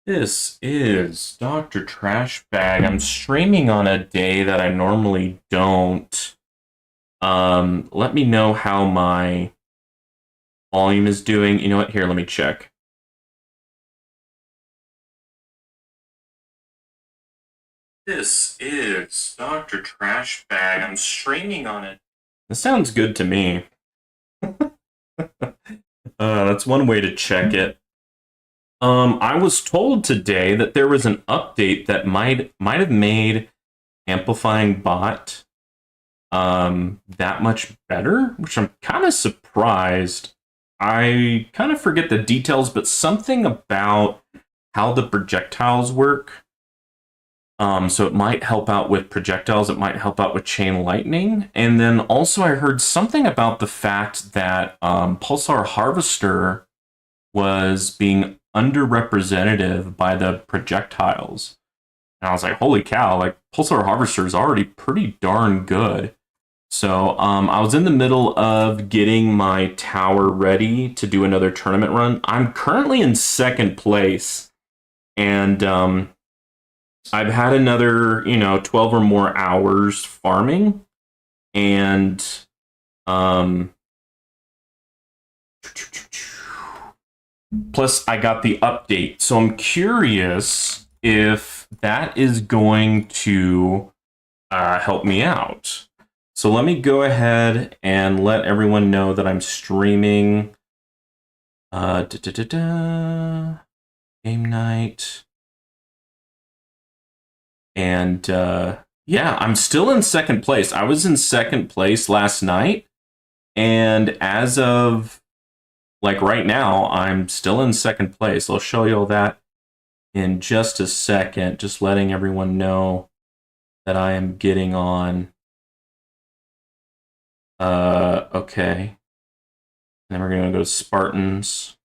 This is Dr. Trashbag. I'm streaming on a day that I normally don't. Let me know how my volume is doing. You know what? Here, let me check. This is Dr. Trashbag. I'm streaming on it. This sounds good to me. That's one way to check it. I was told today that there was an update that might have made amplifying bot that much better, which I'm kind of surprised. I kind of forget the details, but something about how the projectiles work. So it might help out with projectiles, it might help out with chain lightning. And then also I heard something about the fact that Pulsar Harvester was being underrepresented by the projectiles. And I was like, holy cow, like Pulsar Harvester is already pretty darn good. So I was in the middle of getting my tower ready to do another tournament run. I'm currently in second place, and I've had another, 12 or more hours farming, and plus I got the update. So I'm curious if that is going to help me out. So let me go ahead and let everyone know that I'm streaming game night. And yeah, I'm still in second place. I was in second place last night. And as of like right now, I'm still in second place. I'll show you all that in just a second. Just letting everyone know that I am getting on. Okay. Then we're gonna go to Spartans.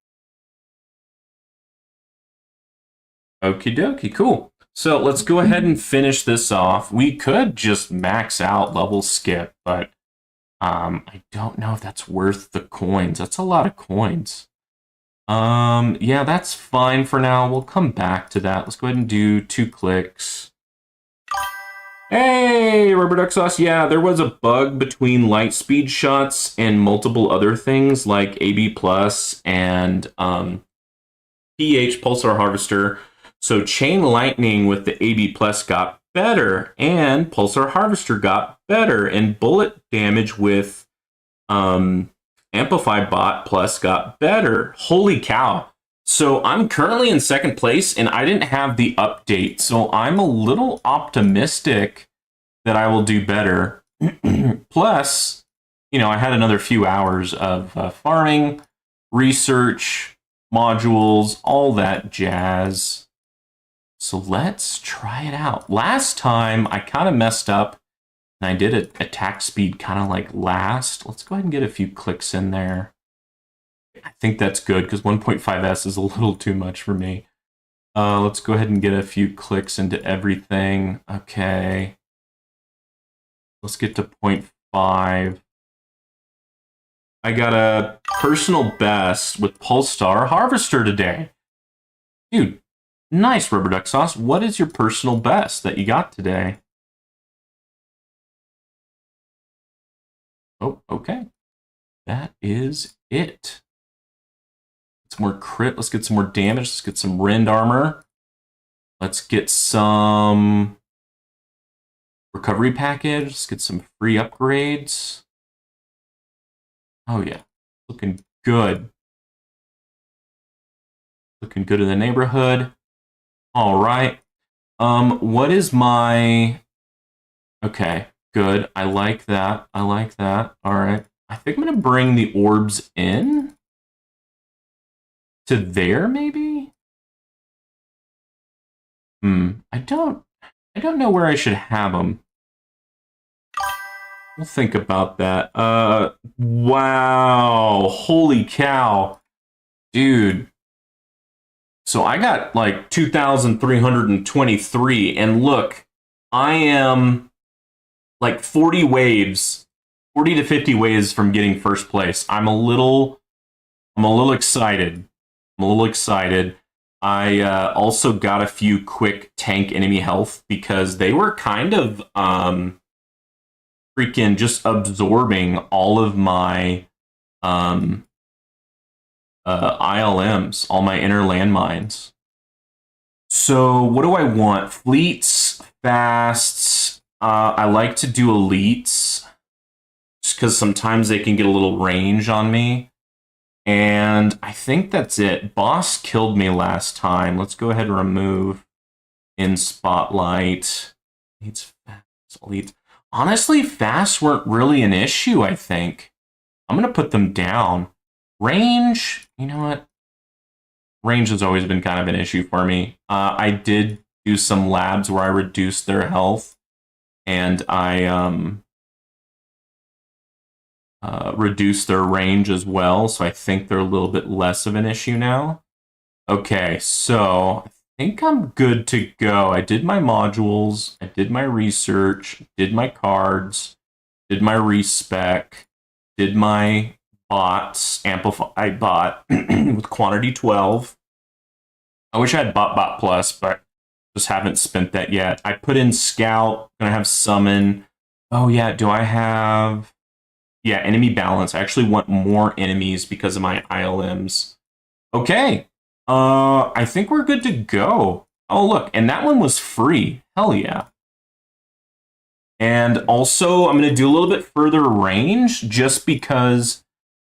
Okie dokie, cool. So let's go ahead and finish this off. We could just max out level skip, but I don't know if that's worth the coins. That's a lot of coins. Yeah, that's fine for now. We'll come back to that. Let's go ahead and do 2 clicks. Hey, Rubber Duck Sauce. Yeah, there was a bug between light speed shots and multiple other things like AB Plus and PH Pulsar Harvester. So Chain Lightning with the AB Plus got better, and Pulsar Harvester got better, and bullet damage with Amplify Bot Plus got better. Holy cow. So I'm currently in second place, and I didn't have the update, so I'm a little optimistic that I will do better. Plus, I had another few hours of farming, research, modules, all that jazz. So let's try it out. Last time, I kind of messed up, and I did attack speed kind of like last. Let's go ahead and get a few clicks in there. I think that's good because 1.5S is a little too much for me. Let's go ahead and get a few clicks into everything. Okay. Let's get to 0.5. I got a personal best with Pulsar Harvester today. Dude, nice, Rubber Duck Sauce. What is your personal best that you got today? Oh, okay. That is it. More crit. Let's get some more damage. Let's get some Rend armor. Let's get some recovery package. Let's get some free upgrades. Oh yeah, looking good. Looking good in the neighborhood. All right. What is my? Okay, good. I like that. I like that. All right. I think I'm gonna bring the orbs in. To there, maybe? I don't know where I should have them. We'll think about that. Wow. Holy cow. Dude. So I got like 2,323, and look, I am like 40 waves, 40 to 50 waves from getting first place. I'm a little excited. I'm a little excited. I also got a few quick tank enemy health because they were kind of freaking just absorbing all of my ILMs, all my inner landmines. So what do I want? Fleets, fasts. I like to do elites just because sometimes they can get a little range on me. And I think that's it. Boss killed me last time. Let's go ahead and remove in spotlight. It's fast, elite. Honestly, fasts weren't really an issue, I think. I'm going to put them down. Range, you know what? Range has always been kind of an issue for me. I did do some labs where I reduced their health, and I reduced their range as well, so I think they're a little bit less of an issue now. Okay, so I think I'm good to go. I did my modules, I did my research, did my cards, did my respec, did my bots, amplify bot with quantity 12. I wish I had bot plus, but just haven't spent that yet. I put in scout, gonna have summon. Oh yeah, do I have... Yeah, enemy balance. I actually want more enemies because of my ILMs. Okay. I think we're good to go. Oh, look, and that one was free. Hell yeah. And also, I'm going to do a little bit further range just because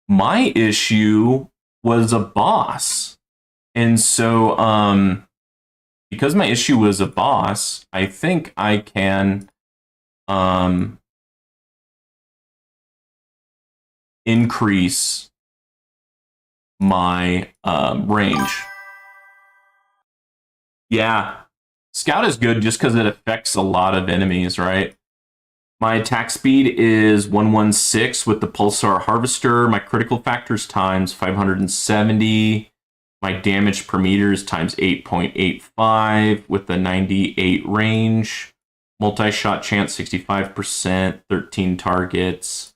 my issue was a boss. And so, because my issue was a boss, I think I can increase my range. Yeah, Scout is good just because it affects a lot of enemies, right? My attack speed is 116 with the Pulsar Harvester. My critical factors times 570. My damage per meter is times 8.85 with the 98 range. Multi-shot chance 65%, 13 targets.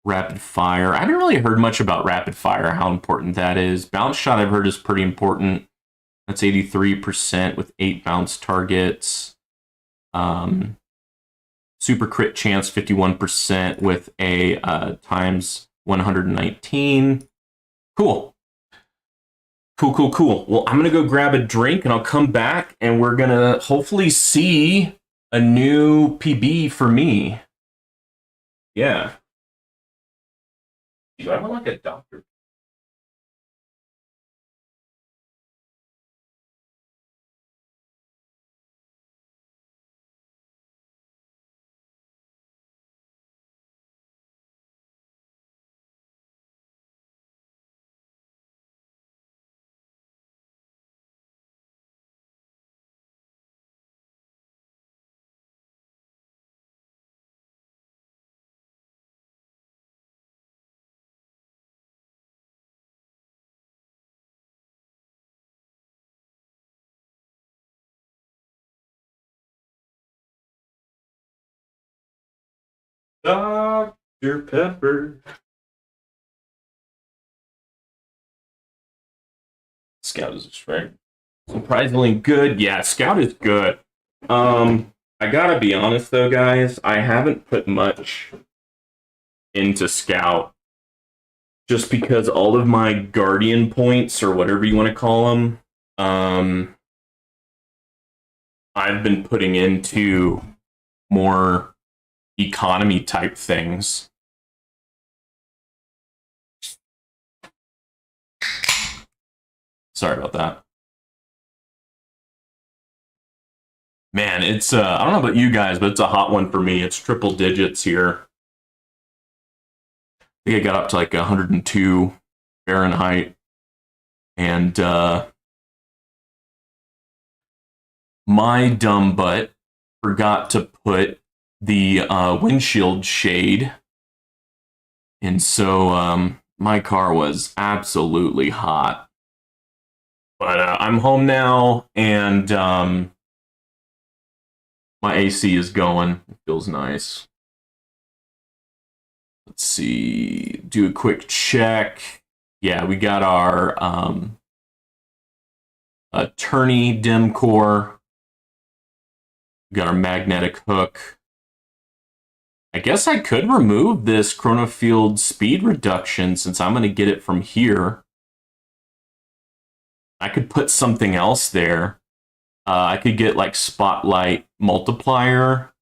Rapid fire. I haven't really heard much about rapid fire, how important that is. Bounce shot I've heard is pretty important. That's 83% with 8 bounce targets. Super crit chance 51% with a times 119. Cool. Cool. Well, I'm going to go grab a drink and I'll come back and we're going to hopefully see a new PB for me. Yeah. Do I want like a doctor? Dr. Pepper. Scout is right. Surprisingly good. Yeah, Scout is good. I gotta be honest though, guys. I haven't put much into Scout just because all of my Guardian points or whatever you want to call them, I've been putting into more economy type things. Sorry about that. Man, it's I don't know about you guys, but it's a hot one for me. It's triple digits here. I think I got up to like 102 Fahrenheit. And my dumb butt forgot to put the windshield shade. And so my car was absolutely hot. But I'm home now, and my AC is going. It feels nice. Let's see. Do a quick check. Yeah, we got our a tourney dim core. We got our magnetic hook. I guess I could remove this chronofield speed reduction since I'm going to get it from here. I could put something else there. I could get like spotlight multiplier.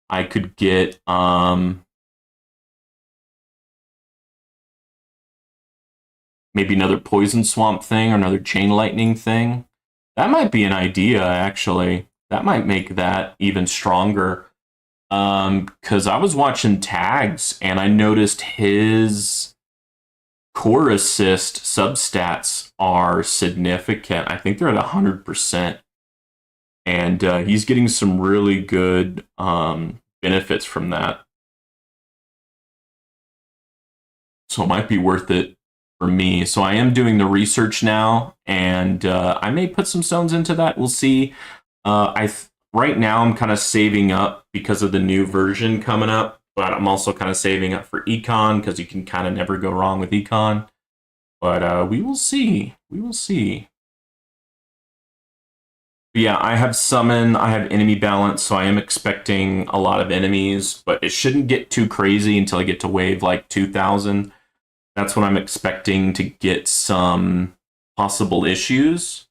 I could get maybe another poison swamp thing or another chain lightning thing. That might be an idea, actually. That might make that even stronger. Because I was watching tags and I noticed his core assist substats are significant. I think they're at 100%. And he's getting some really good benefits from that. So it might be worth it for me. So I am doing the research now, and I may put some stones into that. We'll see. Right now I'm kind of saving up because of the new version coming up, but I'm also kind of saving up for econ because you can kind of never go wrong with econ. But we will see. We will see. But yeah, I have summon, I have enemy balance, so I am expecting a lot of enemies, but it shouldn't get too crazy until I get to wave like 2000. That's when I'm expecting to get some possible issues.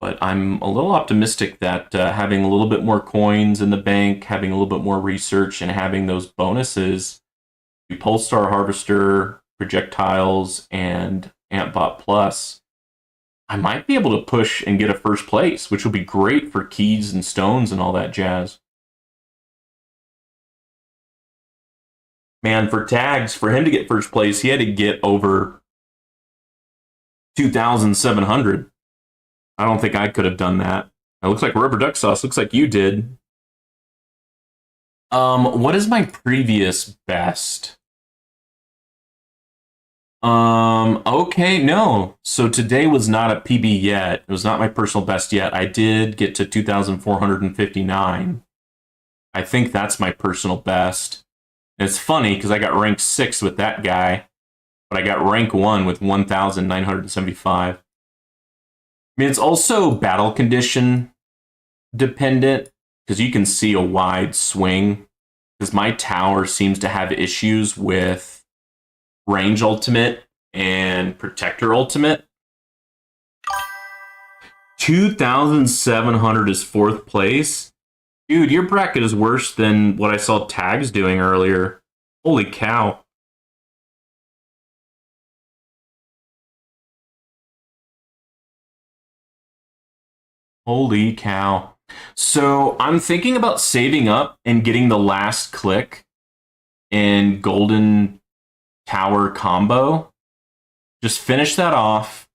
But I'm a little optimistic that having a little bit more coins in the bank, having a little bit more research, and having those bonuses, the Polestar Harvester, Projectiles, and Antbot Plus, I might be able to push and get a first place, which will be great for keys and stones and all that jazz. Man, for tags, for him to get first place, he had to get over 2,700. I don't think I could have done that. It looks like rubber duck sauce. Looks like you did. What is my previous best? Okay, no. So today was not a PB yet. It was not my personal best yet. I did get to 2,459. I think that's my personal best. And it's funny because I got rank 6 with that guy, but I got rank 1 with 1,975. I mean, it's also battle condition dependent because you can see a wide swing because my tower seems to have issues with range ultimate and protector ultimate. 2,700 is 4th place. Dude, your bracket is worse than what I saw tags doing earlier. Holy cow. Holy cow. So I'm thinking about saving up and getting the last click in Golden Tower combo. Just finish that off,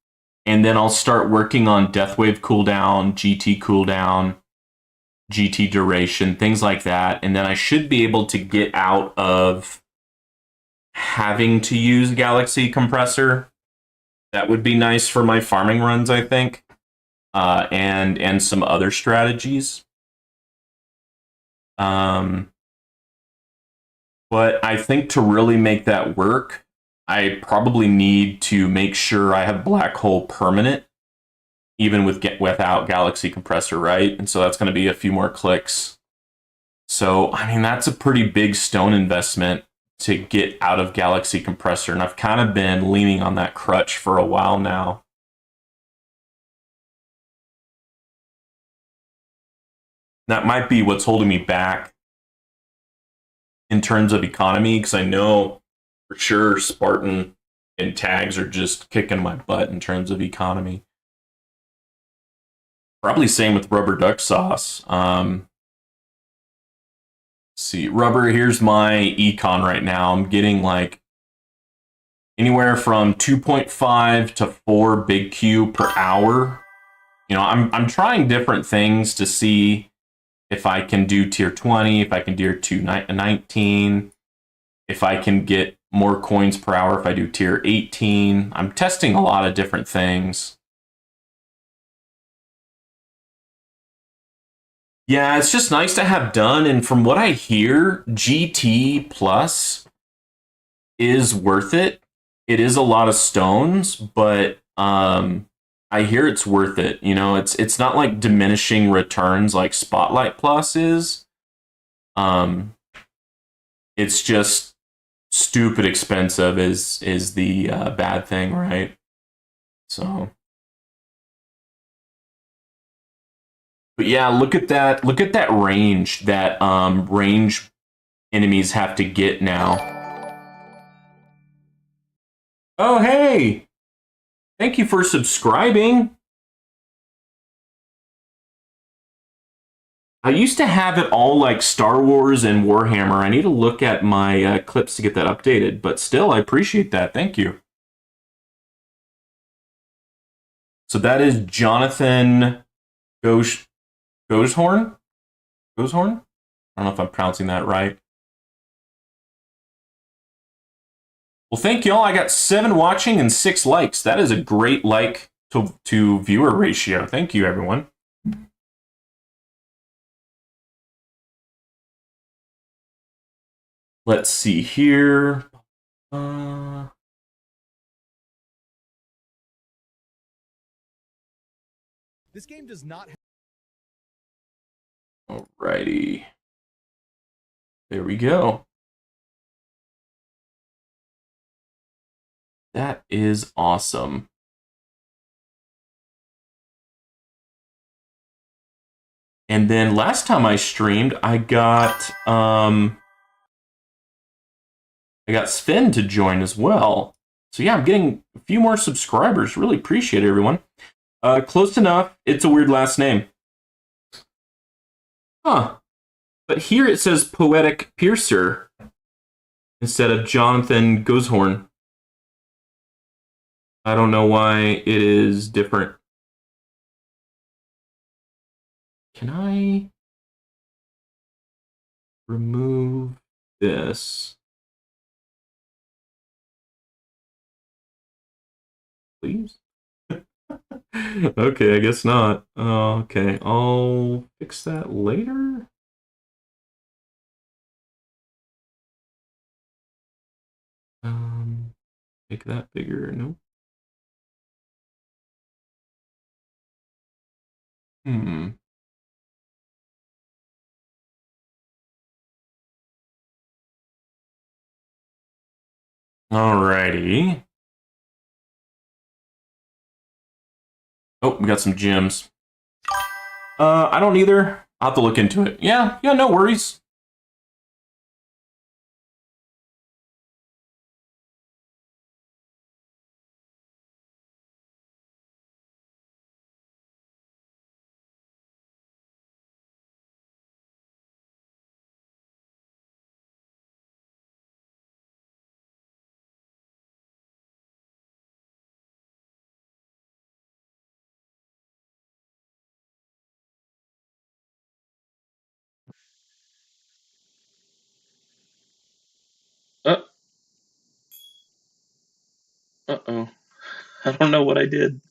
and then I'll start working on Deathwave cooldown, GT cooldown, GT duration, things like that. And then I should be able to get out of having to use Galaxy Compressor. That would be nice for my farming runs, I think. And some other strategies. But I think to really make that work, I probably need to make sure I have Black Hole permanent, even without Galaxy Compressor, right? And so that's going to be a few more clicks. So, I mean, that's a pretty big stone investment to get out of Galaxy Compressor, and I've kind of been leaning on that crutch for a while now. That might be what's holding me back in terms of economy, because I know for sure Spartan and tags are just kicking my butt in terms of economy. Probably same with rubber duck sauce. See, rubber, here's my econ right now. I'm getting like anywhere from 2.5 to 4 big Q per hour. You know, I'm trying different things to see if I can do tier 20, if I can do tier 19, if I can get more coins per hour if I do tier 18. I'm testing a lot of different things. Yeah, it's just nice to have done, and from what I hear, GT Plus is worth it. It is a lot of stones, but I hear it's worth it. You know, it's not like diminishing returns like Spotlight Plus is. Um, it's just stupid expensive is the bad thing, right? So, but yeah, look at that. Look at that range that range enemies have to get now. Oh, hey! Thank you for subscribing. I used to have it all like Star Wars and Warhammer. I need to look at my clips to get that updated, but still, I appreciate that. Thank you. So that is Jonathan Gosh Goshorn? Goshorn? I don't know if I'm pronouncing that right. Well, thank y'all. I got 7 watching and 6 likes. That is a great like to viewer ratio. Thank you, everyone. Let's see here. This game does not. Alrighty. There we go. That is awesome. And then last time I streamed, I got Sven to join as well. So yeah, I'm getting a few more subscribers. Really appreciate it, everyone. Close enough. It's a weird last name. Huh. But here it says Poetic Piercer instead of Jonathan Goshorn. I don't know why it is different. Can I remove this? Please? Okay, I guess not. Okay, I'll fix that later. Make that bigger. No. Alrighty. Oh, we got some gems. I don't either. I'll have to look into it. Yeah, no worries. Uh-oh. I don't know what I did.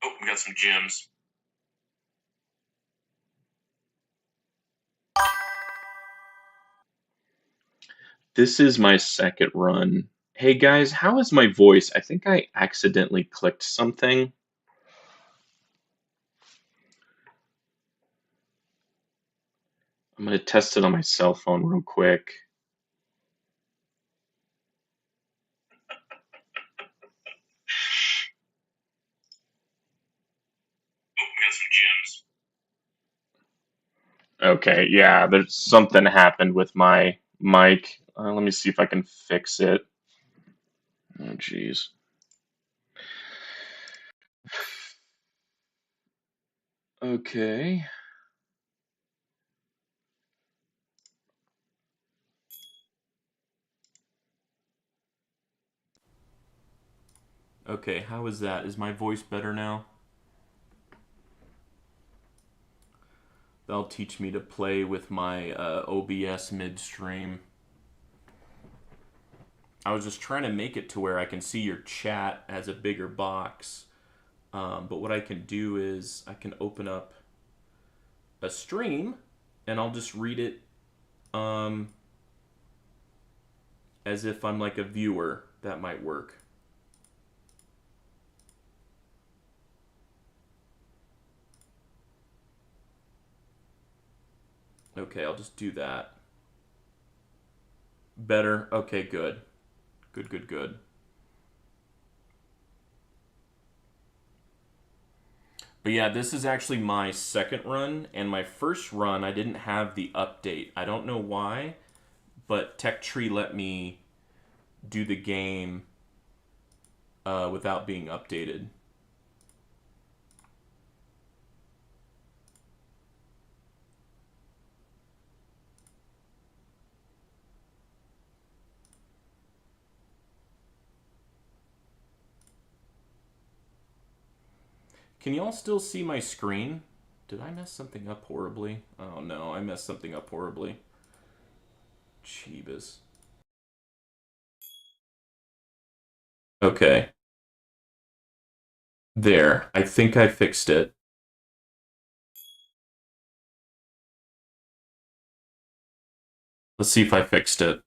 Oh, we got some gems. This is my second run. Hey guys, how is my voice? I think I accidentally clicked something. I'm going to test it on my cell phone real quick. Oh, we got some gems. Okay, yeah, there's something happened with my mic. Let me see if I can fix it. Oh, jeez. Okay. Okay, how is that? Is my voice better now? That'll teach me to play with my OBS midstream. I was just trying to make it to where I can see your chat as a bigger box. But what I can do is I can open up a stream and I'll just read it as if I'm like a viewer. That might work. Okay, I'll just do that. Better? Okay, good. Good, good, good. But yeah, this is actually my second run, and my first run I didn't have the update. I don't know why, but Tech Tree let me do the game without being updated. Can y'all still see my screen? Did I mess something up horribly? Oh no, I messed something up horribly. Jeebus. Okay. There. I think I fixed it. Let's see if I fixed it.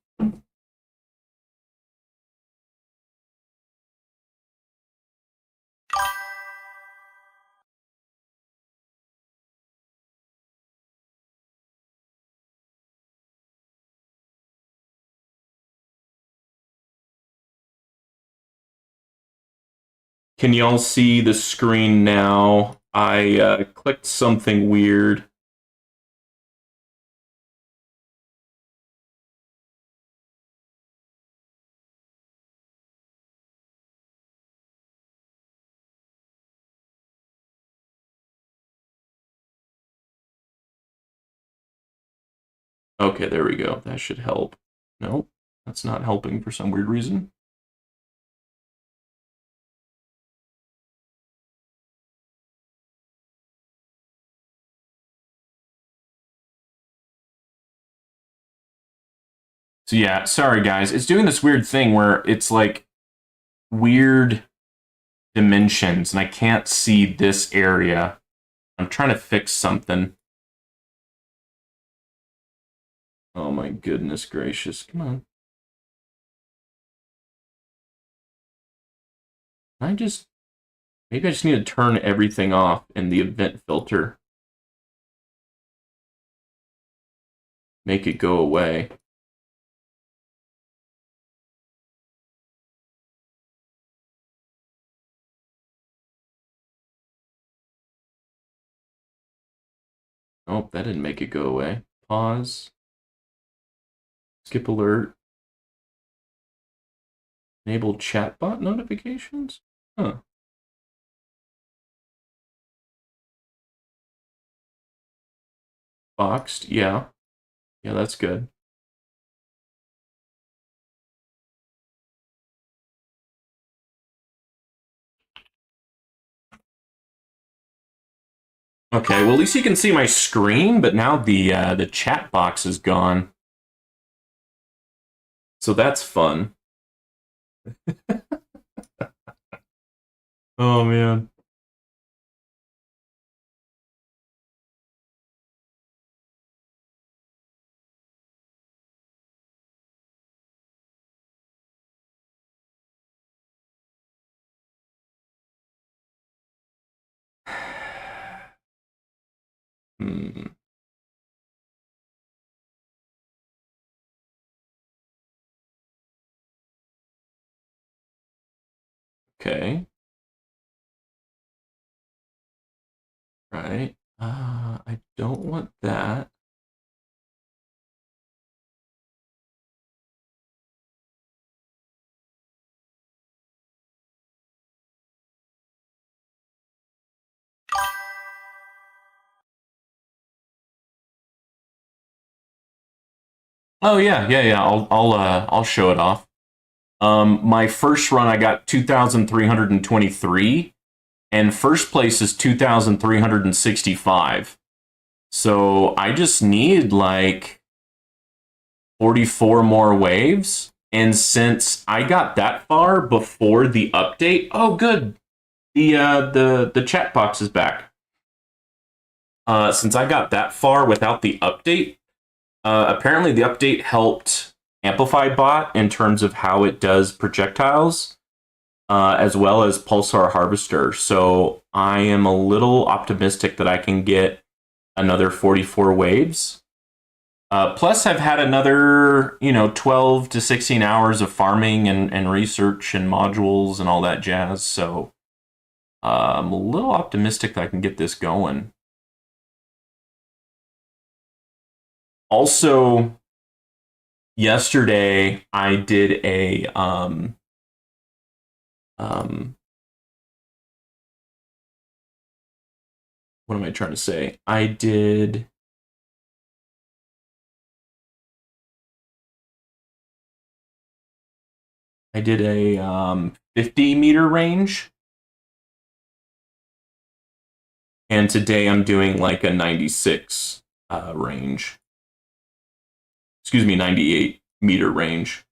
Can y'all see the screen now? I clicked something weird. Okay, there we go. That should help. Nope, that's not helping for some weird reason. So yeah, sorry guys. It's doing this weird thing where it's like weird dimensions and I can't see this area. I'm trying to fix something. Oh my goodness gracious. Come on. Maybe I just need to turn everything off in the event filter. Make it go away. Oh, that didn't make it go away. Pause. Skip alert. Enable chatbot notifications? Huh. Boxed, yeah. Yeah, that's good. Okay, well at least you can see my screen, but now the chat box is gone. So that's fun. Oh man. Hmm. Okay. Right. I don't want that. Oh yeah, yeah, yeah. I'll show it off. My first run I got 2,323, and first place is 2,365. So I just need like 44 more waves. And since I got that far before the update, oh good. The chat box is back. Since I got that far without the update, apparently the update helped Amplify Bot in terms of how it does projectiles, as well as Pulsar Harvester. So I am a little optimistic that I can get another 44 waves. Plus, I've had another, 12 to 16 hours of farming and research and modules and all that jazz. So I'm a little optimistic that I can get this going. Also, yesterday I did a what am I trying to say? I did a 50-meter range, and today I'm doing like a 96 range. Excuse me, 98-meter range.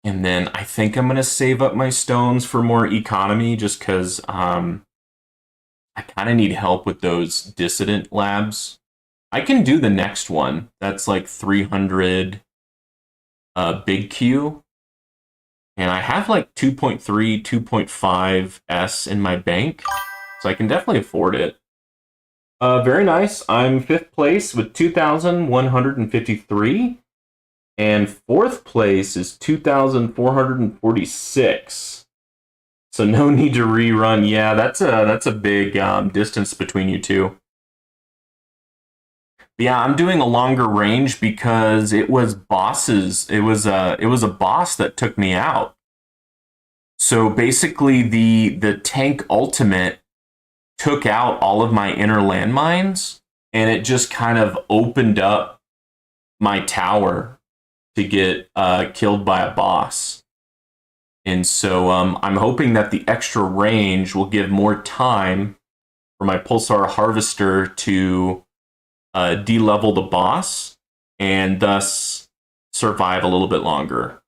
And then I think I'm going to save up my stones for more economy just because I kind of need help with those dissident labs. I can do the next one. That's like 300 big Q. And I have like 2.3, 2.5 S in my bank. So I can definitely afford it. Very nice. I'm 5th place with 2,153. And 4th place is 2,446. So no need to rerun. Yeah, that's a big distance between you two. Yeah, I'm doing a longer range because it was bosses. It was a boss that took me out. So basically, the tank ultimate took out all of my inner landmines, and it just kind of opened up my tower to get killed by a boss. And so I'm hoping that the extra range will give more time for my Pulsar Harvester to de-level the boss and thus survive a little bit longer.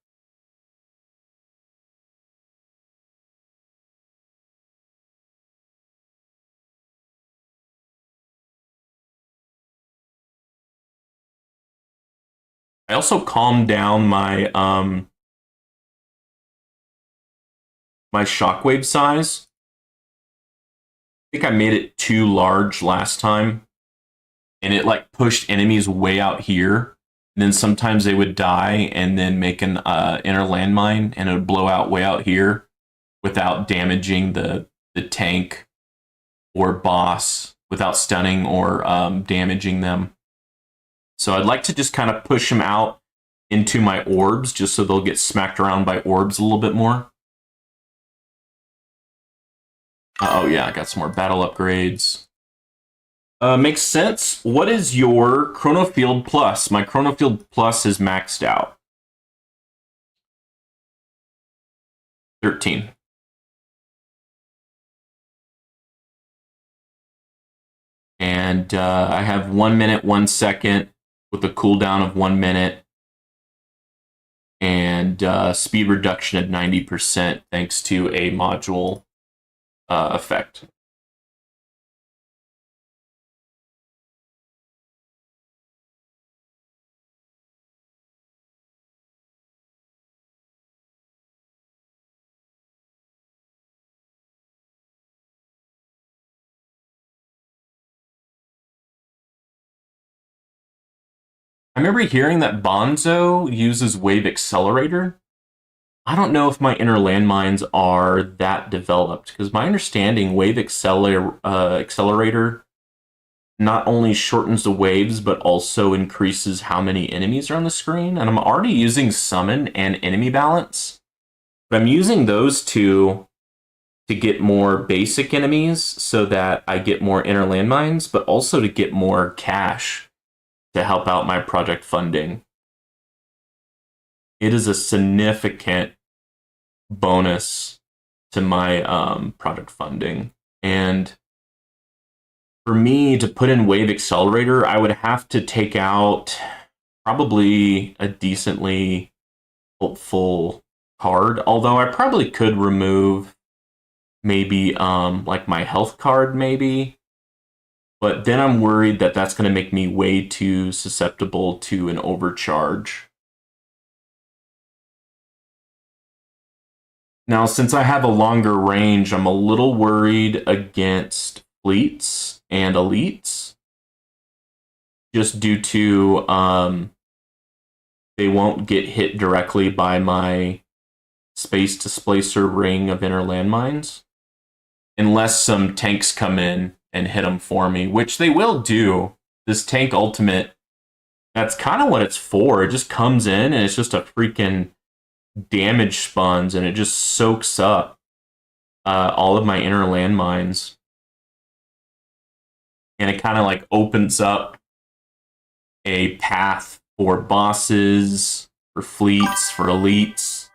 I also calmed down my my shockwave size. I think I made it too large last time, and it like pushed enemies way out here. And then sometimes they would die and then make an inner landmine, and it would blow out way out here without damaging the tank or boss, without stunning or damaging them. So I'd like to just kind of push them out into my orbs just so they'll get smacked around by orbs a little bit more. Oh yeah, I got some more battle upgrades. Makes sense. What is your Chronofield Plus? My Chronofield Plus is maxed out. 13. And I have 1 minute, 1 second with a cooldown of 1 minute. And speed reduction at 90% thanks to a module effect. I remember hearing that Bonzo uses Wave Accelerator. I don't know if my inner landmines are that developed, because my understanding, Wave Accelerator not only shortens the waves, but also increases how many enemies are on the screen. And I'm already using Summon and Enemy Balance. But I'm using those two to get more basic enemies so that I get more inner landmines, but also to get more cash to help out my project funding. It is a significant bonus to my project funding. And for me to put in Wave Accelerator, I would have to take out probably a decently helpful card. Although I probably could remove maybe like my health card, maybe. But then I'm worried that that's going to make me way too susceptible to an overcharge. Now, since I have a longer range, I'm a little worried against fleets and elites, just due to they won't get hit directly by my space displacer ring of inner landmines, unless some tanks come in and hit them for me, which they will do. This tank ultimate, that's kind of what it's for. It just comes in and it's just a freaking damage sponge, and it just soaks up all of my inner landmines, and it kind of like opens up a path for bosses, for fleets, for elites.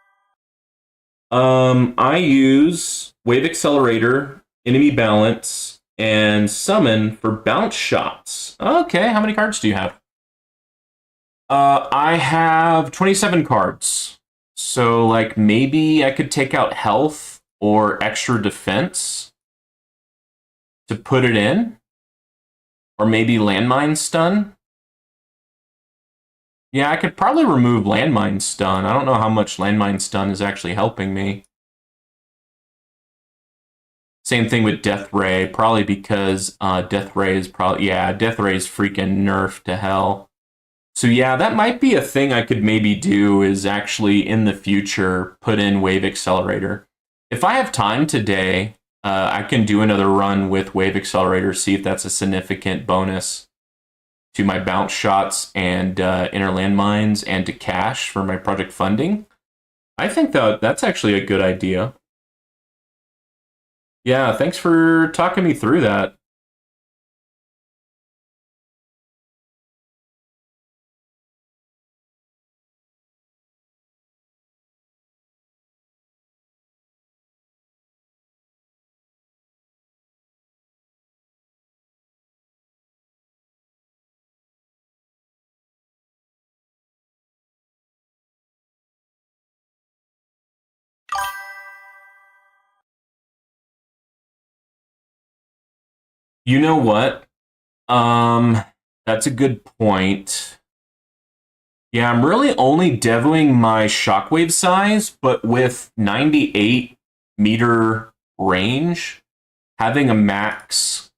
I use Wave Accelerator, Enemy Balance, and Summon for bounce shots. Okay, how many cards do you have? I have 27 cards. So, like, maybe I could take out health or extra defense to put it in. Or maybe landmine stun. Yeah, I could probably remove landmine stun. I don't know how much landmine stun is actually helping me. Same thing with Death Ray, probably because Death Ray is probably, yeah, Death Ray is freaking nerfed to hell. So yeah, that might be a thing I could maybe do, is actually in the future put in Wave Accelerator. If I have time today, I can do another run with Wave Accelerator, see if that's a significant bonus to my bounce shots and inner landmines and to cash for my project funding. I think that's actually a good idea. Yeah, thanks for talking me through that. You know what? That's a good point. Yeah, I'm really only devoing my shockwave size, but with 98-meter range, having a max.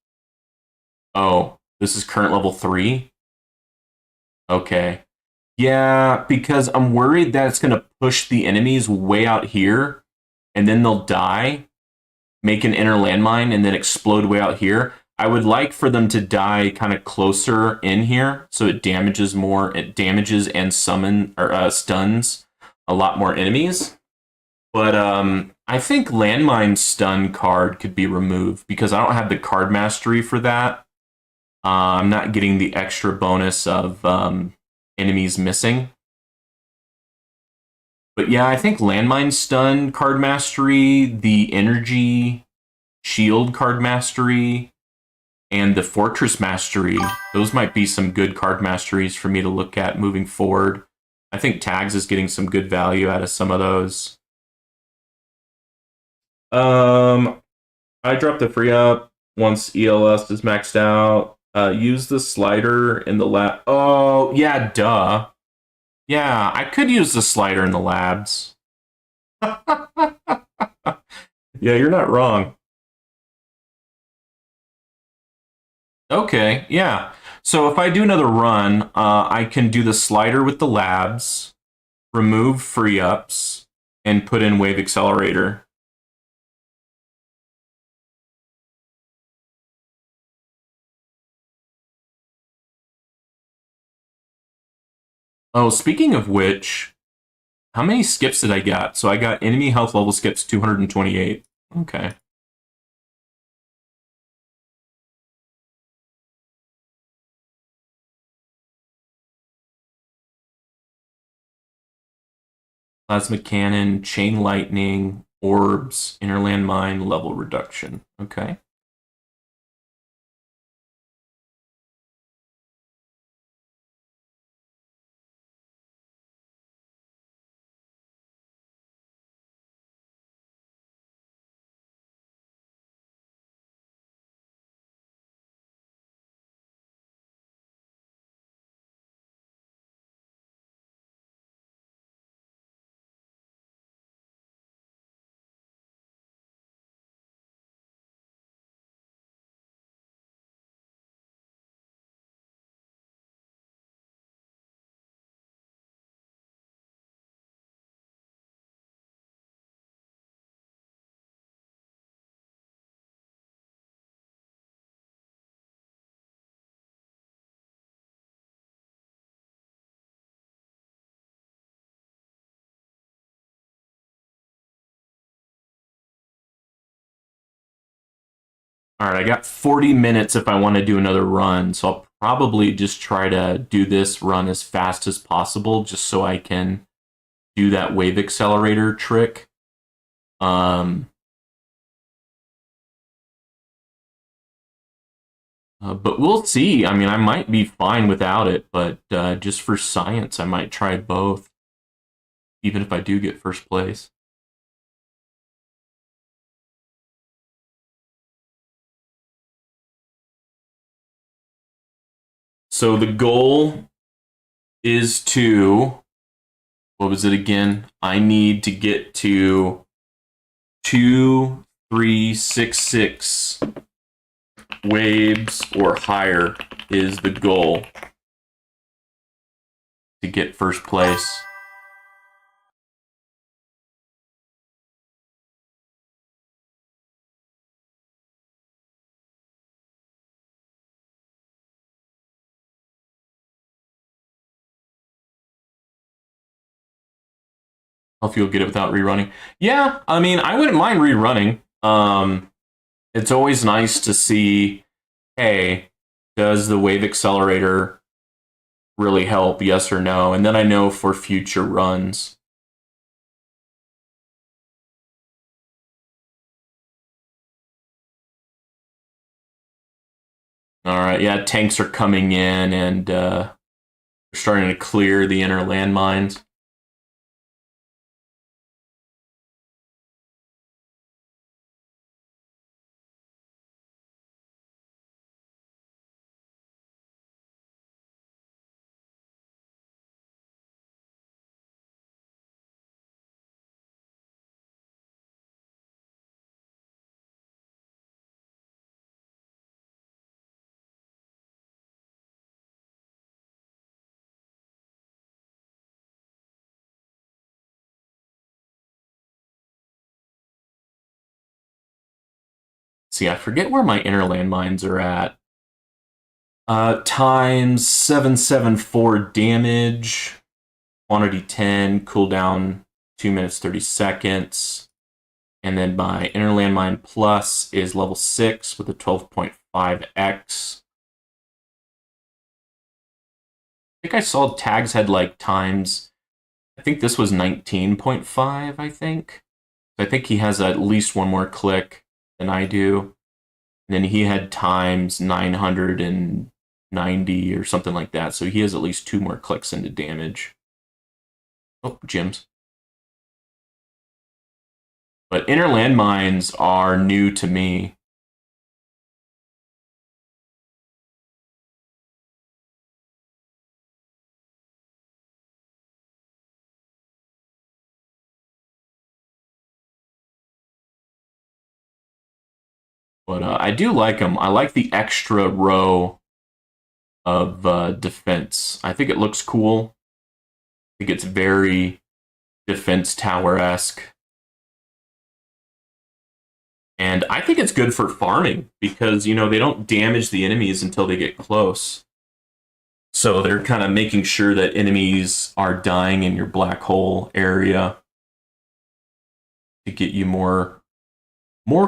Oh, this is current level 3? Okay. Yeah, because I'm worried that it's going to push the enemies way out here, and then they'll die, make an inner landmine, and then explode way out here. I would like for them to die kind of closer in here, so it damages more. It damages and stuns a lot more enemies. But I think landmine stun card could be removed because I don't have the card mastery for that. I'm not getting the extra bonus of enemies missing. But yeah, I think landmine stun card mastery, the energy shield card mastery, and the fortress mastery, those might be some good card masteries for me to look at moving forward. I think tags is getting some good value out of some of those. I dropped the free up once ELS is maxed out. Use the slider in the lab. Oh, yeah, duh. Yeah, I could use the slider in the labs. Yeah, you're not wrong. Okay, yeah. So if I do another run, I can do the slider with the labs, remove free ups, and put in Wave Accelerator. Oh, speaking of which, how many skips did I get? So I got enemy health level skips 228. Okay. Plasma cannon, chain lightning, Orbs, inner landmine, level reduction. Okay. All right, I got 40 minutes if I want to do another run, so I'll probably just try to do this run as fast as possible just so I can do that wave accelerator trick. Um, but we'll see. I mean, I might be fine without it, but just for science, I might try both, even if I do get first place. So the goal is to, what was it again? I need to get to 2366 waves or higher is the goal to get first place. Hope you'll get it without rerunning. Yeah, I mean, I wouldn't mind rerunning. It's always nice to see, hey, does the wave accelerator really help? Yes or no? And then I know for future runs. All right, yeah, tanks are coming in and we're starting to clear the inner landmines. See, I forget where my inner landmines are at. Times 774 damage, quantity 10, cooldown 2 minutes 30 seconds. And then my inner landmine plus is level 6 with a 12.5x. I think I saw tags had like times, I think this was 19.5, I think. I think he has at least one more click than I do. And then he had times 990 or something like that. So he has at least 2 more clicks into damage. Oh, gems. But inner landmines are new to me. But I do like them. I like the extra row of defense. I think it looks cool. I think it's very defense tower-esque. And I think it's good for farming because, you know, they don't damage the enemies until they get close. So they're kind of making sure that enemies are dying in your black hole area to get you more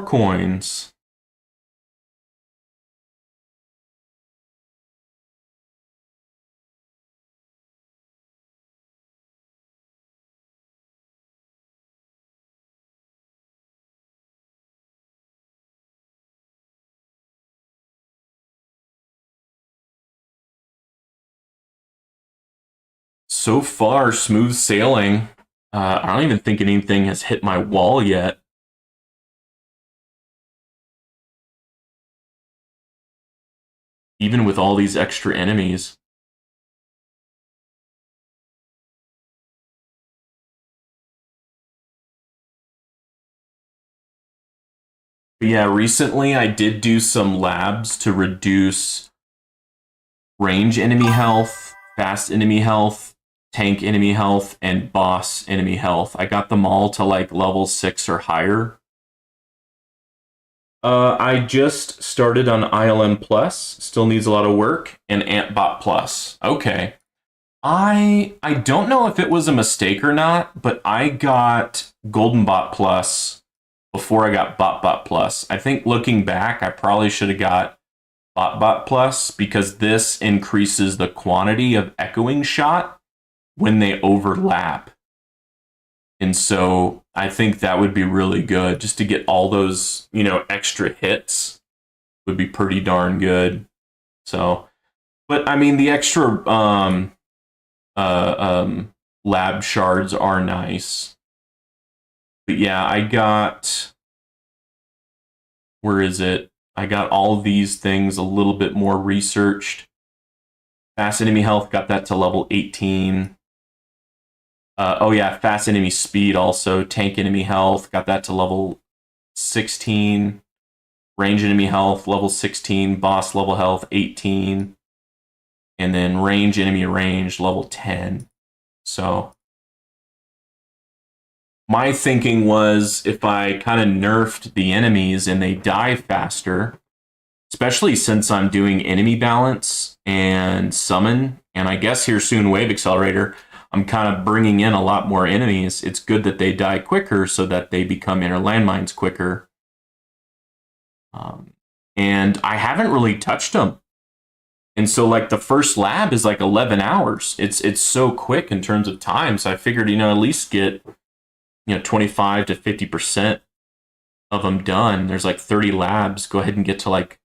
coins. So far, smooth sailing. I don't even think anything has hit my wall yet. Even with all these extra enemies. But yeah, recently I did do some labs to reduce range enemy health, fast enemy health, tank enemy health, and boss enemy health. I got them all to like level 6 or higher. I just started on ILM Plus, still needs a lot of work, and Antbot Plus. Okay. I don't know if it was a mistake or not, but I got Golden Bot Plus before I got Bot Plus. I think looking back, I probably should have got Bot Plus because this increases the quantity of echoing shot when they overlap. And so I think that would be really good just to get all those, extra hits would be pretty darn good. So, but I mean, the extra lab shards are nice. But yeah, I got, where is it? I got all these things a little bit more researched. Fast enemy health, got that to level 18. Fast enemy speed also. Tank enemy health, got that to level 16. Range enemy health, level 16. Boss level health, 18. And then range enemy range, level 10. So my thinking was if I kind of nerfed the enemies and they die faster, especially since I'm doing enemy balance and summon, and I guess here soon Wave Accelerator, I'm kind of bringing in a lot more enemies. It's good that they die quicker so that they become inner landmines quicker. And I haven't really touched them. And so like the first lab is like 11 hours. It's so quick in terms of time. So I figured, at least get, 25 to 50% of them done. There's like 30 labs. Go ahead and get to like,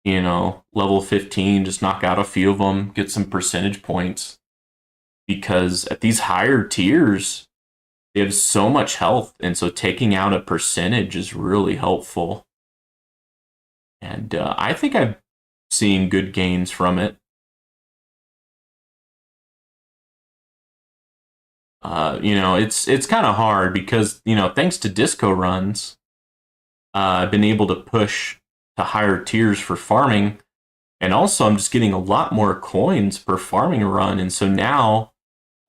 level 15, just knock out a few of them, get some percentage points. Because at these higher tiers, they have so much health. And so taking out a percentage is really helpful. And I think I've seen good gains from it. It's kind of hard because, thanks to disco runs, I've been able to push to higher tiers for farming. And also, I'm just getting a lot more coins per farming run. And so now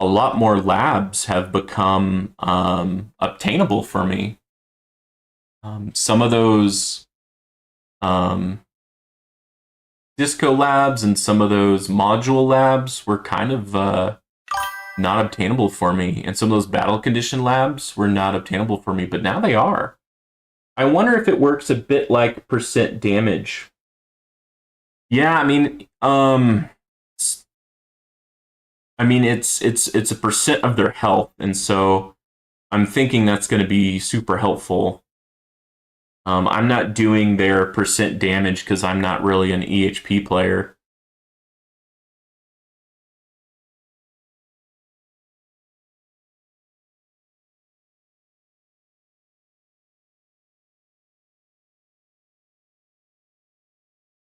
a lot more labs have become obtainable for me. Some of those disco labs and some of those module labs were kind of not obtainable for me. And some of those battle condition labs were not obtainable for me, but now they are. I wonder if it works a bit like percent damage. Yeah, I mean, it's a percent of their health, and so I'm thinking that's going to be super helpful. I'm not doing their percent damage because I'm not really an EHP player.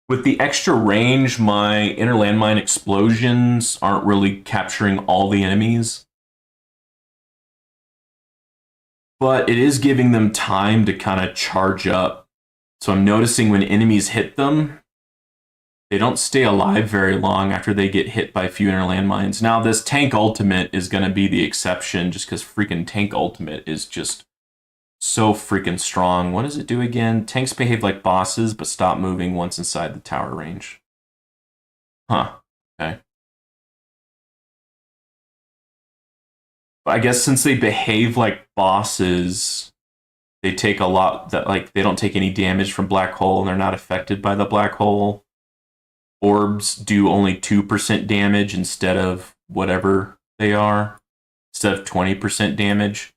With the extra range, my inner landmine explosions aren't really capturing all the enemies. But it is giving them time to kind of charge up. So I'm noticing when enemies hit them, they don't stay alive very long after they get hit by a few inner landmines. Now, this tank ultimate is going to be the exception just because freaking tank ultimate is just so freaking strong. What does it do again? Tanks behave like bosses, but stop moving once inside the tower range. Huh. Okay. But I guess since they behave like bosses, they take a lot that, like, they don't take any damage from black hole and they're not affected by the black hole. Orbs do only 2% damage instead of whatever they are, instead of 20% damage.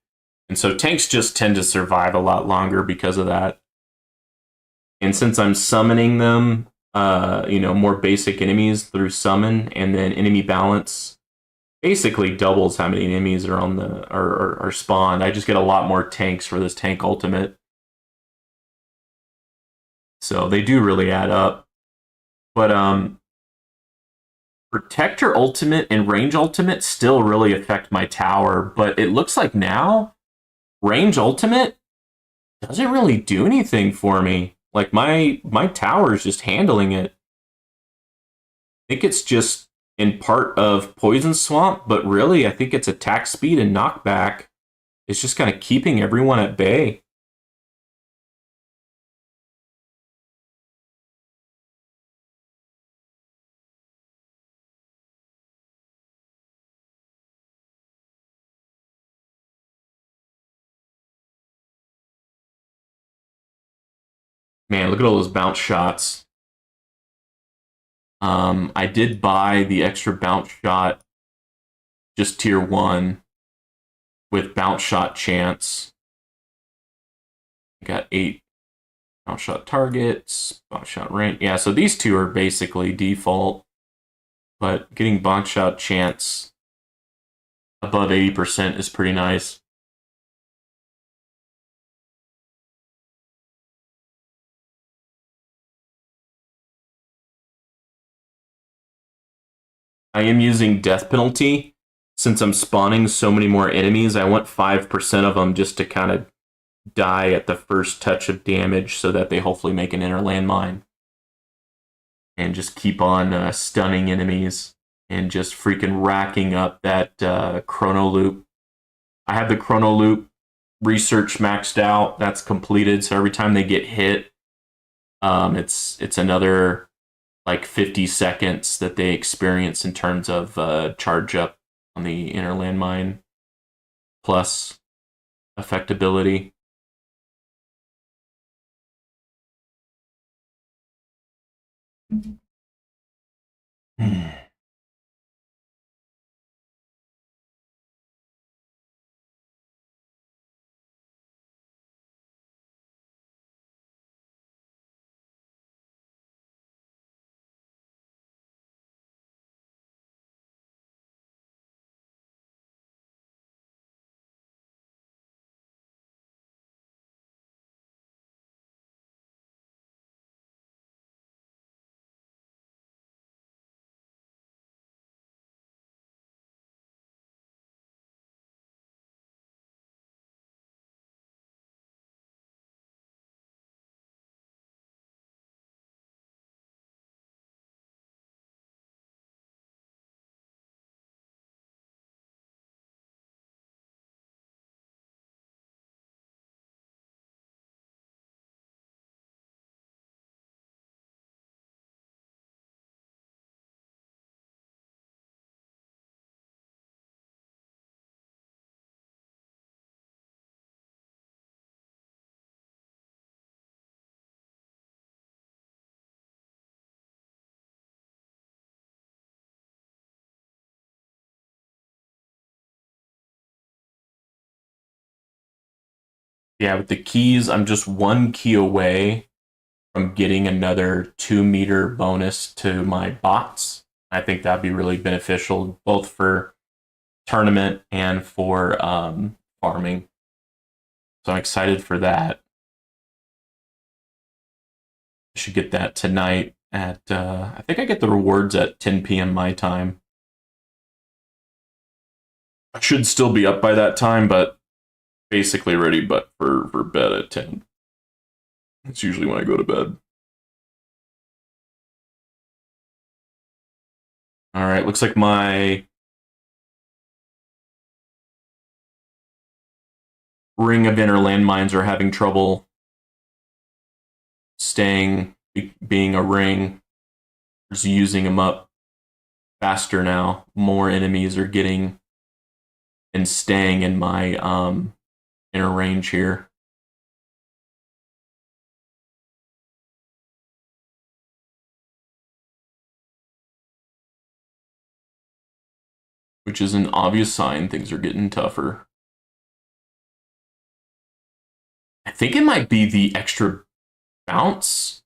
And so tanks just tend to survive a lot longer because of that. And since I'm summoning them, more basic enemies through summon and then enemy balance, basically doubles how many enemies are on the are spawned. I just get a lot more tanks for this tank ultimate. So they do really add up. But Protector ultimate and range ultimate still really affect my tower, but it looks like now range ultimate doesn't really do anything for me. Like my tower is just handling it. I think it's just in part of Poison Swamp, but really I think it's attack speed and knockback. It's just kind of keeping everyone at bay. Man, look at all those bounce shots. I did buy the extra bounce shot, just tier 1, with bounce shot chance. I got 8 bounce shot targets, bounce shot rank. Yeah, so these two are basically default, but getting bounce shot chance above 80% is pretty nice. I am using death penalty. Since I'm spawning so many more enemies, I want 5% of them just to kind of die at the first touch of damage so that they hopefully make an inner landmine. And just keep on stunning enemies and just freaking racking up that chrono loop. I have the chrono loop research maxed out. That's completed. So every time they get hit, it's another like 50 seconds that they experience in terms of charge up on the inner landmine plus affectability. Yeah, with the keys, I'm just one key away from getting another 2 meter bonus to my bots. I think that'd be really beneficial both for tournament and for farming. So I'm excited for that. I should get that tonight at, I think I get the rewards at 10 p.m. my time. I should still be up by that time, but basically ready but for bed at 10. It's usually when I go to bed. All right, looks like my ring of inner landmines are having trouble staying, being a ring. Just using them up faster now. More enemies are getting and staying in my inner range here. Which is an obvious sign things are getting tougher. I think it might be the extra bounce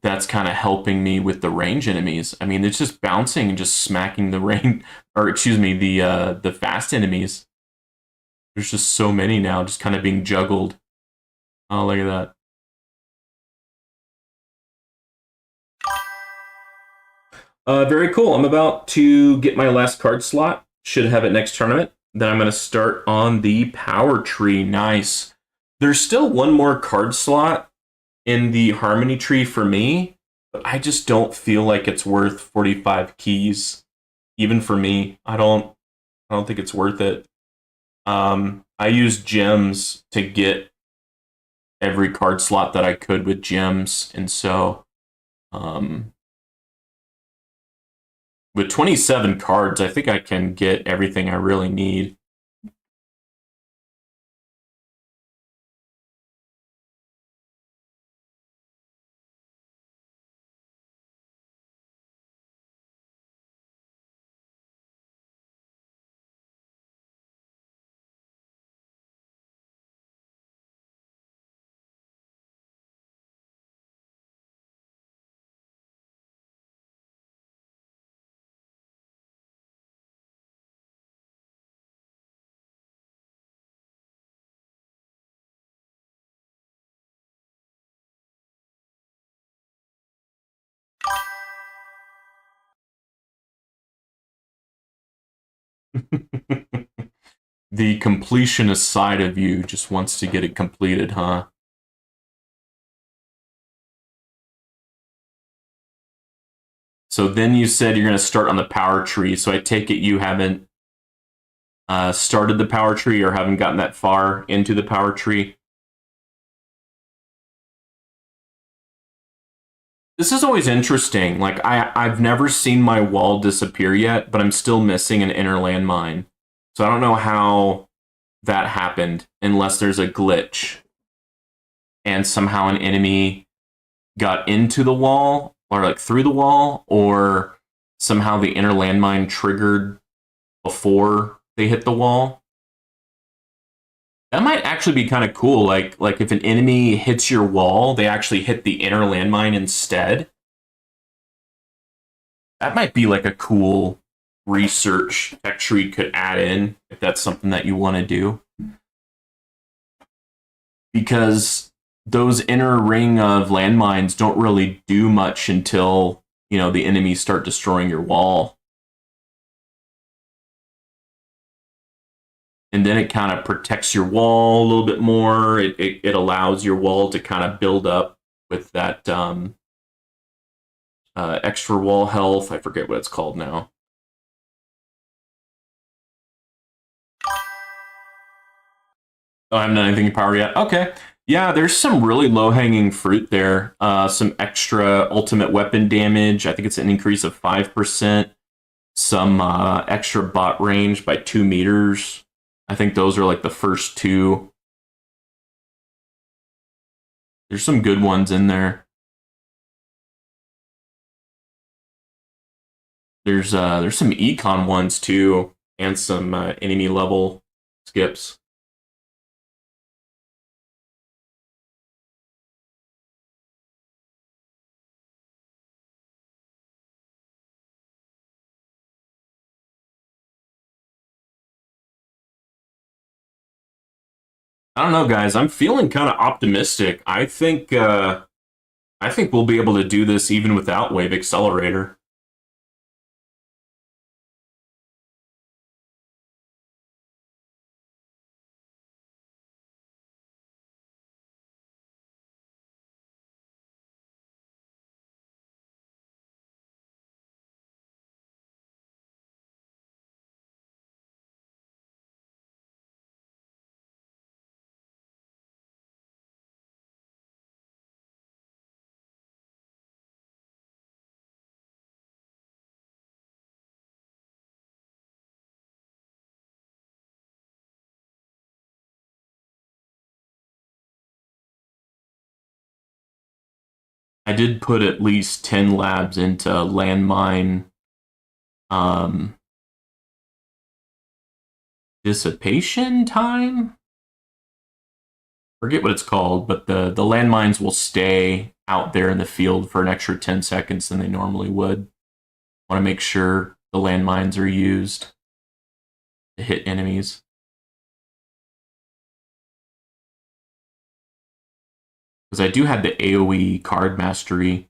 that's kind of helping me with the range enemies. I mean, it's just bouncing and just smacking the range, or excuse me, the fast enemies. There's just so many now, just kind of being juggled. Oh, look at that. Very cool. I'm about to get my last card slot. Should have it next tournament. Then I'm going to start on the power tree. Nice. There's still one more card slot in the harmony tree for me, but I just don't feel like it's worth 45 keys. Even for me, I don't think it's worth it. I used gems to get every card slot that I could with gems, and so with 27 cards, I think I can get everything I really need. The completionist side of you just wants to get it completed, huh? So then you said you're going to start on the power tree. So I take it you haven't started the power tree or haven't gotten that far into the power tree. This is always interesting. Like I've never seen my wall disappear yet, but I'm still missing an inner landmine. So I don't know how that happened unless there's a glitch and somehow an enemy got into the wall or like through the wall, or somehow the inner landmine triggered before they hit the wall. That might actually be kind of cool. Like if an enemy hits your wall, they actually hit the inner landmine instead. That might be like a cool research tech tree could add in if that's something that you want to do. Because those inner ring of landmines don't really do much until, you know, the enemies start destroying your wall. And then it kind of protects your wall a little bit more. It allows your wall to kind of build up with that extra wall health. I forget what it's called now. Oh, I haven't done anything in power yet. Okay. Yeah, there's some really low-hanging fruit there. Some extra ultimate weapon damage. I think it's an increase of 5%. Some extra bot range by 2 meters. I think those are like the first two. There's some good ones in there. There's some econ ones too, and some enemy level skips. I don't know, guys. I'm feeling kind of optimistic. I think we'll be able to do this even without Wave Accelerator. I did put at least 10 labs into landmine dissipation time. forget what it's called, but the landmines will stay out there in the field for an extra 10 seconds than they normally would. Want to make sure the landmines are used to hit enemies. Because I do have the AoE card mastery,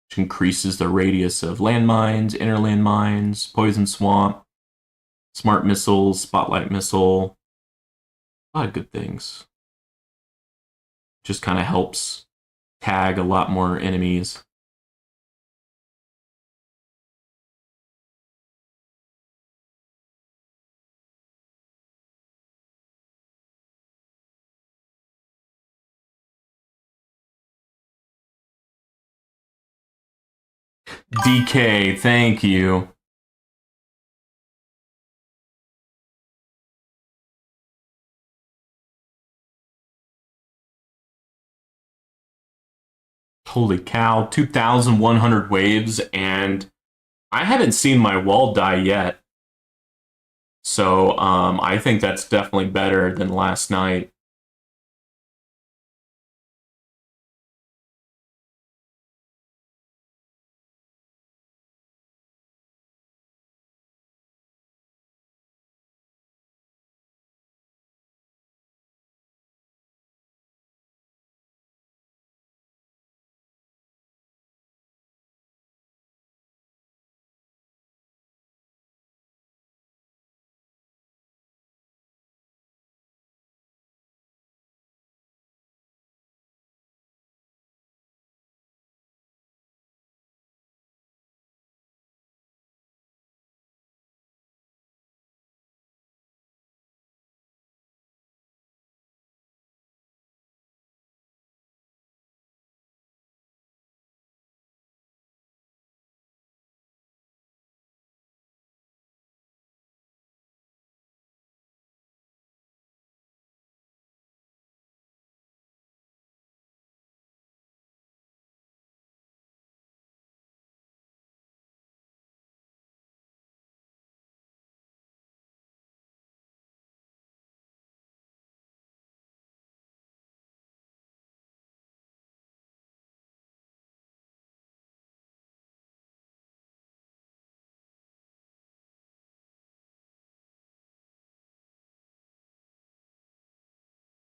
which increases the radius of landmines, inner landmines, poison swamp, smart missiles, spotlight missile. A lot of good things. Just kind of helps tag a lot more enemies. DK, thank you. Holy cow, 2,100 waves, and I haven't seen my wall die yet. So I think that's definitely better than last night.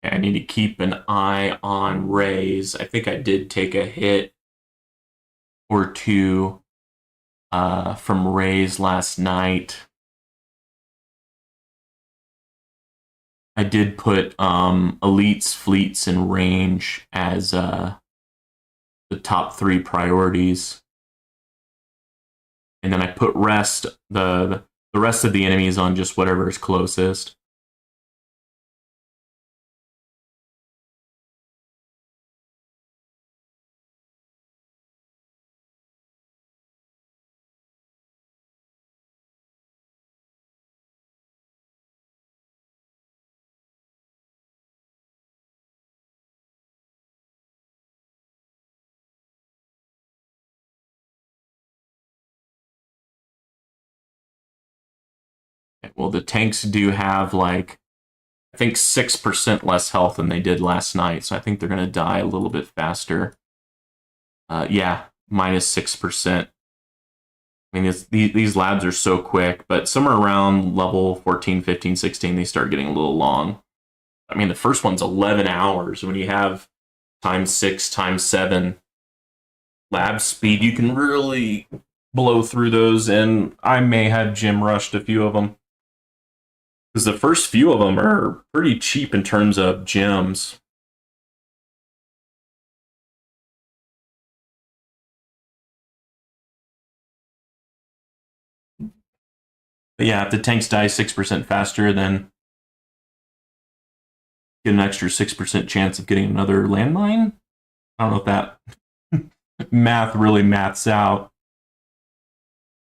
I need to keep an eye on Rays. I think I did take a hit or two from Rays last night. I did put elites, fleets, and range as the top 3 priorities, and then I put the rest of the enemies on just whatever is closest. Well, the tanks do have like I think 6% less health than they did last night, so I think they're going to die a little bit faster. Yeah, minus 6%. I mean, these labs are so quick, but somewhere around level 14, 15, 16, they start getting a little long. I mean, the first one's 11 hours. When you have times 6, times 7 lab speed, you can really blow through those, and I may have gym rushed a few of them. Because the first few of them are pretty cheap in terms of gems. But yeah, if the tanks die 6% faster, then get an extra 6% chance of getting another landmine. I don't know if that math really maths out.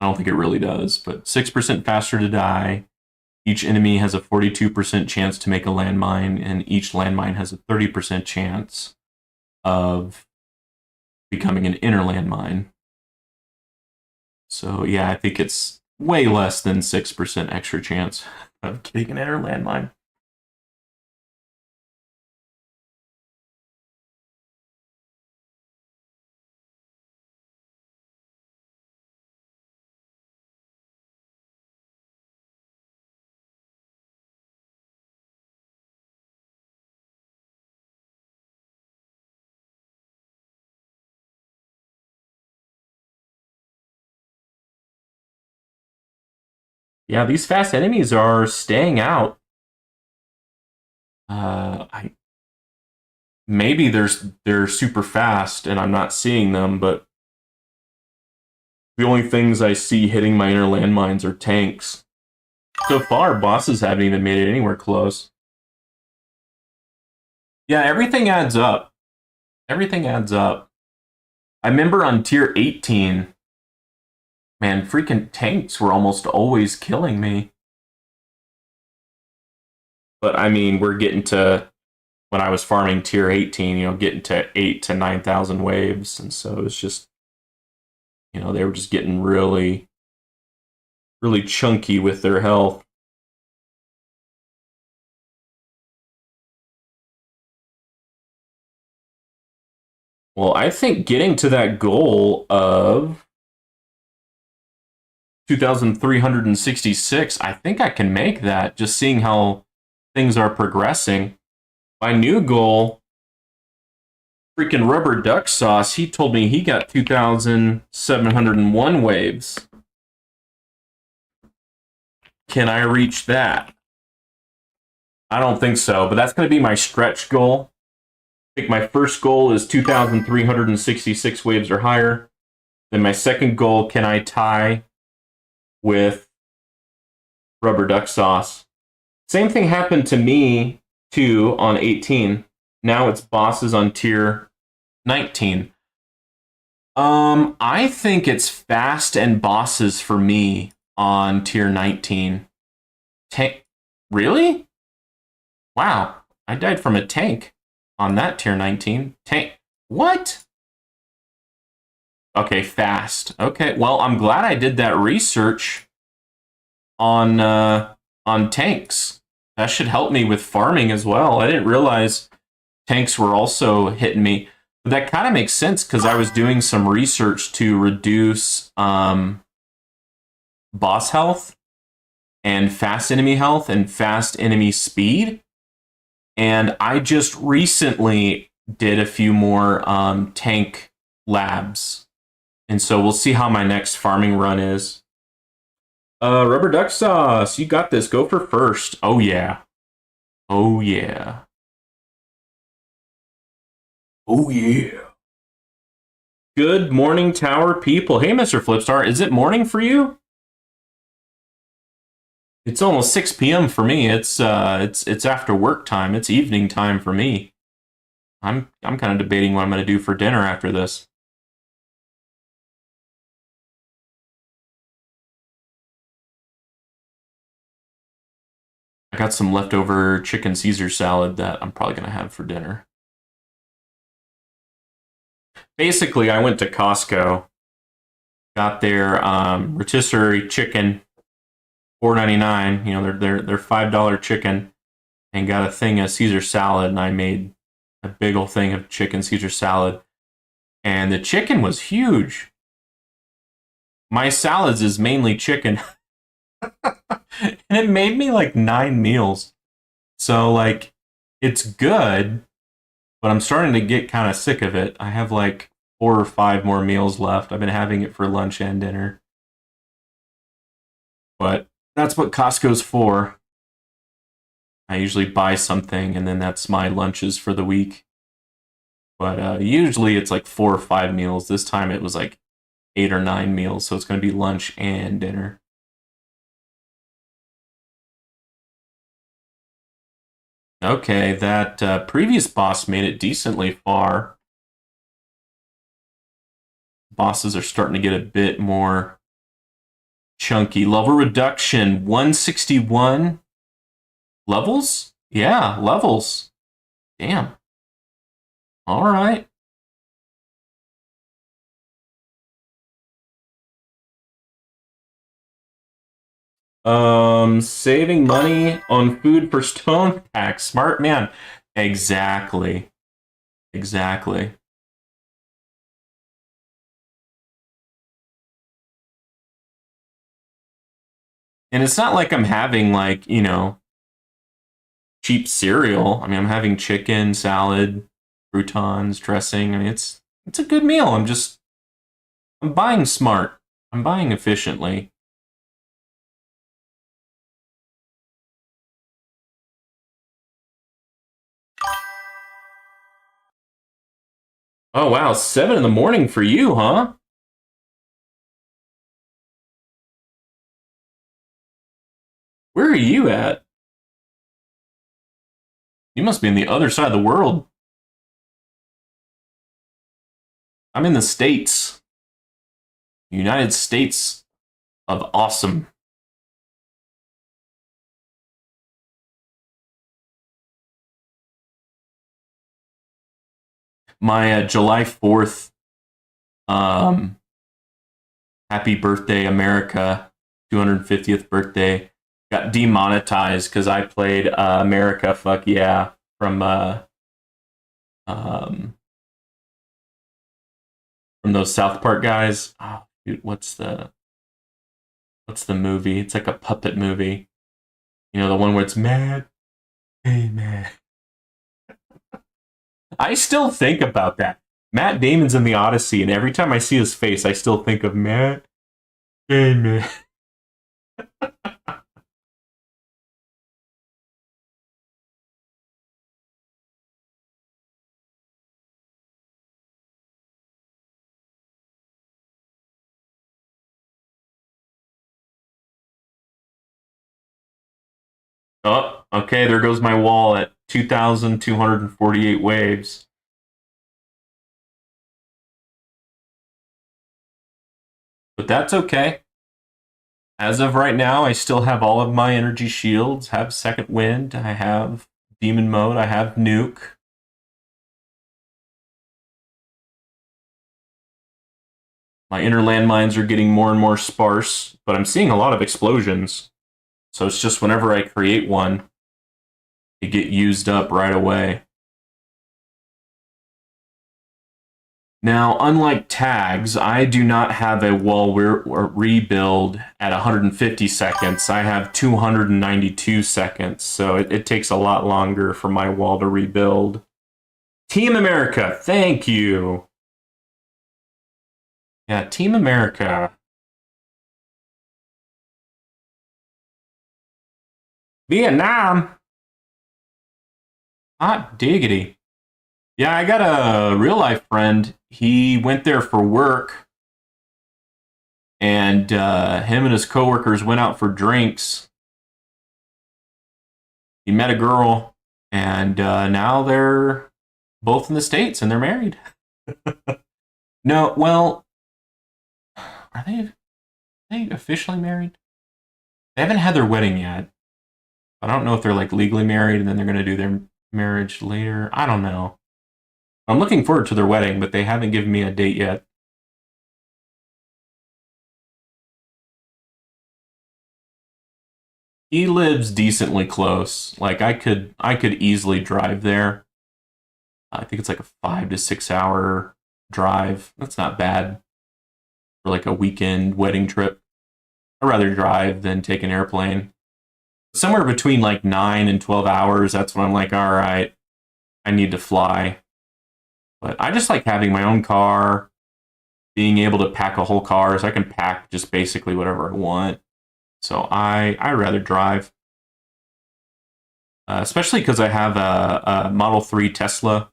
I don't think it really does, but 6% faster to die. Each enemy has a 42% chance to make a landmine, and each landmine has a 30% chance of becoming an inner landmine. So yeah, I think it's way less than 6% extra chance of getting an inner landmine. Yeah, these fast enemies are staying out. I maybe they're super fast and I'm not seeing them, but the only things I see hitting my inner landmines are tanks. So far, bosses haven't even made it anywhere close. Yeah, everything adds up. Everything adds up. I remember on tier 18, man, freaking tanks were almost always killing me. But I mean, we're getting to when I was farming tier 18, getting to 8 to 9,000 waves, and so it's just, they were just getting really really chunky with their health. Well, I think getting to that goal of 2,366, I think I can make that just seeing how things are progressing. My new goal, freaking Rubber Duck Sauce, he told me he got 2,701 waves. Can I reach that? I don't think so, but that's going to be my stretch goal. I think my first goal is 2,366 waves or higher. Then my second goal, can I tie with Rubber Duck Sauce? Same thing happened to me, too, on 18. Now it's bosses on tier 19. I think it's fast and bosses for me on tier 19. Tank? Really? Wow, I died from a tank on that tier 19. Tank? What? Okay, fast. Okay, well, I'm glad I did that research on tanks. That should help me with farming as well. I didn't realize tanks were also hitting me. But that kind of makes sense because I was doing some research to reduce boss health and fast enemy health and fast enemy speed. And I just recently did a few more tank labs. And so we'll see how my next farming run is. Rubber Duck Sauce, you got this. Go for first. Oh, yeah. Oh, yeah. Oh, yeah. Good morning, Tower people. Hey, Mr. Flipstar, is it morning for you? It's almost 6 p.m. for me. It's after work time. It's evening time for me. I'm kind of debating what I'm going to do for dinner after this. I got some leftover chicken Caesar salad that I'm probably going to have for dinner. Basically, I went to Costco, got their rotisserie chicken, $4.99. Their $5 chicken, and got a thing of Caesar salad. And I made a big old thing of chicken Caesar salad, and the chicken was huge. My salads is mainly chicken. And it made me like 9 meals. So like it's good, but I'm starting to get kind of sick of it. I have like 4 or 5 more meals left. I've been having it for lunch and dinner. But that's what Costco's for. I usually buy something and then that's my lunches for the week. But usually it's like 4 or 5 meals. This time it was like 8 or 9 meals, so it's going to be lunch and dinner. Okay, that previous boss made it decently far. Bosses are starting to get a bit more chunky. Level reduction, 161 levels? Yeah, levels. Damn. All right. Saving money on food per stone pack. Smart man. Exactly. Exactly. And it's not like I'm having like, cheap cereal. I mean, I'm having chicken, salad, croutons, dressing. I mean, it's a good meal. I'm buying smart. I'm buying efficiently. Oh, wow. 7 in the morning for you, huh? Where are you at? You must be in the other side of the world. I'm in the States. United States of awesome. My July 4th, um, happy birthday, America, 250th birthday, got demonetized because I played America, fuck yeah, um, from those South Park guys. Oh, dude, what's the movie? It's like a puppet movie. You know, the one where it's mad. Hey, man. I still think about that. Matt Damon's in the Odyssey, and every time I see his face, I still think of Matt. Hey, man. Oh, okay, there goes my wall at 2,248 waves. But that's okay. As of right now, I still have all of my energy shields, have second wind, I have demon mode, I have nuke. My inner landmines are getting more and more sparse, but I'm seeing a lot of explosions. So it's just whenever I create one, they get used up right away. Now, unlike tags, I do not have a wall rebuild at 150 seconds. I have 292 seconds, so it takes a lot longer for my wall to rebuild. Team America, thank you. Yeah, Team America. Vietnam. Hot diggity. Yeah, I got a real life friend. He went there for work, and him and his coworkers went out for drinks. He met a girl, and now they're both in the States and they're married. No, well, are they officially married? They haven't had their wedding yet. I don't know if they're like legally married and then they're going to do their marriage later. I don't know. I'm looking forward to their wedding, but they haven't given me a date yet. He lives decently close. Like I could easily drive there. I think it's like a 5 to 6 hour drive. That's not bad for like a weekend wedding trip. I'd rather drive than take an airplane. Somewhere between like 9 and 12 hours, that's when I'm like, all right, I need to fly. But I just like having my own car, being able to pack a whole car, so I can pack just basically whatever I want. So I rather drive, especially because I have a Model 3 Tesla,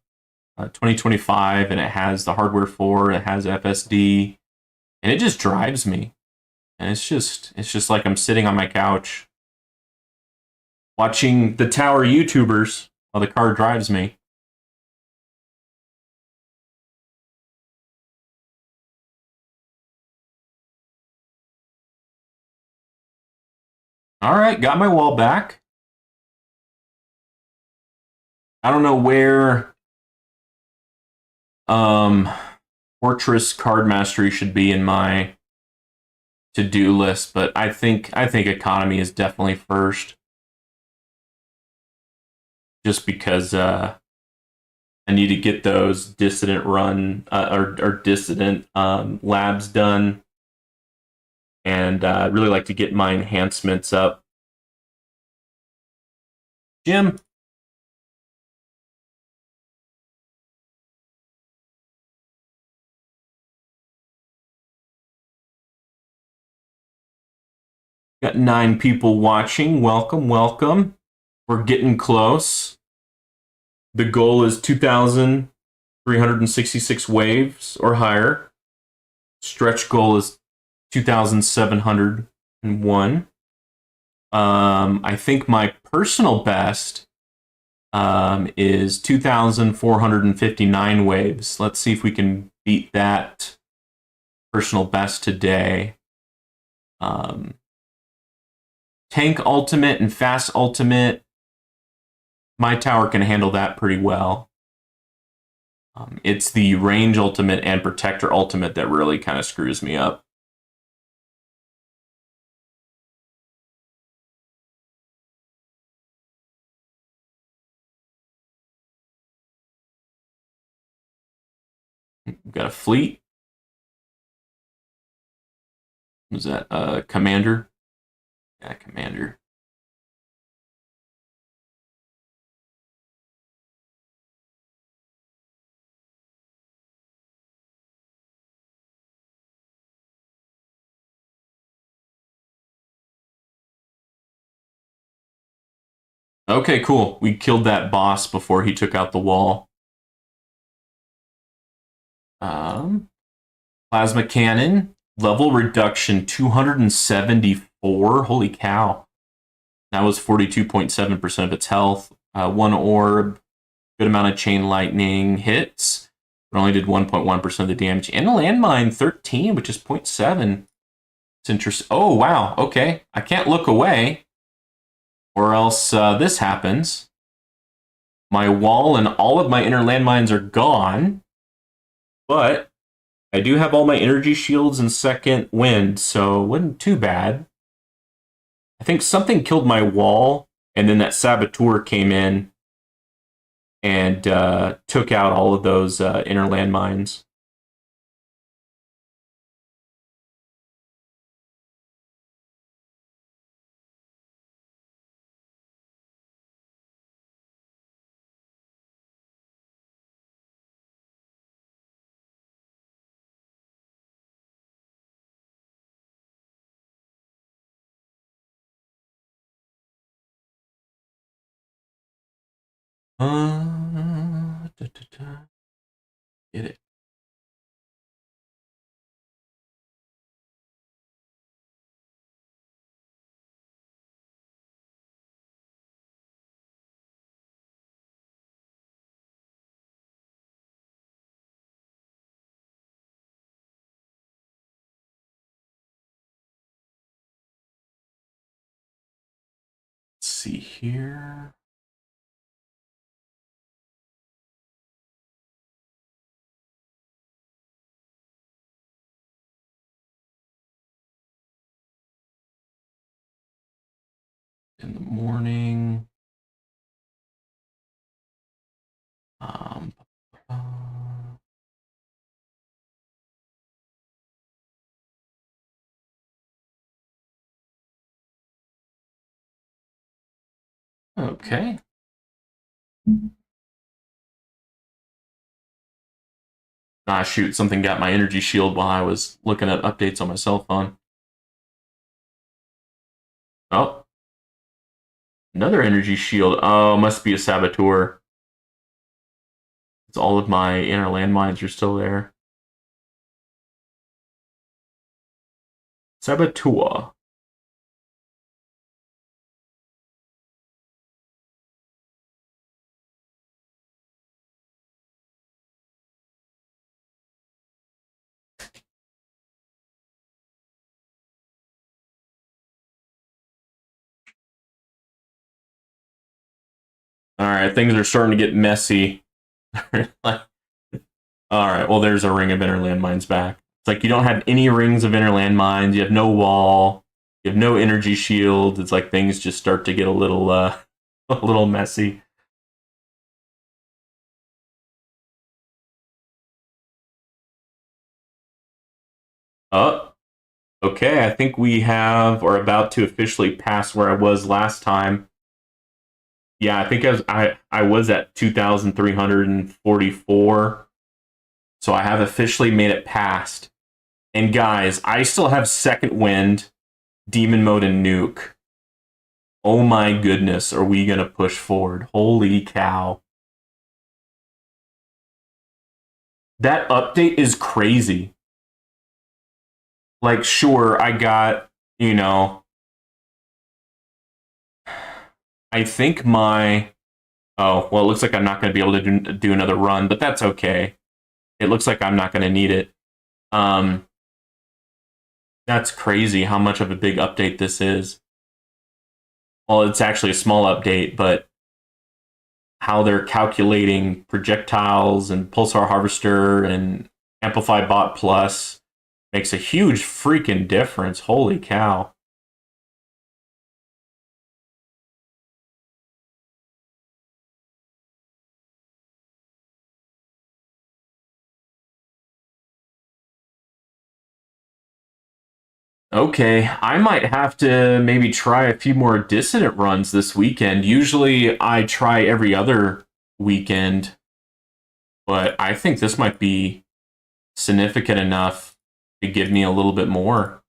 2025, and it has the hardware for it has FSD, and it just drives me. And it's just like I'm sitting on my couch watching the tower YouTubers while the car drives me. All right, got my wall back. I don't know where um, Fortress Card Mastery should be in my to-do list, but I think economy is definitely first, just because I need to get those dissident run or dissident labs done, and I'd really like to get my enhancements up. Jim, got 9 people watching. Welcome, welcome. We're getting close. The goal is 2,000 366 waves or higher. Stretch goal is 2,701. I think my personal best is 2,459 waves. Let's see if we can beat that personal best today. Tank ultimate and fast ultimate, my tower can handle that pretty well. It's the range ultimate and protector ultimate that really kind of screws me up. We've got a fleet. Was that commander? Yeah, commander. Okay, cool. We killed that boss before he took out the wall. Plasma cannon. Level reduction 274. Holy cow. That was 42.7% of its health. One orb. Good amount of chain lightning hits. It only did 1.1% of the damage. And a landmine 13, which is 0.7. It's interesting. Oh, wow. Okay. I can't look away. Or else this happens. My wall and all of my inner landmines are gone. But I do have all my energy shields and second wind, so it wasn't too bad. I think something killed my wall, and then that saboteur came in and took out all of those inner landmines. Get it. Let's see here. In the morning. Okay. Ah, shoot, something got my energy shield while I was looking at updates on my cell phone. Oh. Another energy shield. Oh, must be a saboteur. It's all of my inner landmines are still there. Saboteur. All right, things are starting to get messy. All right, well, there's a ring of inner landmines back. It's like you don't have any rings of inner landmines. You have no wall. You have no energy shield. It's like things just start to get a little messy. Oh, okay. I think we have or about to officially pass where I was last time. Yeah, I think I was at 2,344. So I have officially made it past. And guys, I still have second wind, demon mode, and nuke. Oh my goodness, are we gonna push forward? Holy cow. That update is crazy. Like, sure, I got, you know, I think my. Oh, well, it looks like I'm not going to be able to do another run, but that's okay. It looks like I'm not going to need it. Um, that's crazy how much of a big update this is. Well, it's actually a small update, but how they're calculating projectiles and pulsar harvester and amplify bot plus makes a huge freaking difference. Holy cow. Okay, I might have to maybe try a few more dissident runs this weekend. Usually I try every other weekend, but I think this might be significant enough to give me a little bit more.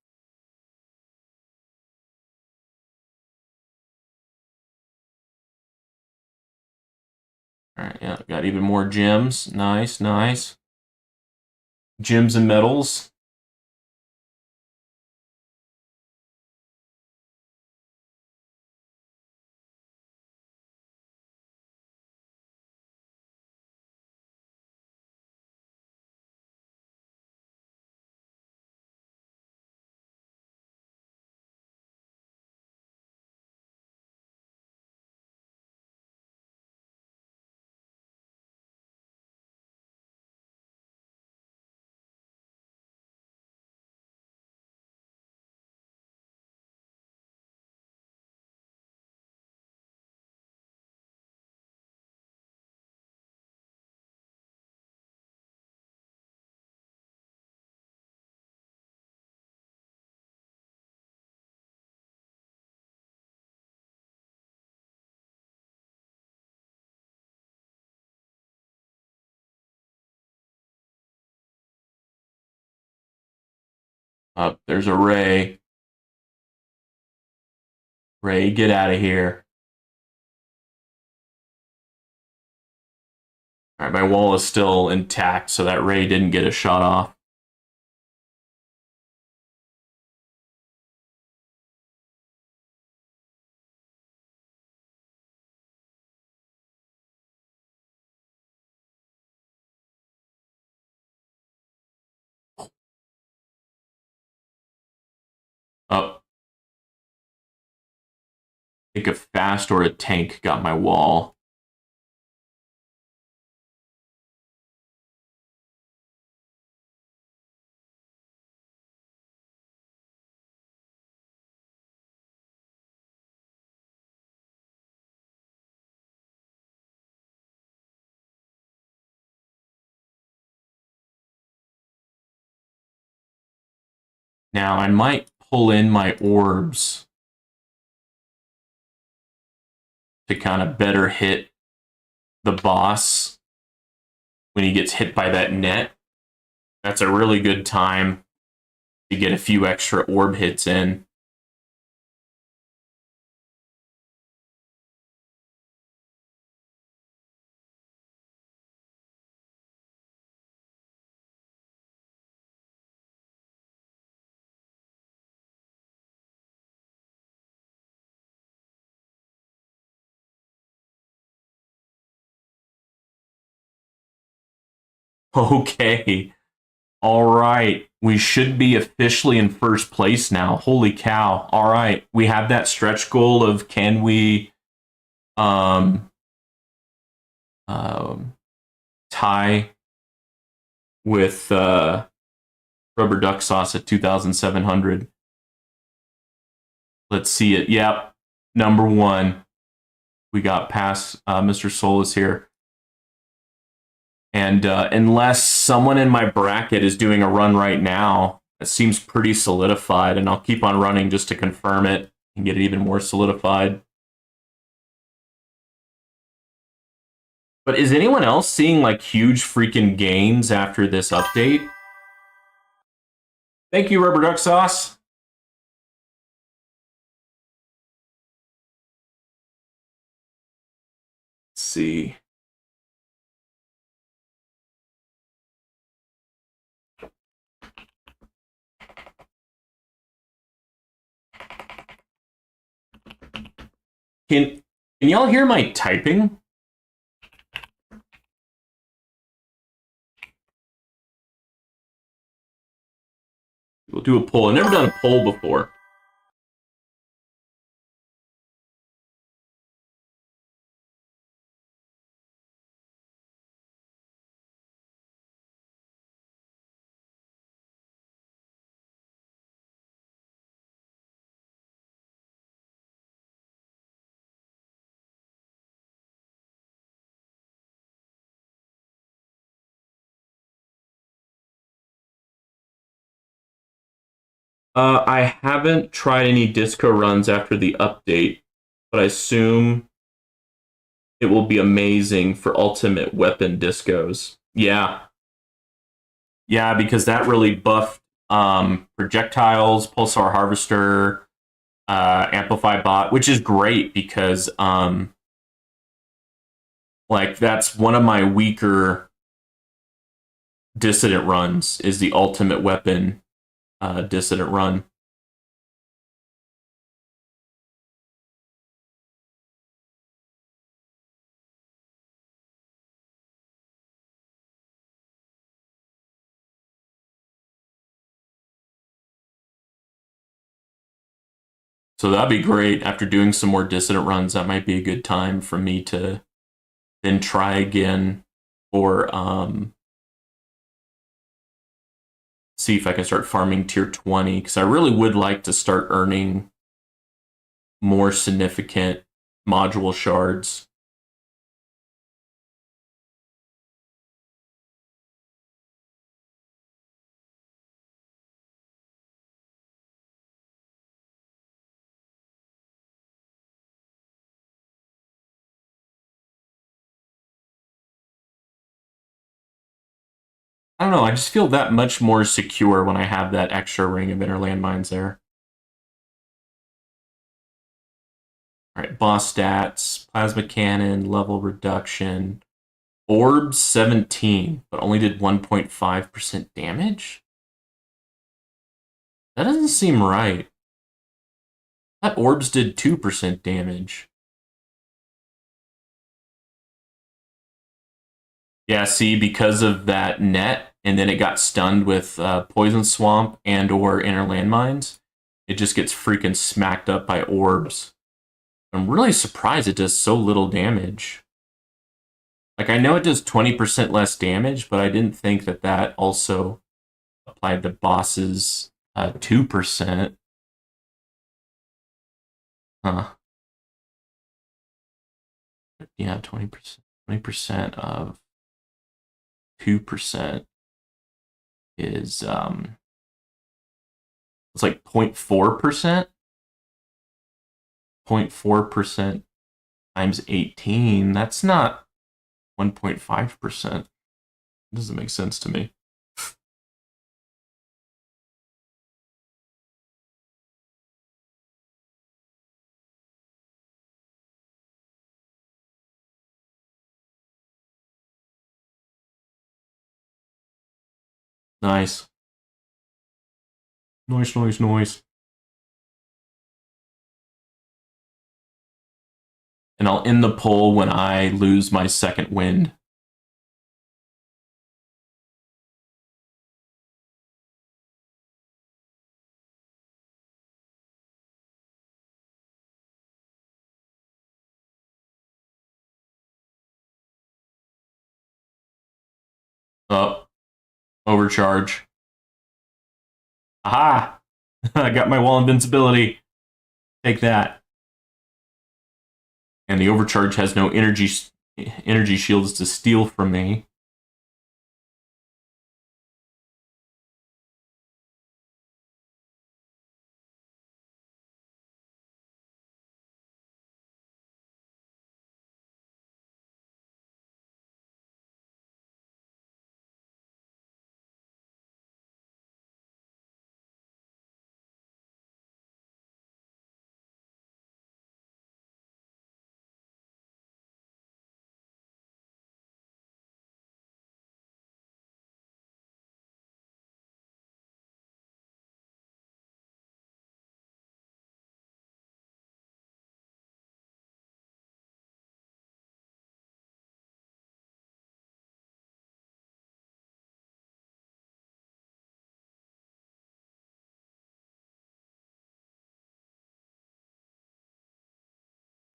All right, yeah, got even more gems. Nice, nice. Gems and medals. There's a Ray. Ray, get out of here. All right, my wall is still intact, so that Ray didn't get a shot off. Up. I think a fast or a tank got my wall. Now I might pull in my orbs to kind of better hit the boss when he gets hit by that net. That's a really good time to get a few extra orb hits in. Okay. All right. We should be officially in first place now. Holy cow. All right. We have that stretch goal of can we um, um tie with Rubber Duck Sauce at 2,700. Let's see it. Yep. Number one. We got past Mr. Solis here. And unless someone in my bracket is doing a run right now, it seems pretty solidified. And I'll keep on running just to confirm it and get it even more solidified. But is anyone else seeing like huge freaking gains after this update? Thank you, Rubber Duck Sauce. Let's see. Can y'all hear my typing? We'll do a poll. I've never done a poll before. I haven't tried any disco runs after the update, but I assume it will be amazing for ultimate weapon discos. Yeah. Yeah, because that really buffed projectiles, pulsar harvester, amplify bot, which is great because like that's one of my weaker dissident runs is the ultimate weapon dissident run. So that'd be great. After doing some more dissident runs, that might be a good time for me to then try again or see if I can start farming tier 20 because I really would like to start earning more significant module shards. I don't know, I just feel that much more secure when I have that extra ring of inner landmines there. Alright, boss stats, plasma cannon, level reduction, orbs 17, but only did 1.5% damage? That doesn't seem right. That orbs did 2% damage. Yeah, see, because of that net, and then it got stunned with Poison Swamp and or Inner Landmines, it just gets freaking smacked up by orbs. I'm really surprised it does so little damage. Like, I know it does 20% less damage, but I didn't think that that also applied to bosses 2%. Huh. Yeah, 20%. 20% of 2% is it's like 0.4%. 0.4% times 18. That's not 1.5%. Doesn't make sense to me. Nice. Noise, noise, noise. And I'll end the poll when I lose my second wind. Oh, overcharge. Aha! I got my wall invincibility. Take that. And the overcharge has no energy shields to steal from me.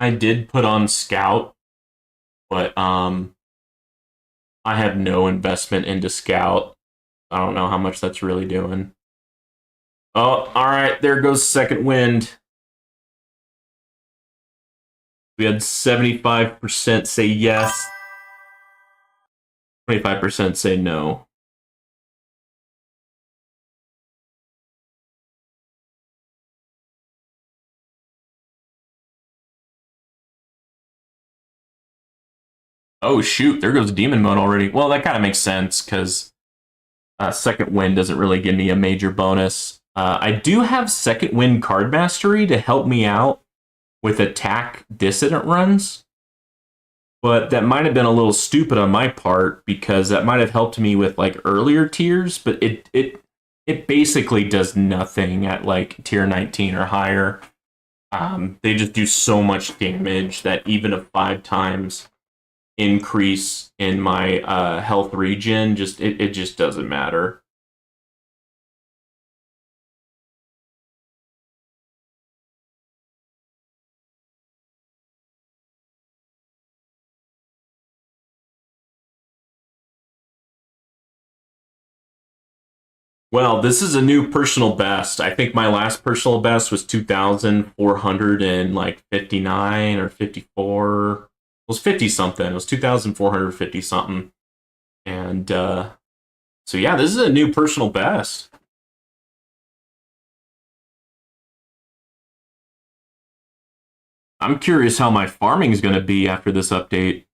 I did put on Scout, but I have no investment into Scout. I don't know how much that's really doing. Oh, all right, there goes second wind. We had 75% say yes, 25% say no. Oh shoot, there goes demon mode already. Well, that kind of makes sense because second wind doesn't really give me a major bonus. I do have second wind card mastery to help me out with attack dissident runs, but that might have been a little stupid on my part because that might have helped me with like earlier tiers, but it basically does nothing at like tier 19 or higher. They just do so much damage that even a 5 times increase in my health regen it just doesn't matter. Well, this is a new personal best. I think my last personal best was 2,400 and like 59 or 54. It was 50 something. It was 2,450 something. And so yeah, this is a new personal best. I'm curious how my farming is going to be after this update.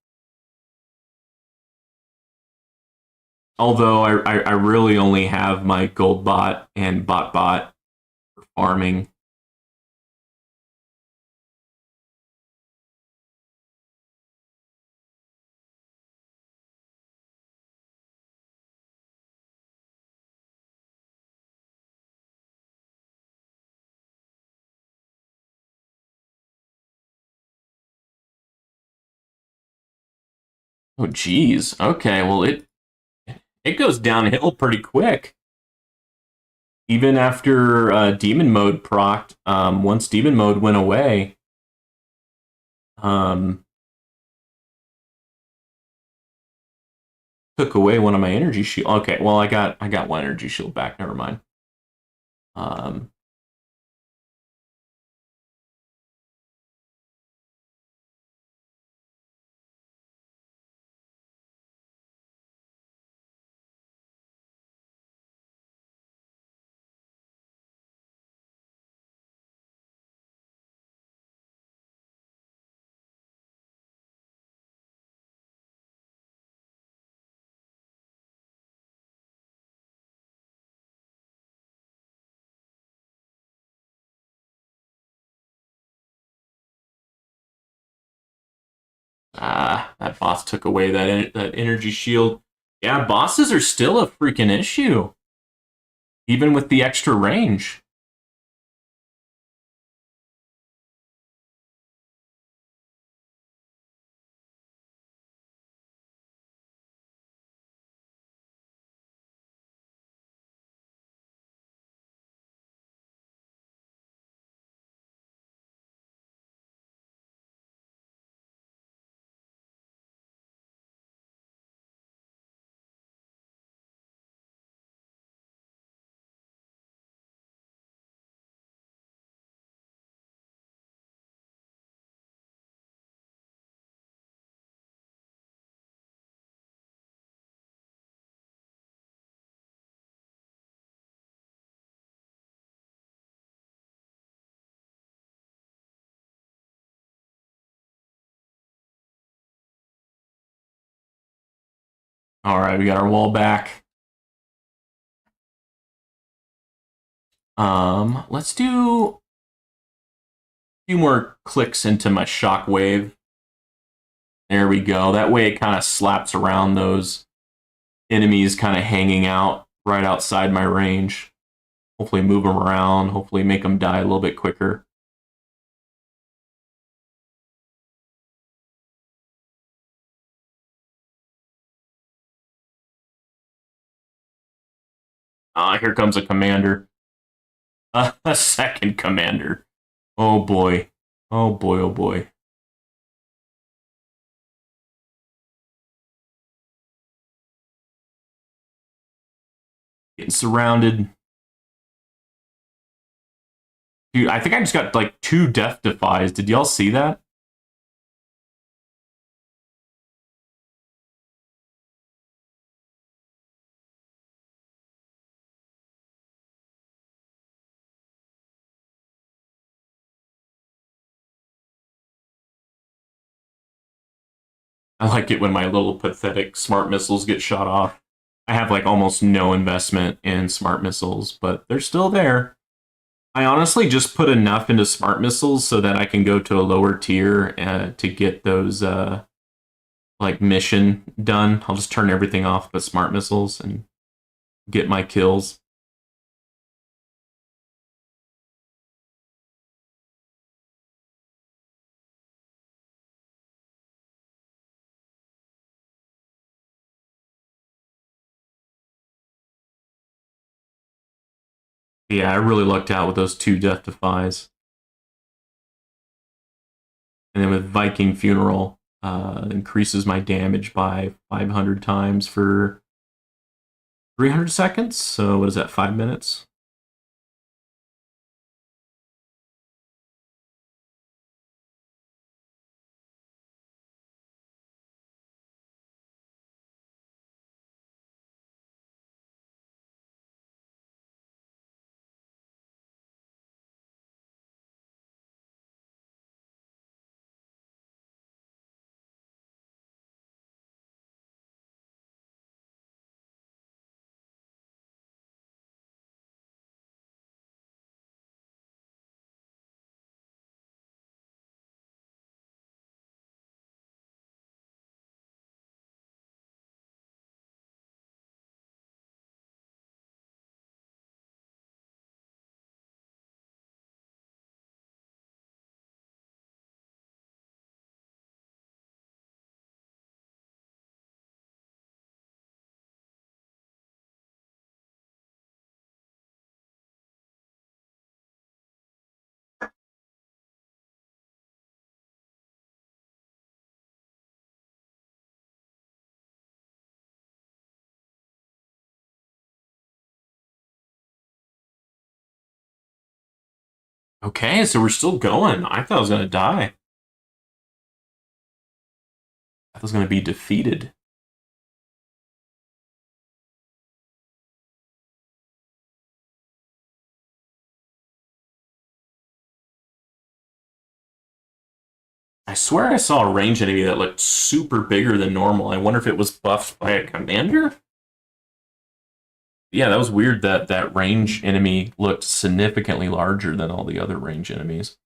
Although I really only have my gold bot and bot for farming. Oh geez. Okay, well it goes downhill pretty quick. Even after demon mode procced, once demon mode went away, um, took away one of my energy shield. Okay, well I got one energy shield back. Never mind. Um, that boss took away that energy shield. Yeah, bosses are still a freaking issue, even with the extra range. All right, we got our wall back. Let's do a few more clicks into my shockwave. There we go. That way it kind of slaps around those enemies kind of hanging out right outside my range. Hopefully move them around. Hopefully make them die a little bit quicker. Here comes a commander. A second commander. Oh boy. Oh boy, oh boy. Getting surrounded. Dude, I think I just got like 2 death defies. Did y'all see that? I like it when my little pathetic smart missiles get shot off. I have like almost no investment in smart missiles, but they're still there. I honestly just put enough into smart missiles so that I can go to a lower tier to get those like mission done. I'll just turn everything off but smart missiles and get my kills. Yeah, I really lucked out with those 2 death defies. And then with Viking Funeral, increases my damage by 500 times for 300 seconds. So what is that, 5 minutes? Okay, so we're still going. I thought I was going to die. I thought I was going to be defeated. I swear I saw a range enemy that looked super bigger than normal. I wonder if it was buffed by a commander? Yeah, that was weird that that range enemy looked significantly larger than all the other range enemies.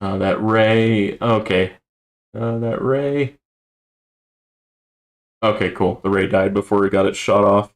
That ray. Okay. That ray. Okay, cool. The ray died before he got it shot off.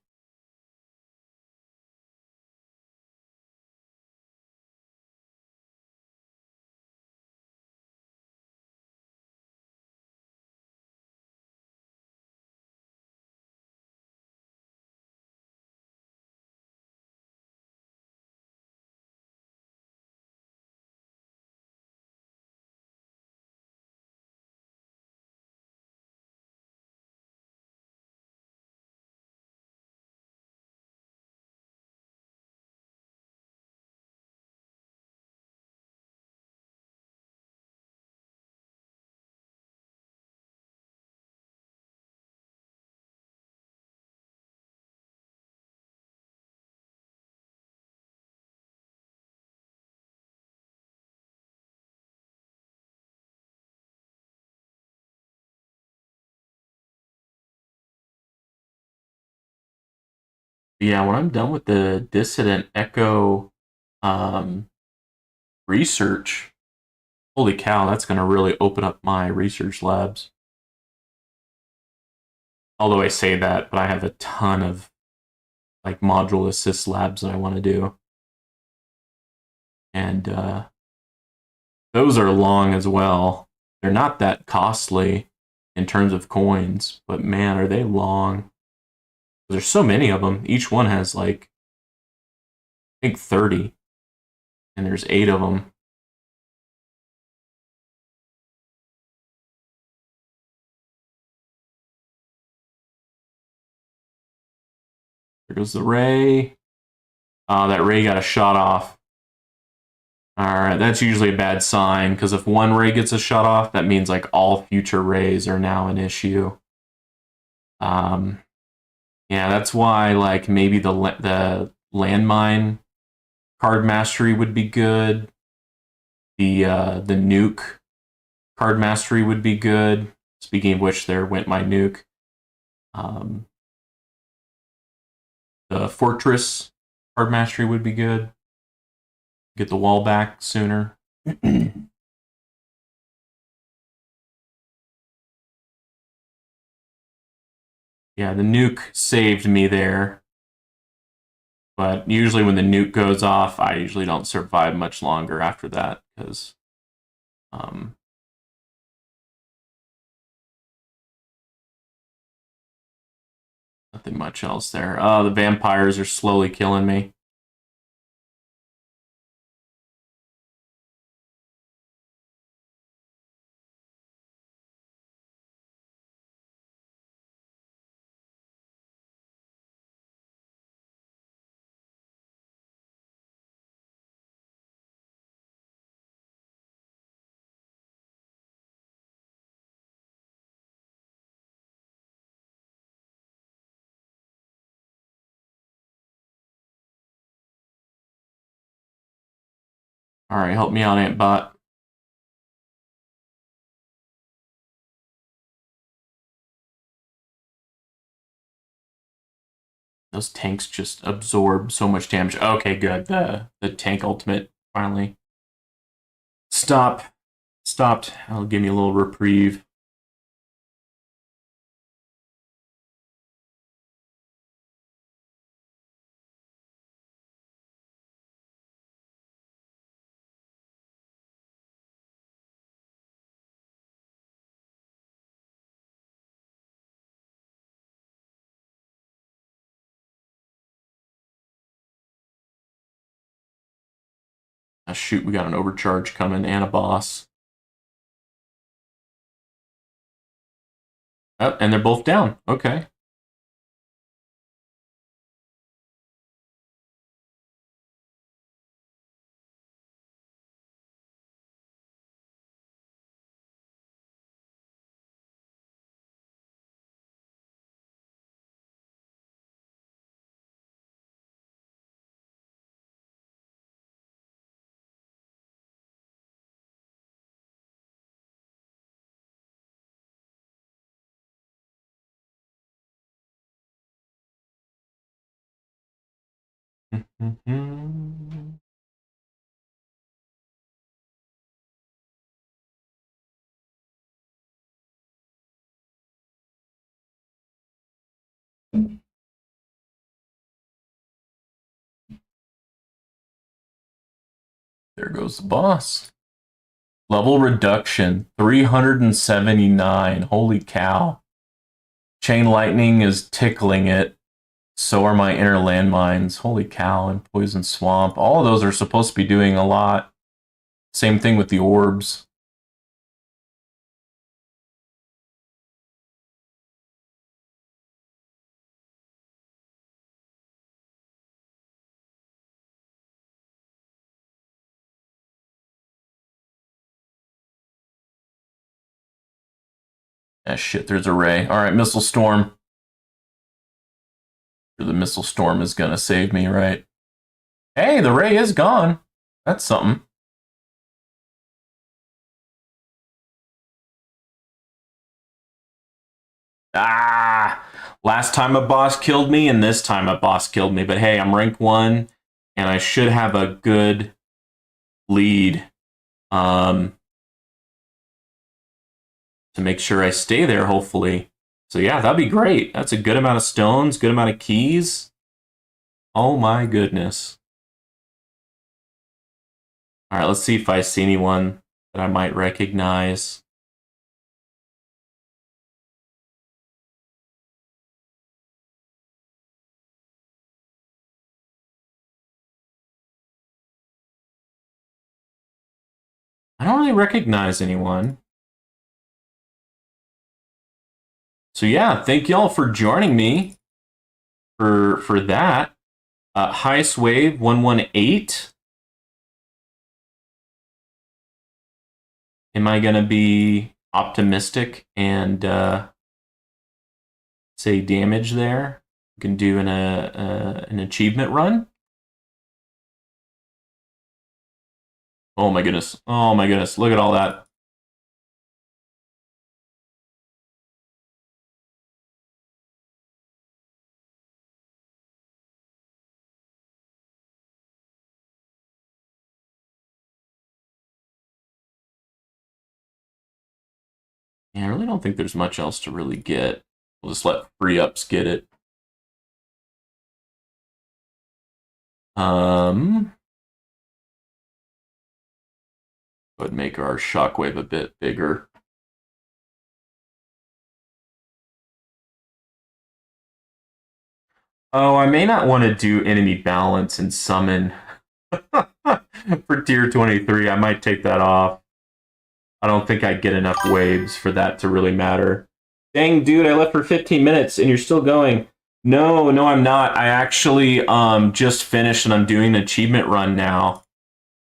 Yeah, when I'm done with the Dissident Echo um, research, holy cow, that's going to really open up my research labs. Although I say that, but I have a ton of like module assist labs that I want to do. And those are long as well. They're not that costly in terms of coins, but man, are they long. There's so many of them. Each one has like, I think 30, and there's 8 of them. There goes the ray. That ray got a shot off. Alright, that's usually a bad sign, because if one ray gets a shot off, that means like all future rays are now an issue. Yeah, that's why like maybe the landmine card mastery would be good. The nuke card mastery would be good. Speaking of which, there went my nuke. The fortress card mastery would be good. Get the wall back sooner. Yeah, the nuke saved me there. But usually when the nuke goes off, I usually don't survive much longer after that, because nothing much else there. The vampires are slowly killing me. Alright, help me out, Antbot. Those tanks just absorb so much damage. Okay, good. The tank ultimate finally stopped. That'll give me a little reprieve. Shoot, we got an overcharge coming and a boss. Oh, and they're both down. Okay. There goes the boss. Level reduction 379. Holy cow. Chain lightning is tickling it. So are my inner landmines. Holy cow, and poison swamp. All of those are supposed to be doing a lot. Same thing with the orbs. Ah, shit, there's a ray. Alright, missile storm. The missile storm is gonna save me, right? Hey, the ray is gone. That's something. Ah! Last time a boss killed me, and this time a boss killed me. But hey, I'm rank 1, and I should have a good lead to make sure I stay there, hopefully. So yeah, that'd be great. That's a good amount of stones, good amount of keys. Oh my goodness. All right, let's see if I see anyone that I might recognize. I don't really recognize anyone. So yeah, thank y'all for joining me for that. Highest wave 118. Am I gonna be optimistic and say damage there? We can do an achievement run. Oh my goodness! Oh my goodness! Look at all that. Yeah, I really don't think there's much else to really get. We'll just let free ups get it. Would make our shockwave a bit bigger. Oh, I may not want to do enemy balance and summon for tier 23. I might take that off. I don't think I'd get enough waves for that to really matter. Dang, dude, I left for 15 minutes and you're still going. No, I'm not. I actually just finished and I'm doing an achievement run now.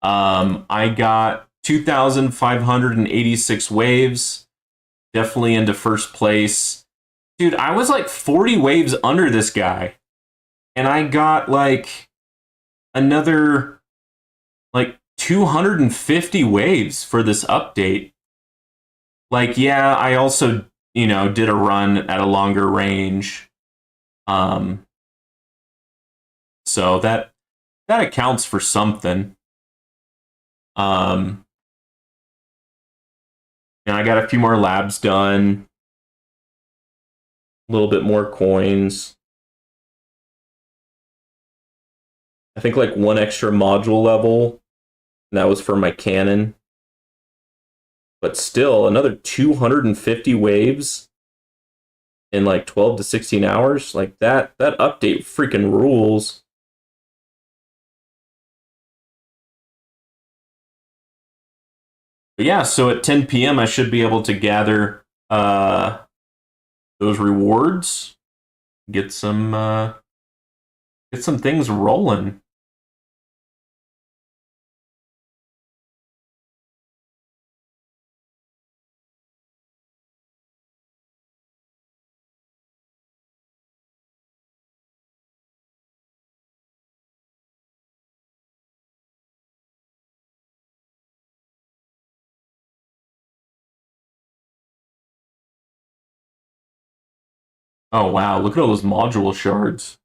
I got 2,586 waves. Definitely into first place. Dude, I was like 40 waves under this guy. And I got like another like 250 waves for this update. Like, yeah, I also, did a run at a longer range. So that accounts for something. And I got a few more labs done. A little bit more coins. I think like one extra module level. And that was for my cannon. But still, another 250 waves in like 12 to 16 hours. Like that update freaking rules. But yeah, so at 10 p.m. I should be able to gather those rewards. Get some things rolling. Oh wow, look at all those module shards.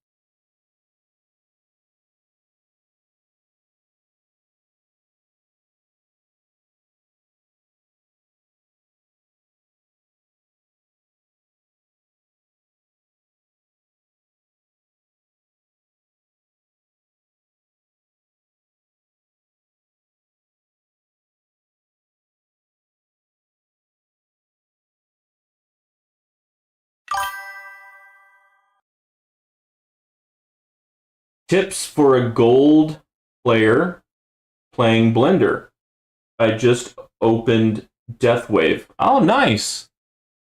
Tips for a gold player playing Blender. I just opened Deathwave. Oh, nice.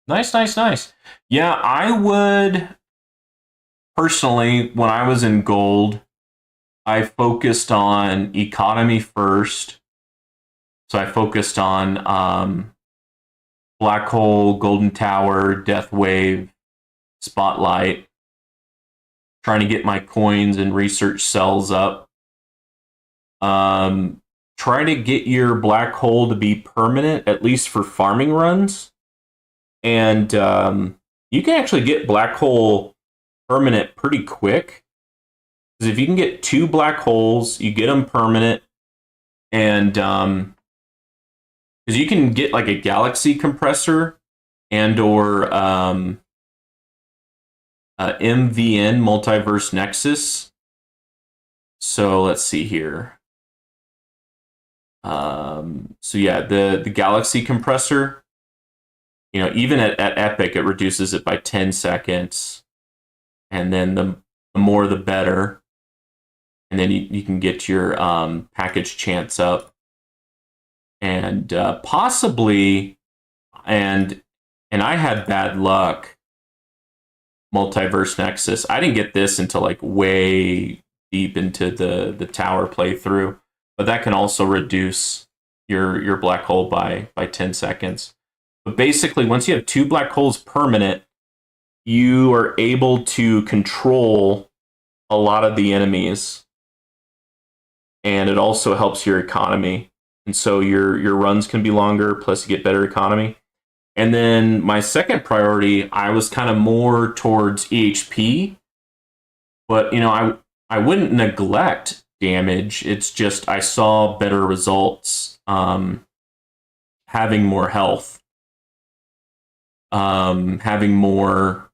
Nice. Yeah, I would personally, when I was in gold, I focused on economy first. So I focused on Black Hole, Golden Tower, Deathwave, Spotlight, trying to get my coins and research cells up. Try to get your black hole to be permanent, at least for farming runs. And you can actually get black hole permanent pretty quick. Because if you can get 2 black holes, you get them permanent, and because you can get like a galaxy compressor and or MVN multiverse nexus. So let's see here. So yeah, the galaxy compressor, you know, even at Epic, it reduces it by 10 seconds. And then the more, the better. And then you can get your package chance up. And possibly, and I had bad luck, Multiverse Nexus. I didn't get this until like way deep into the tower playthrough. But that can also reduce your black hole by 10 seconds. But basically, once you have 2 black holes permanent, you are able to control a lot of the enemies. And it also helps your economy. And so your runs can be longer, plus you get better economy. And then my second priority, I was kind of more towards EHP. But, you know, I wouldn't neglect damage. It's just I saw better results having more health. Having more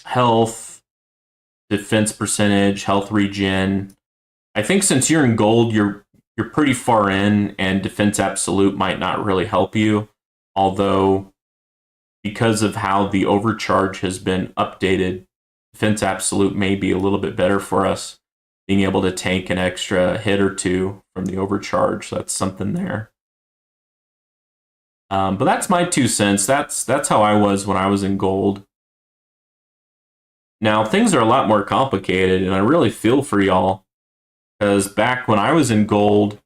health, defense percentage, health regen. I think since you're in gold, you're pretty far in, and defense absolute might not really help you. Although, because of how the overcharge has been updated, defense absolute may be a little bit better for us, being able to tank an extra hit or two from the overcharge. So that's something there. But that's my 2 cents. That's how I was when I was in gold. Now things are a lot more complicated, and I really feel for y'all, because back when I was in gold,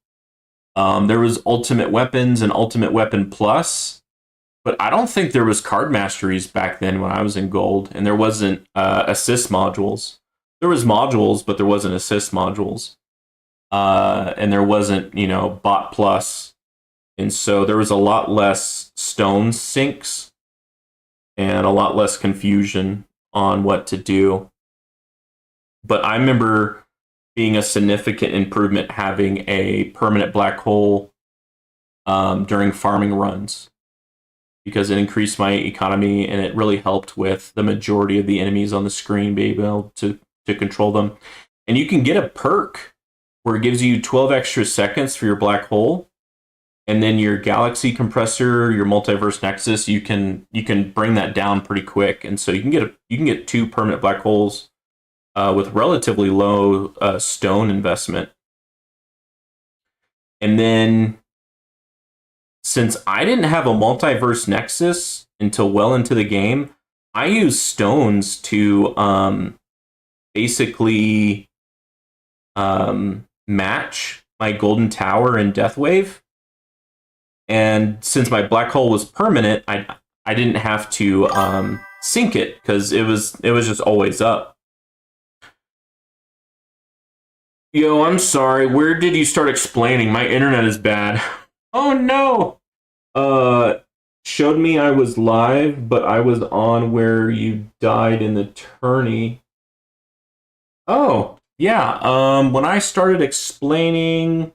there was Ultimate Weapons and Ultimate Weapon Plus, but I don't think there was card masteries back then when I was in gold, and there wasn't assist modules. There was modules, but there wasn't assist modules, and there wasn't, you know, bot plus. And so there was a lot less stone sinks and a lot less confusion on what to do. But I remember being a significant improvement having a permanent black hole during farming runs, because it increased my economy and it really helped with the majority of the enemies on the screen being able to control them. And you can get a perk where it gives you 12 extra seconds for your black hole. And then your galaxy compressor, your multiverse nexus, you can bring that down pretty quick, and so you can get 2 permanent black holes with relatively low stone investment. And then, since I didn't have a multiverse nexus until well into the game, I used stones to basically match my golden tower and Deathwave. And since my black hole was permanent, I didn't have to sync it, because it was just always up. Yo, I'm sorry. Where did you start explaining? My internet is bad. Oh no. Showed me I was live, but I was on where you died in the tourney. Oh yeah. When I started explaining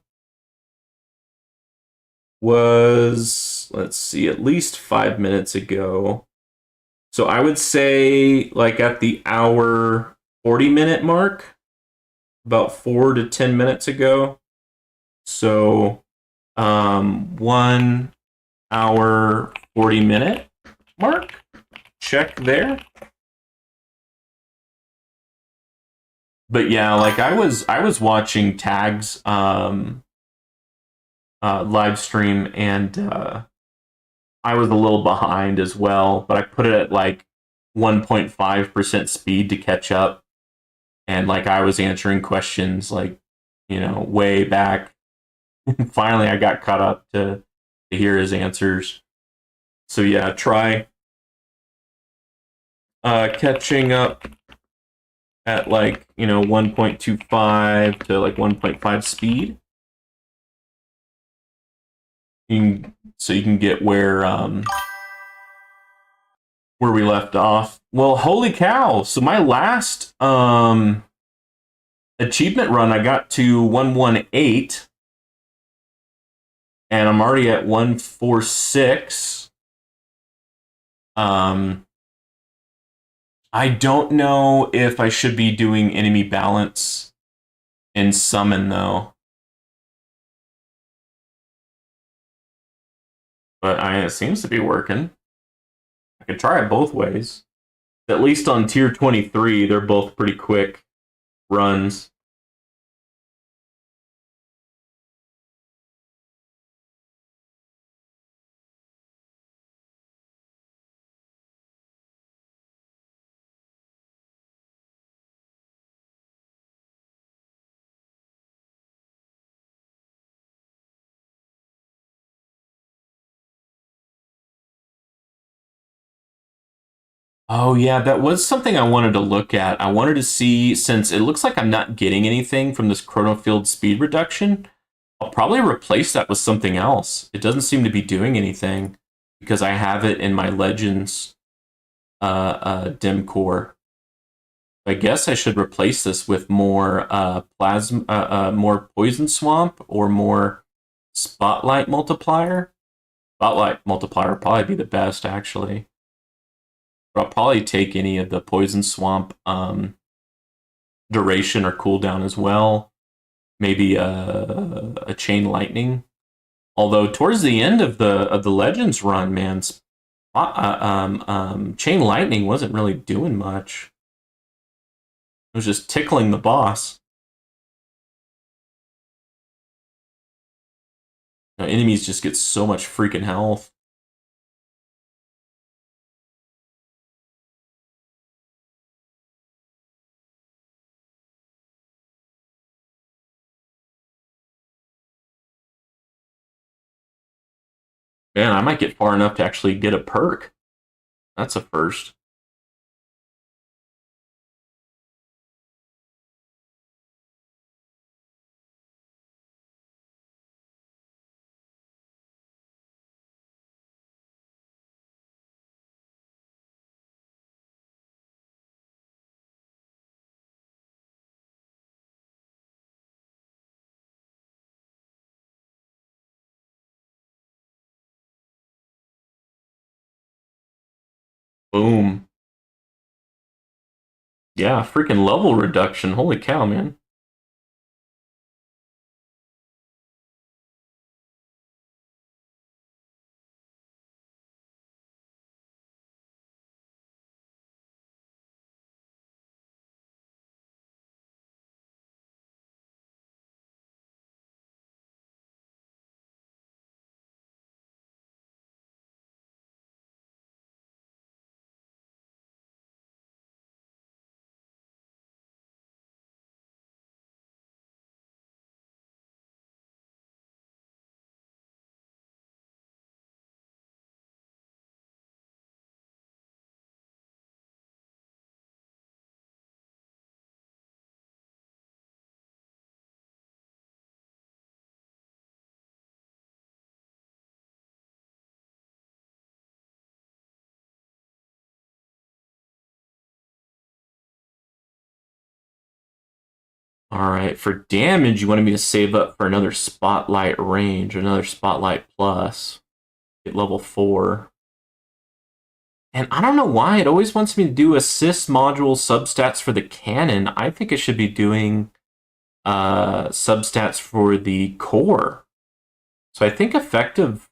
was, let's see, at least 5 minutes ago. So I would say like at the hour 40-minute mark, about 4 to 10 minutes ago. So 1 hour 40-minute mark. Check there. But yeah, like I was watching Tag's live stream, and I was a little behind as well, but I put it at like 1.5% speed to catch up, and like I was answering questions like, you know, way back. Finally I got caught up to hear his answers. So yeah, try catching up at like, you know, 1.25 to like 1.5 speed. So you can get where where we left off. Well, holy cow. So my last achievement run, I got to 118, and I'm already at 146. I don't know if I should be doing enemy balance in summon though. But it seems to be working. I could try it both ways. At least on tier 23, they're both pretty quick runs. Oh yeah, that was something I wanted to look at. I wanted to see, since it looks like I'm not getting anything from this chronofield speed reduction, I'll probably replace that with something else. It doesn't seem to be doing anything because I have it in my Legends dim core. I guess I should replace this with more plasma, more poison swamp, or more spotlight multiplier. Spotlight multiplier would probably be the best, actually. But I'll probably take any of the poison swamp duration or cooldown as well. Maybe a chain lightning. Although towards the end of the Legends run, man, chain lightning wasn't really doing much. It was just tickling the boss. Enemies just get so much freaking health. Man, I might get far enough to actually get a perk. That's a first. Boom. Yeah, freaking level reduction. Holy cow, man. All right, for damage, you wanted me to save up for another Spotlight range, another Spotlight plus. Get level 4. And I don't know why, it always wants me to do assist module substats for the cannon. I think it should be doing substats for the core. So I think effective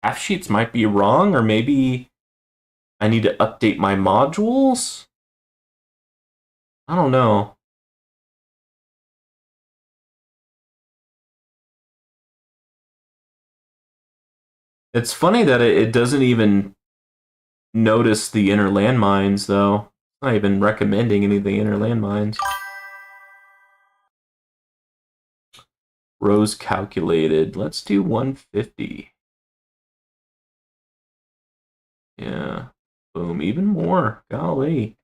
half sheets might be wrong, or maybe I need to update my modules? I don't know. It's funny that it doesn't even notice the inner landmines, though. It's not even recommending any of the inner landmines. Rows calculated. Let's do 150. Yeah. Boom. Even more. Golly.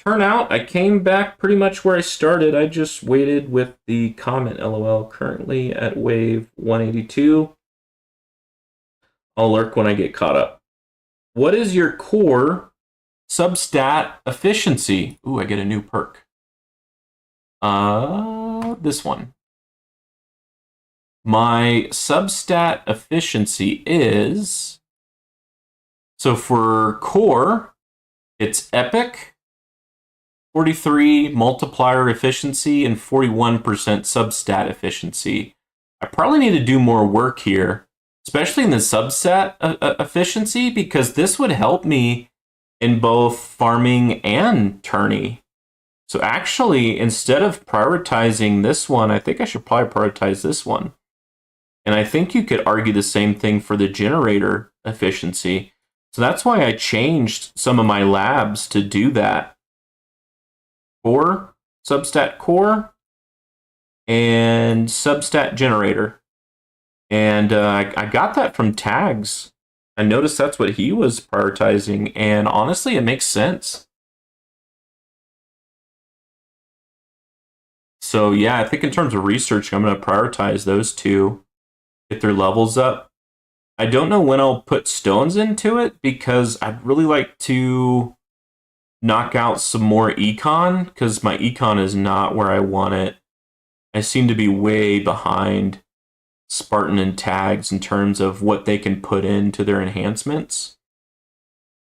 turnout, I came back pretty much where I started. I just waited with the comment LOL, currently at wave 182. I'll lurk when I get caught up. What is your core substat efficiency? Ooh, I get a new perk. This one. My substat efficiency is... So for core, it's epic, 43 multiplier efficiency, and 41% substat efficiency. I probably need to do more work here, especially in the substat efficiency, because this would help me in both farming and tourney. So actually, instead of prioritizing this one, I think I should probably prioritize this one. And I think you could argue the same thing for the generator efficiency. So that's why I changed some of my labs to do that. Core, substat core, and substat generator. And I got that from Tags. I noticed that's what he was prioritizing, and honestly, it makes sense. So yeah, I think in terms of research, I'm going to prioritize those two, get their levels up. I don't know when I'll put stones into it, because I'd really like to knock out some more econ, because my econ is not where I want it. I seem to be way behind Spartan and Tags in terms of what they can put into their enhancements.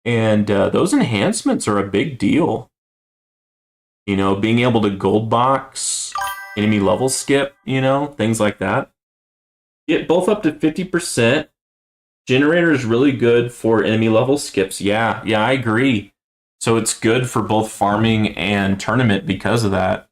And those enhancements are a big deal. You know, being able to gold box, enemy level skip, you know, things like that. Get both up to 50%. Generator is really good for enemy level skips. Yeah, I agree. So it's good for both farming and tournament because of that.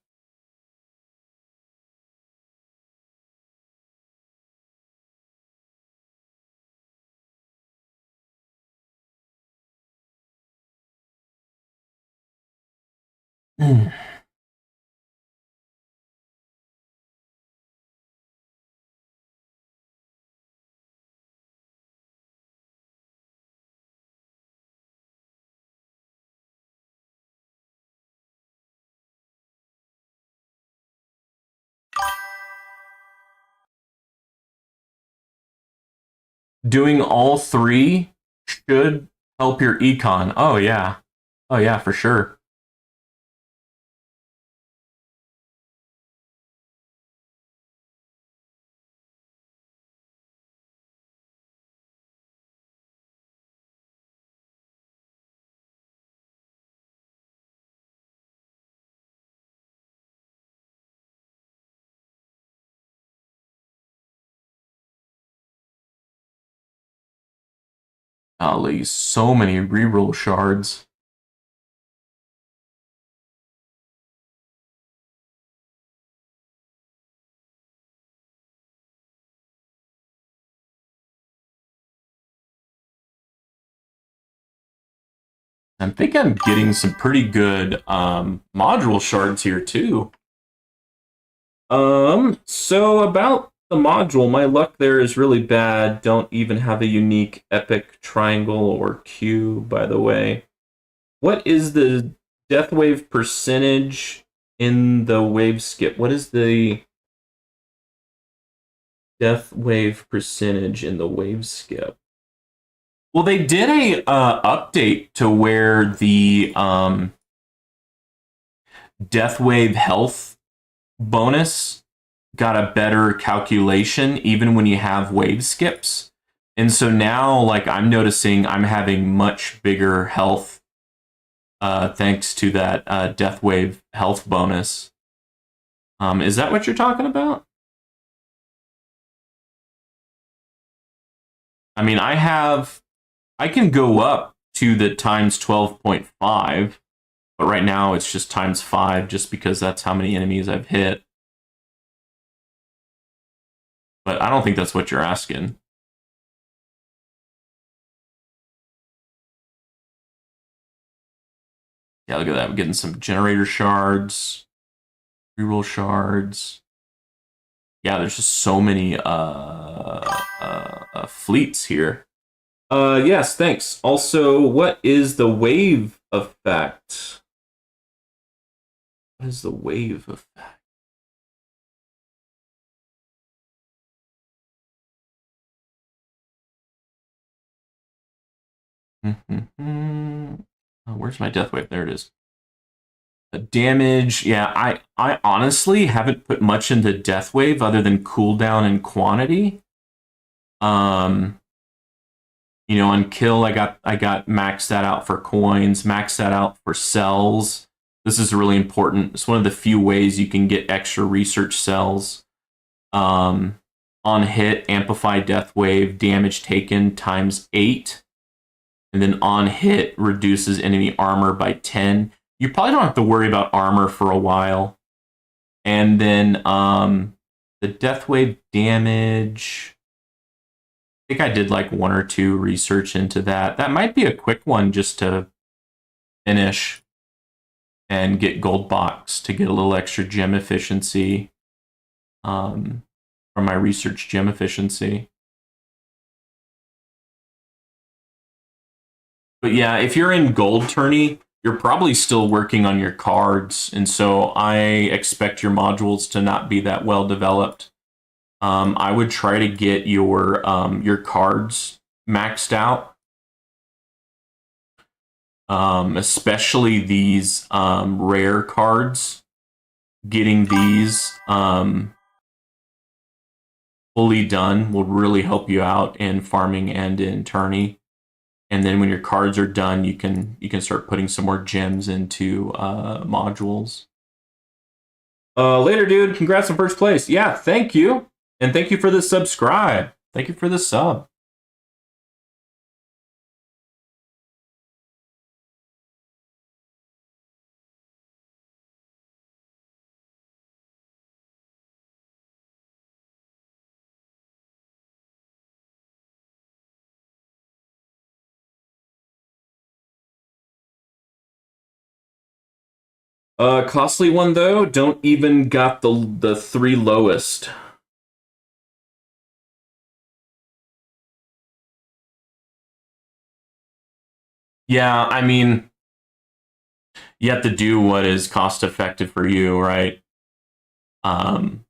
Doing all three should help your econ. Oh yeah. Oh yeah, for sure. Golly, so many reroll shards. I think I'm getting some pretty good module shards here too. So about the module, my luck there is really bad. Don't even have a unique epic triangle or Q, by the way. What is the death wave percentage in the wave skip? What is the death wave percentage in the wave skip? Well, they did a update to where the death wave health bonus got a better calculation even when you have wave skips. And so now, like, I'm noticing I'm having much bigger health thanks to that death wave health bonus. Is that what you're talking about? I mean, I can go up to the times 12.5, but right now it's just times 5 just because that's how many enemies I've hit. But I don't think that's what you're asking. Yeah, look at that. I'm getting some generator shards, reroll shards. Yeah, there's just so many fleets here. Yes, thanks. Also, what is the wave effect? What is the wave effect? Oh, where's my death wave? There it is. The damage, yeah, I honestly haven't put much into death wave other than cooldown and quantity. Um, on kill, I got maxed that out for coins, maxed that out for cells. This is really important. It's one of the few ways you can get extra research cells. On hit, amplify death wave, damage taken times 8. And then on hit, reduces enemy armor by 10. You probably don't have to worry about armor for a while. And then the death wave damage, I think I did like 1 or 2 research into that. That might be a quick one just to finish and get gold box to get a little extra gem efficiency from my research gem efficiency. But yeah, if you're in gold tourney, you're probably still working on your cards, and so I expect your modules to not be that well developed. I would try to get your cards maxed out, especially these rare cards. Getting these fully done will really help you out in farming and in tourney. And then when your cards are done, you can start putting some more gems into modules. Later, dude. Congrats on first place. Yeah, thank you. And thank you for the subscribe. Thank you for the sub. Costly one though. Don't even got the 3 lowest. Yeah, I mean, you have to do what is cost effective for you, right? Um,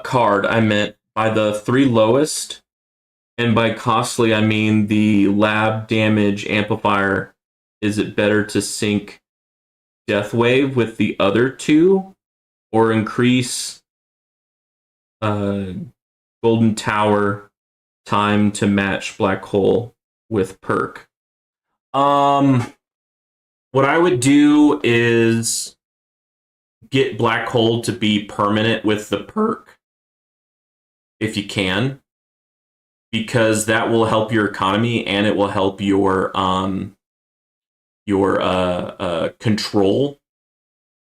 card, I meant by the 3 lowest. And by costly, I mean the lab damage amplifier. Is it better to sync Death Wave with the other 2 or increase Golden Tower time to match Black Hole with perk? What I would do is get Black Hole to be permanent with the perk if you can, because that will help your economy and it will help your control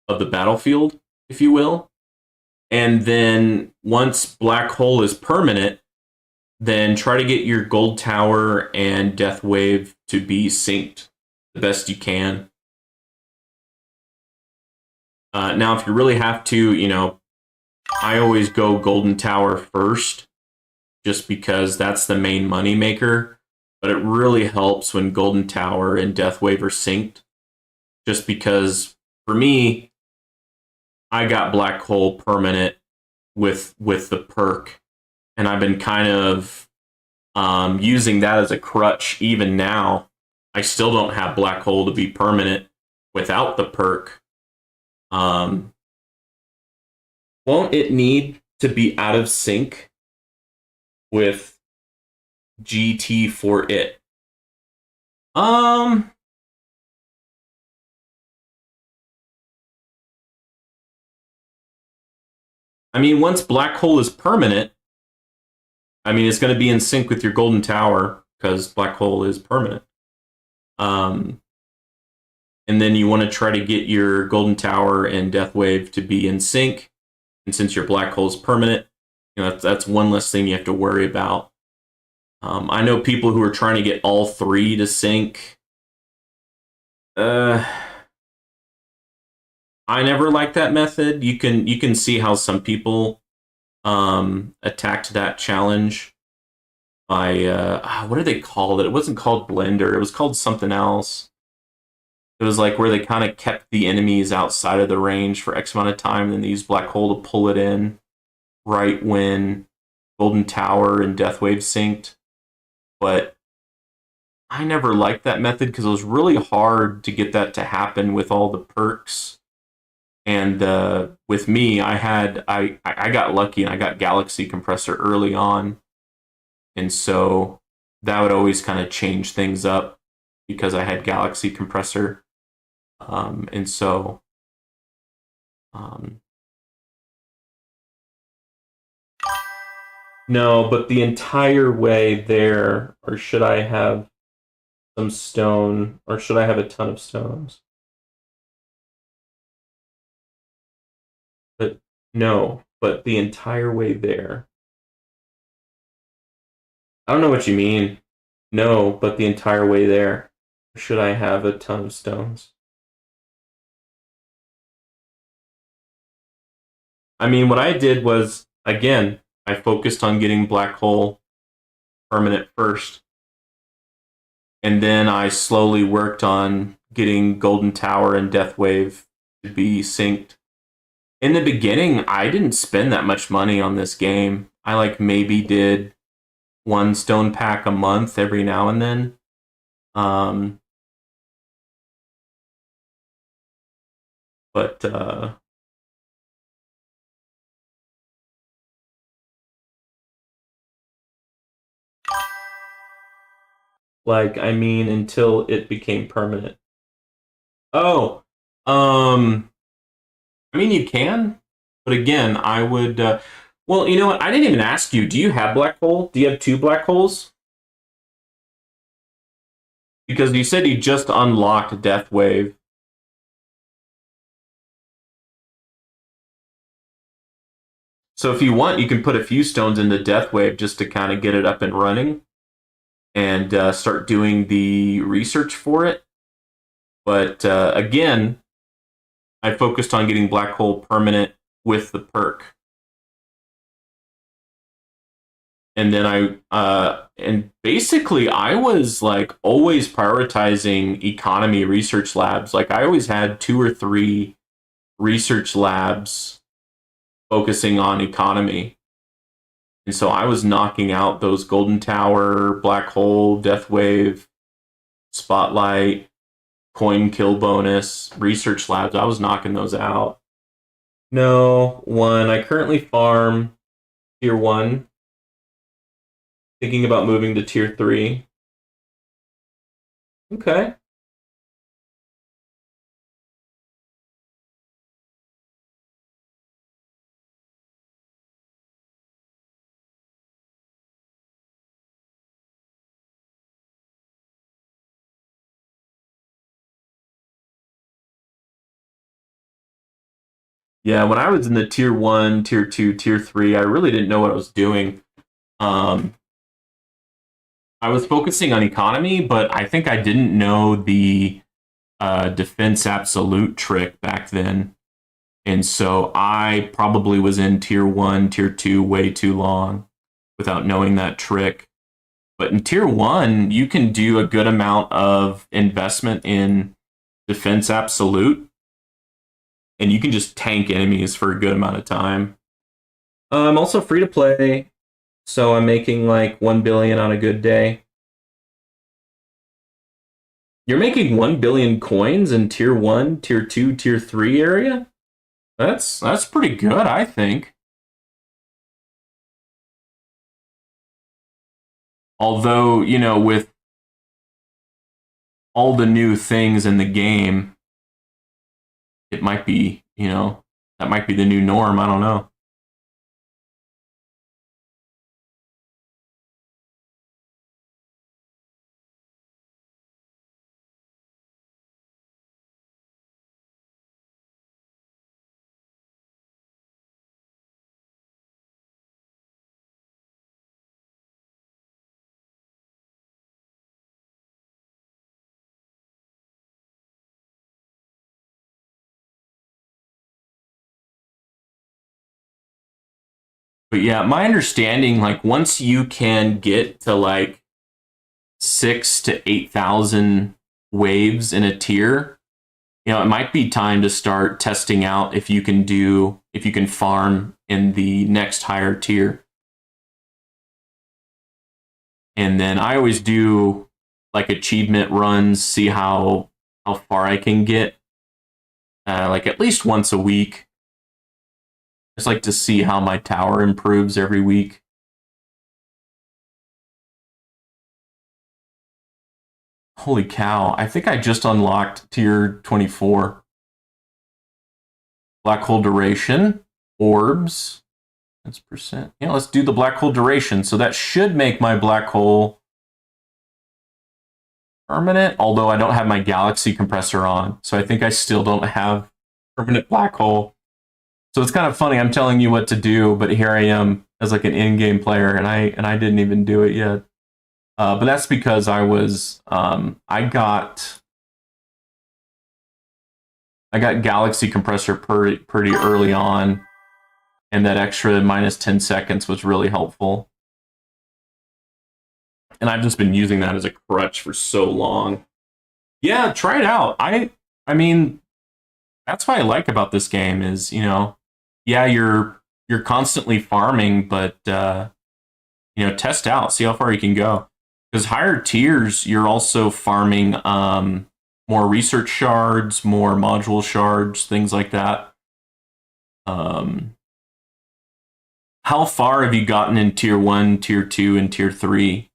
of the battlefield, if you will. And then once Black Hole is permanent, then try to get your Gold Tower and Death Wave to be synced the best you can. Now, if you really have to, I always go Golden Tower first, just because that's the main money maker. But it really helps when Golden Tower and Death Wave are synced, just because for me, I got Black Hole permanent with the perk, and I've been kind of using that as a crutch even now. I still don't have Black Hole to be permanent without the perk. Won't it need to be out of sync with GT for it? I mean, once Black Hole is permanent, I mean, it's going to be in sync with your Golden Tower because Black Hole is permanent. And then you want to try to get your Golden Tower and Death Wave to be in sync. And since your Black Hole is permanent, you know, that's one less thing you have to worry about. I know people who are trying to get all three to sync. I never liked that method. You can see how some people attacked that challenge by what do they call it? It wasn't called Blender. It was called something else. It was like where they kind of kept the enemies outside of the range for X amount of time, and then they used Black Hole to pull it in right when Golden Tower and Death Wave synced. But I never liked that method because it was really hard to get that to happen with all the perks. And with me, I got lucky and I got Galaxy Compressor early on. And so that would always kind of change things up because I had Galaxy Compressor. And so no, but the entire way there, or should I have some stone, or should I have a ton of stones? But no, but the entire way there. I don't know what you mean. No, but the entire way there. Should I have a ton of stones? I mean, what I did was, again, I focused on getting Black Hole permanent first. And then I slowly worked on getting Golden Tower and Death Wave to be synced. In the beginning, I didn't spend that much money on this game. I like maybe did one stone pack a month every now and then. But like, I mean, until it became permanent. Oh, I mean, you can, but again, I would. Well, you know what? I didn't even ask you. Do you have Black Hole? Do you have two Black Holes? Because you said you just unlocked Death Wave. So if you want, you can put a few stones into Death Wave just to kind of get it up and running and start doing the research for it. But again, I focused on getting Black Hole permanent with the perk. And then and basically I was like always prioritizing economy research labs. Like I always had 2 or 3 research labs focusing on economy. And so I was knocking out those Golden Tower, Black Hole, Death Wave, Spotlight, Coin Kill Bonus, research labs. I was knocking those out. No, 1. I currently farm tier 1. Thinking about moving to tier 3. Okay. Yeah, when I was in the tier 1, tier 2, tier 3, I really didn't know what I was doing. I was focusing on economy, but I think I didn't know the defense absolute trick back then. And so I probably was in tier 1, tier 2 way too long without knowing that trick. But in tier 1, you can do a good amount of investment in defense absolute, and you can just tank enemies for a good amount of time. I'm also free to play. So I'm making like 1 billion on a good day. You're making 1 billion coins in tier 1, tier 2, tier 3 area? That's pretty good, I think. Although, you know, with all the new things in the game, it might be, you know, that might be the new norm. I don't know. But yeah, my understanding, like once you can get to like 6 to 8,000 waves in a tier, you know, it might be time to start testing out if you can farm in the next higher tier. And then I always do like achievement runs, see how far I can get, like at least once a week. I just like to see how my tower improves every week. Holy cow! I think I just unlocked tier 24. Black hole duration, orbs. That's percent. Yeah, let's do the black hole duration. So that should make my black hole permanent, although I don't have my galaxy compressor on. So I think I still don't have permanent black hole. So it's kind of funny. I'm telling you what to do, but here I am as like an in-game player, and I didn't even do it yet. But that's because I got galaxy compressor pretty early on, and that extra minus 10 seconds was really helpful. And I've just been using that as a crutch for so long. Yeah, try it out. I mean, that's what I like about this game is, you know, yeah, you're constantly farming, but you know, test out, see how far you can go. Because higher tiers, you're also farming more research shards, more module shards, things like that. Um, how far have you gotten in tier 1, tier 2, and tier 3?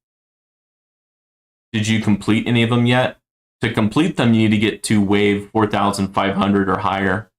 Did you complete any of them yet? To complete them, you need to get to wave 4,500 or higher.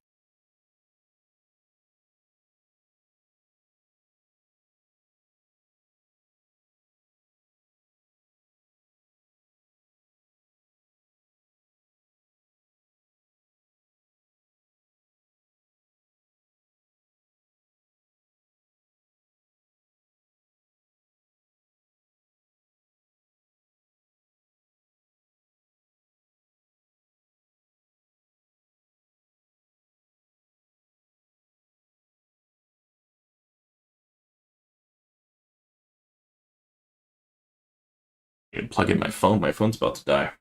Plug in my phone. My phone's about to die.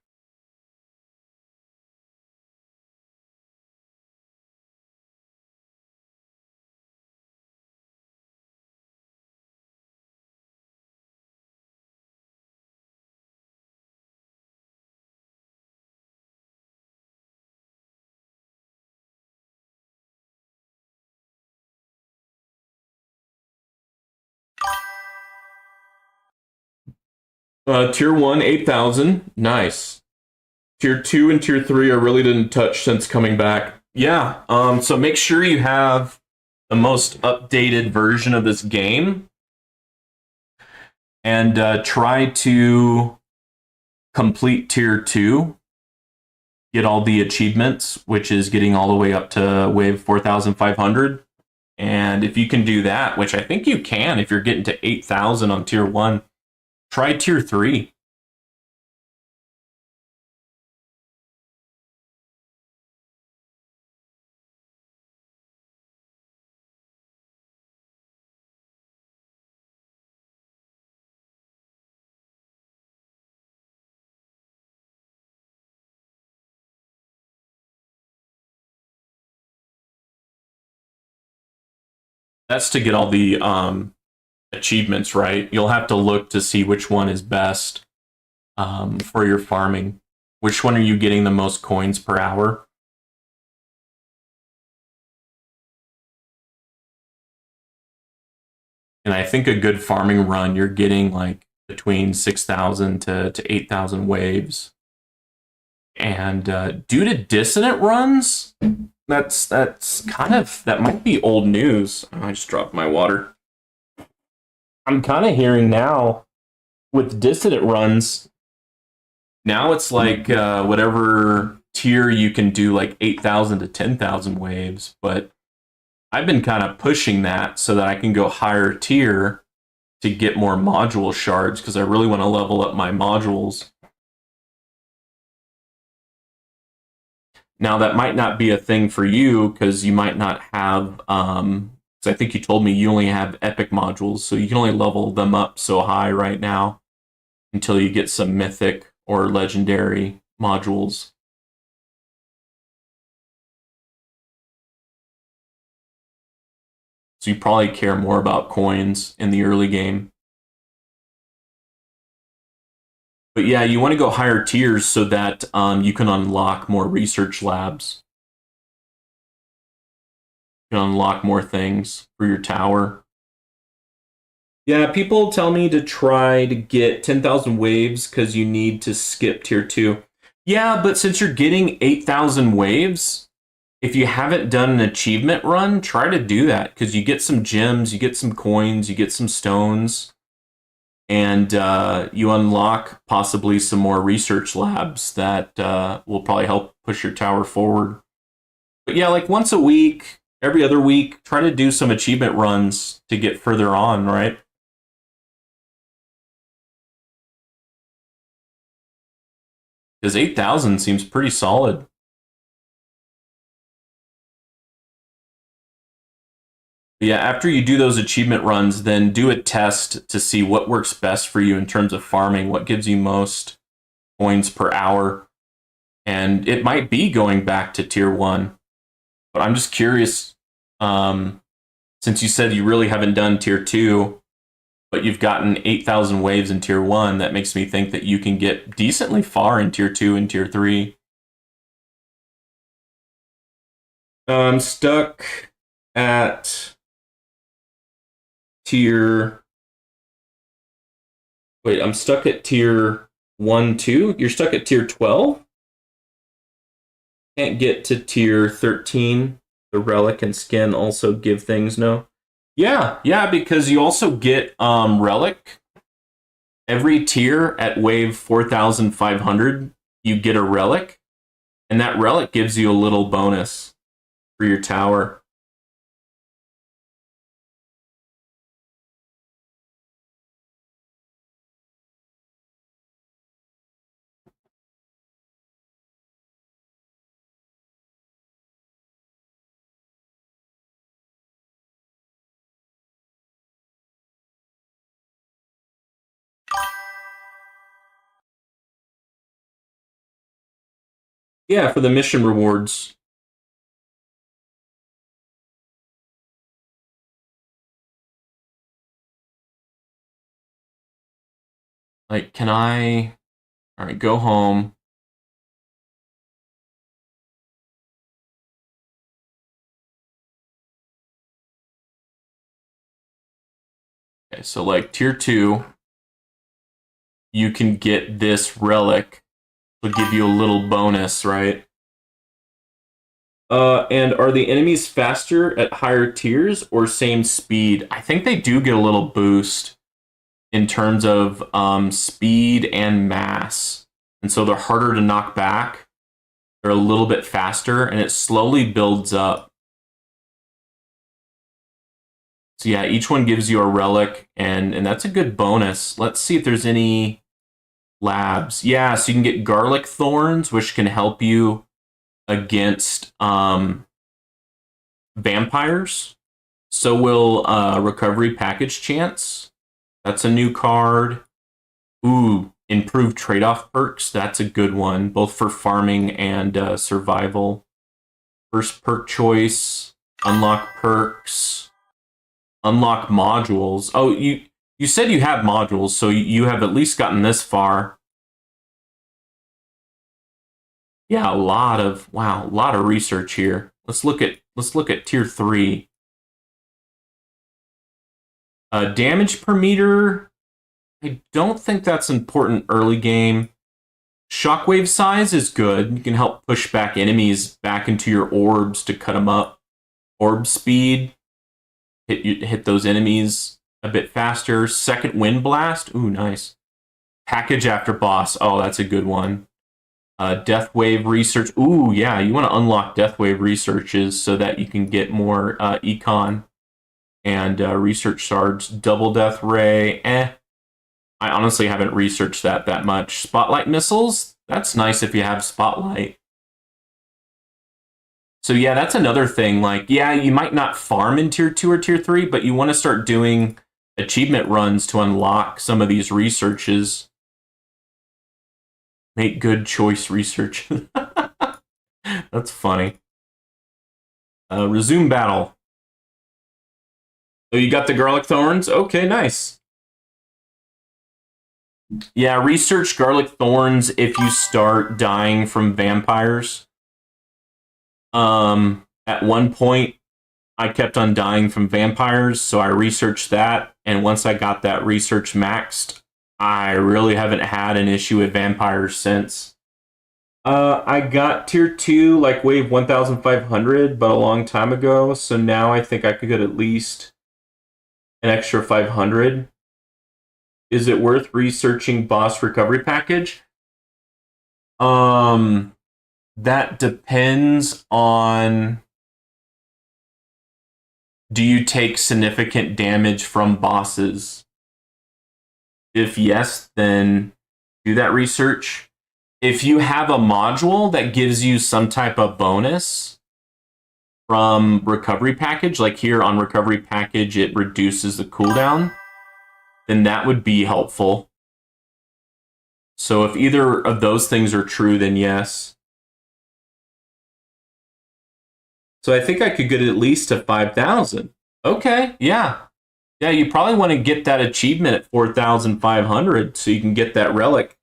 Tier 1, 8,000. Nice. Tier 2 and Tier 3 I really didn't touch since coming back. Yeah, so make sure you have the most updated version of this game and try to complete Tier 2, get all the achievements, which is getting all the way up to wave 4,500. And if you can do that, which I think you can if you're getting to 8,000 on Tier 1, try Tier 3. That's to get all the achievements, right? You'll have to look to see which one is best for your farming. Which one are you getting the most coins per hour? And I think a good farming run, you're getting like between 6,000 to 8,000 waves. And due to dissonant runs, that's kind of, that might be old news. I just dropped my water. I'm kind of hearing now with dissonant runs, now it's like whatever tier you can do, like 8,000 to 10,000 waves. But I've been kind of pushing that so that I can go higher tier to get more module shards because I really want to level up my modules. Now, that might not be a thing for you because you might not have, because I think you told me you only have epic modules, so you can only level them up so high right now until you get some mythic or legendary modules. So you probably care more about coins in the early game. But yeah, you want to go higher tiers so that you can unlock more research labs. You can unlock more things for your tower. Yeah, people tell me to try to get 10,000 waves because you need to skip tier 2. Yeah, but since you're getting 8,000 waves, if you haven't done an achievement run, try to do that because you get some gems, you get some coins, you get some stones. And you unlock possibly some more research labs that will probably help push your tower forward. But yeah, like once a week, every other week, try to do some achievement runs to get further on, right? Because 8,000 seems pretty solid. But yeah, after you do those achievement runs, then do a test to see what works best for you in terms of farming, what gives you most coins per hour. And it might be going back to tier 1. But I'm just curious, since you said you really haven't done tier 2, but you've gotten 8,000 waves in tier 1, that makes me think that you can get decently far in tier 2 and tier 3. I'm stuck at tier... Wait, I'm stuck at tier 1, 2? You're stuck at tier 12? Can't get to tier 13. The relic and skin also give things, no? Yeah, because you also get relic. Every tier at wave 4,500, you get a relic. And that relic gives you a little bonus for your tower. Yeah, for the mission rewards. Like, can I... All right, go home. Okay, so like tier 2, you can get this relic. It'll give you a little bonus, right? And are the enemies faster at higher tiers or same speed? I think they do get a little boost in terms of speed and mass. And so they're harder to knock back. They're a little bit faster, and it slowly builds up. So yeah, each one gives you a relic, and that's a good bonus. Let's see if there's any labs. Yeah, so you can get garlic thorns, which can help you against vampires. So will recovery package chance. That's a new card. Ooh, improved trade-off perks. That's a good one, both for farming and survival. First perk choice, unlock perks, unlock modules. Oh, you said you have modules, so you have at least gotten this far. Yeah, a lot of research here. Let's look at tier 3. Damage per meter. I don't think that's important early game. Shockwave size is good. You can help push back enemies back into your orbs to cut them up. Orb speed. Hit those enemies a bit faster. Second wind blast. Ooh, nice. Package after boss. Oh, that's a good one. Death wave research. Ooh, yeah. You want to unlock death wave researches so that you can get more econ and research shards. Double death ray. I honestly haven't researched that much. Spotlight missiles. That's nice if you have spotlight. So yeah, that's another thing. Like, yeah, you might not farm in tier 2 or tier 3, but you want to start doing achievement runs to unlock some of these researches. Make good choice research. That's funny. Resume battle. Oh, you got the garlic thorns? Okay, nice. Yeah, research garlic thorns if you start dying from vampires. At one point, I kept on dying from vampires, so I researched that, and once I got that research maxed, I really haven't had an issue with vampires since. I got tier 2, like wave 1500, but a long time ago, so now I think I could get at least an extra 500. Is it worth researching boss recovery package? That depends on, do you take significant damage from bosses? If yes, then do that research. If you have a module that gives you some type of bonus from recovery package, like here on recovery package, it reduces the cooldown, then that would be helpful. So if either of those things are true, then yes. So I think I could get at least to 5,000. Okay, yeah. Yeah, you probably want to get that achievement at 4,500 so you can get that relic.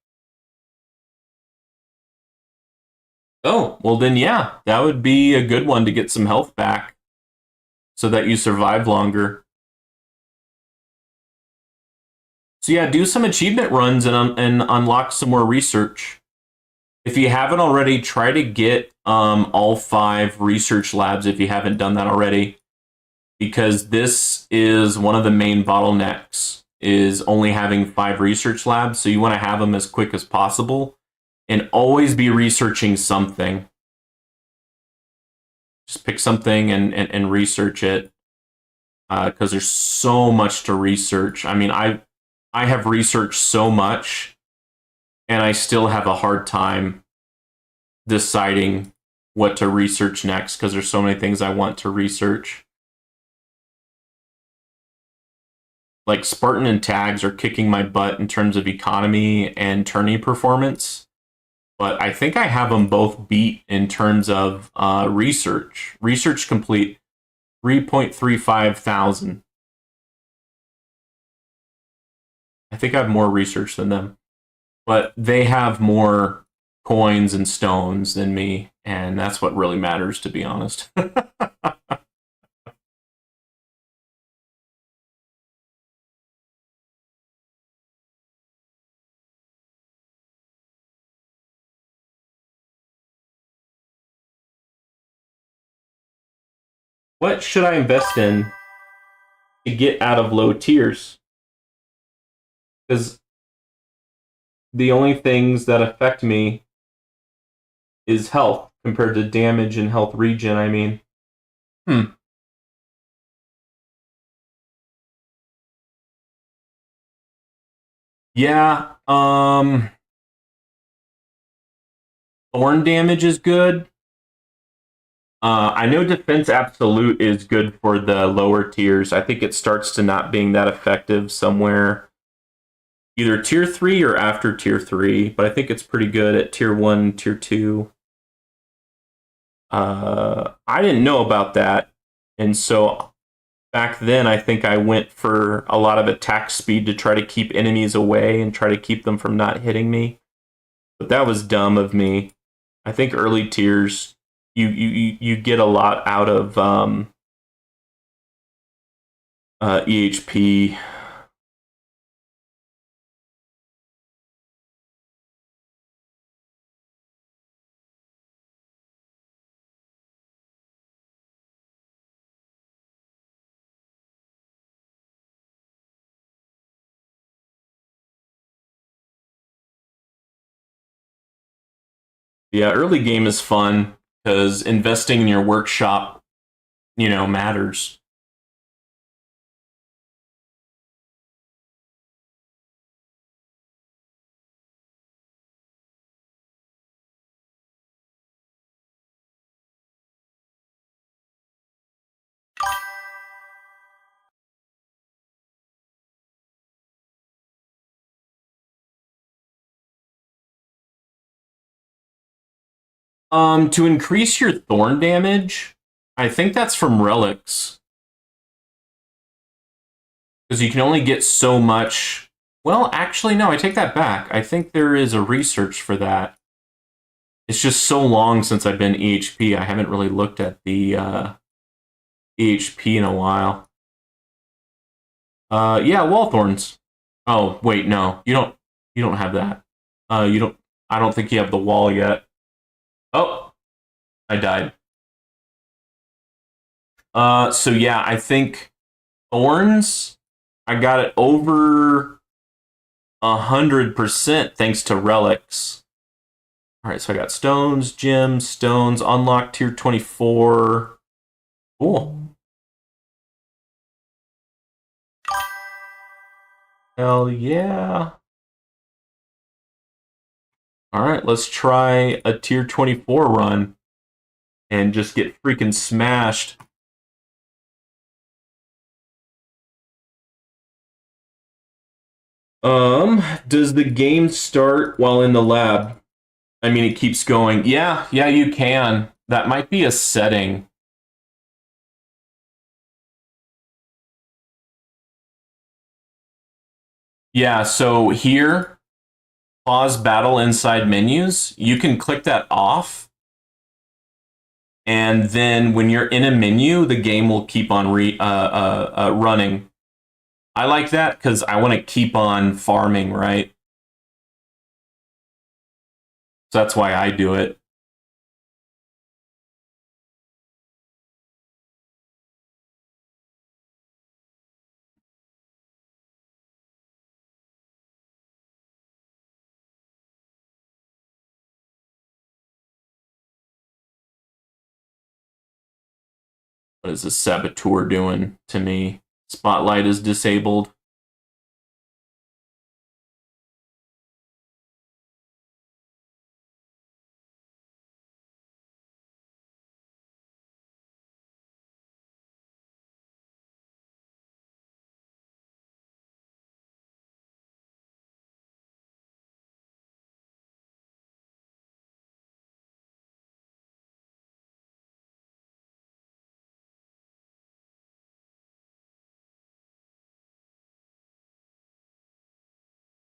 Oh, well then yeah, that would be a good one to get some health back so that you survive longer. So yeah, do some achievement runs and unlock some more research. If you haven't already, try to get all 5 research labs if you haven't done that already. Because this is one of the main bottlenecks, is only having 5 research labs. So you want to have them as quick as possible and always be researching something. Just pick something and research it, because there's so much to research. I mean, I have researched so much and I still have a hard time deciding what to research next because there's so many things I want to research. Like Spartan and tags are kicking my butt in terms of economy and tourney performance, but I think I have them both beat in terms of research. Research complete 3.35 thousand. I think I have more research than them, but they have more coins and stones than me, and that's what really matters, to be honest. What should I invest in to get out of low tiers? Because the only things that affect me is health compared to damage and health regen, I mean. Yeah, thorn damage is good. I know defense absolute is good for the lower tiers. I think it starts to not being that effective somewhere either tier 3 or after tier 3, but I think it's pretty good at tier 1, tier 2. I didn't know about that, and so back then, I think I went for a lot of attack speed to try to keep enemies away and try to keep them from not hitting me. But that was dumb of me. I think early tiers, you get a lot out of EHP. Yeah, early game is fun because investing in your workshop, matters. To increase your thorn damage, I think that's from relics. Because you can only get so much. Well, actually, no, I take that back. I think there is a research for that. It's just so long since I've been EHP. I haven't really looked at the EHP in a while. Yeah, wall thorns. Oh, wait, no, you don't. You don't have that. You don't. I don't think you have the wall yet. Oh, I died. So yeah, I think thorns. I got it over 100% thanks to relics. All right, so I got stones, gems, stones, unlocked tier 24. Cool. Hell yeah. All right, let's try a tier 24 run and just get freaking smashed. Does the game start while in the lab? I mean, it keeps going. Yeah, you can. That might be a setting. Yeah, so here, pause battle inside menus, you can click that off. And then when you're in a menu, the game will keep on running. I like that because I want to keep on farming, right? So that's why I do it. What is this saboteur doing to me? Spotlight is disabled.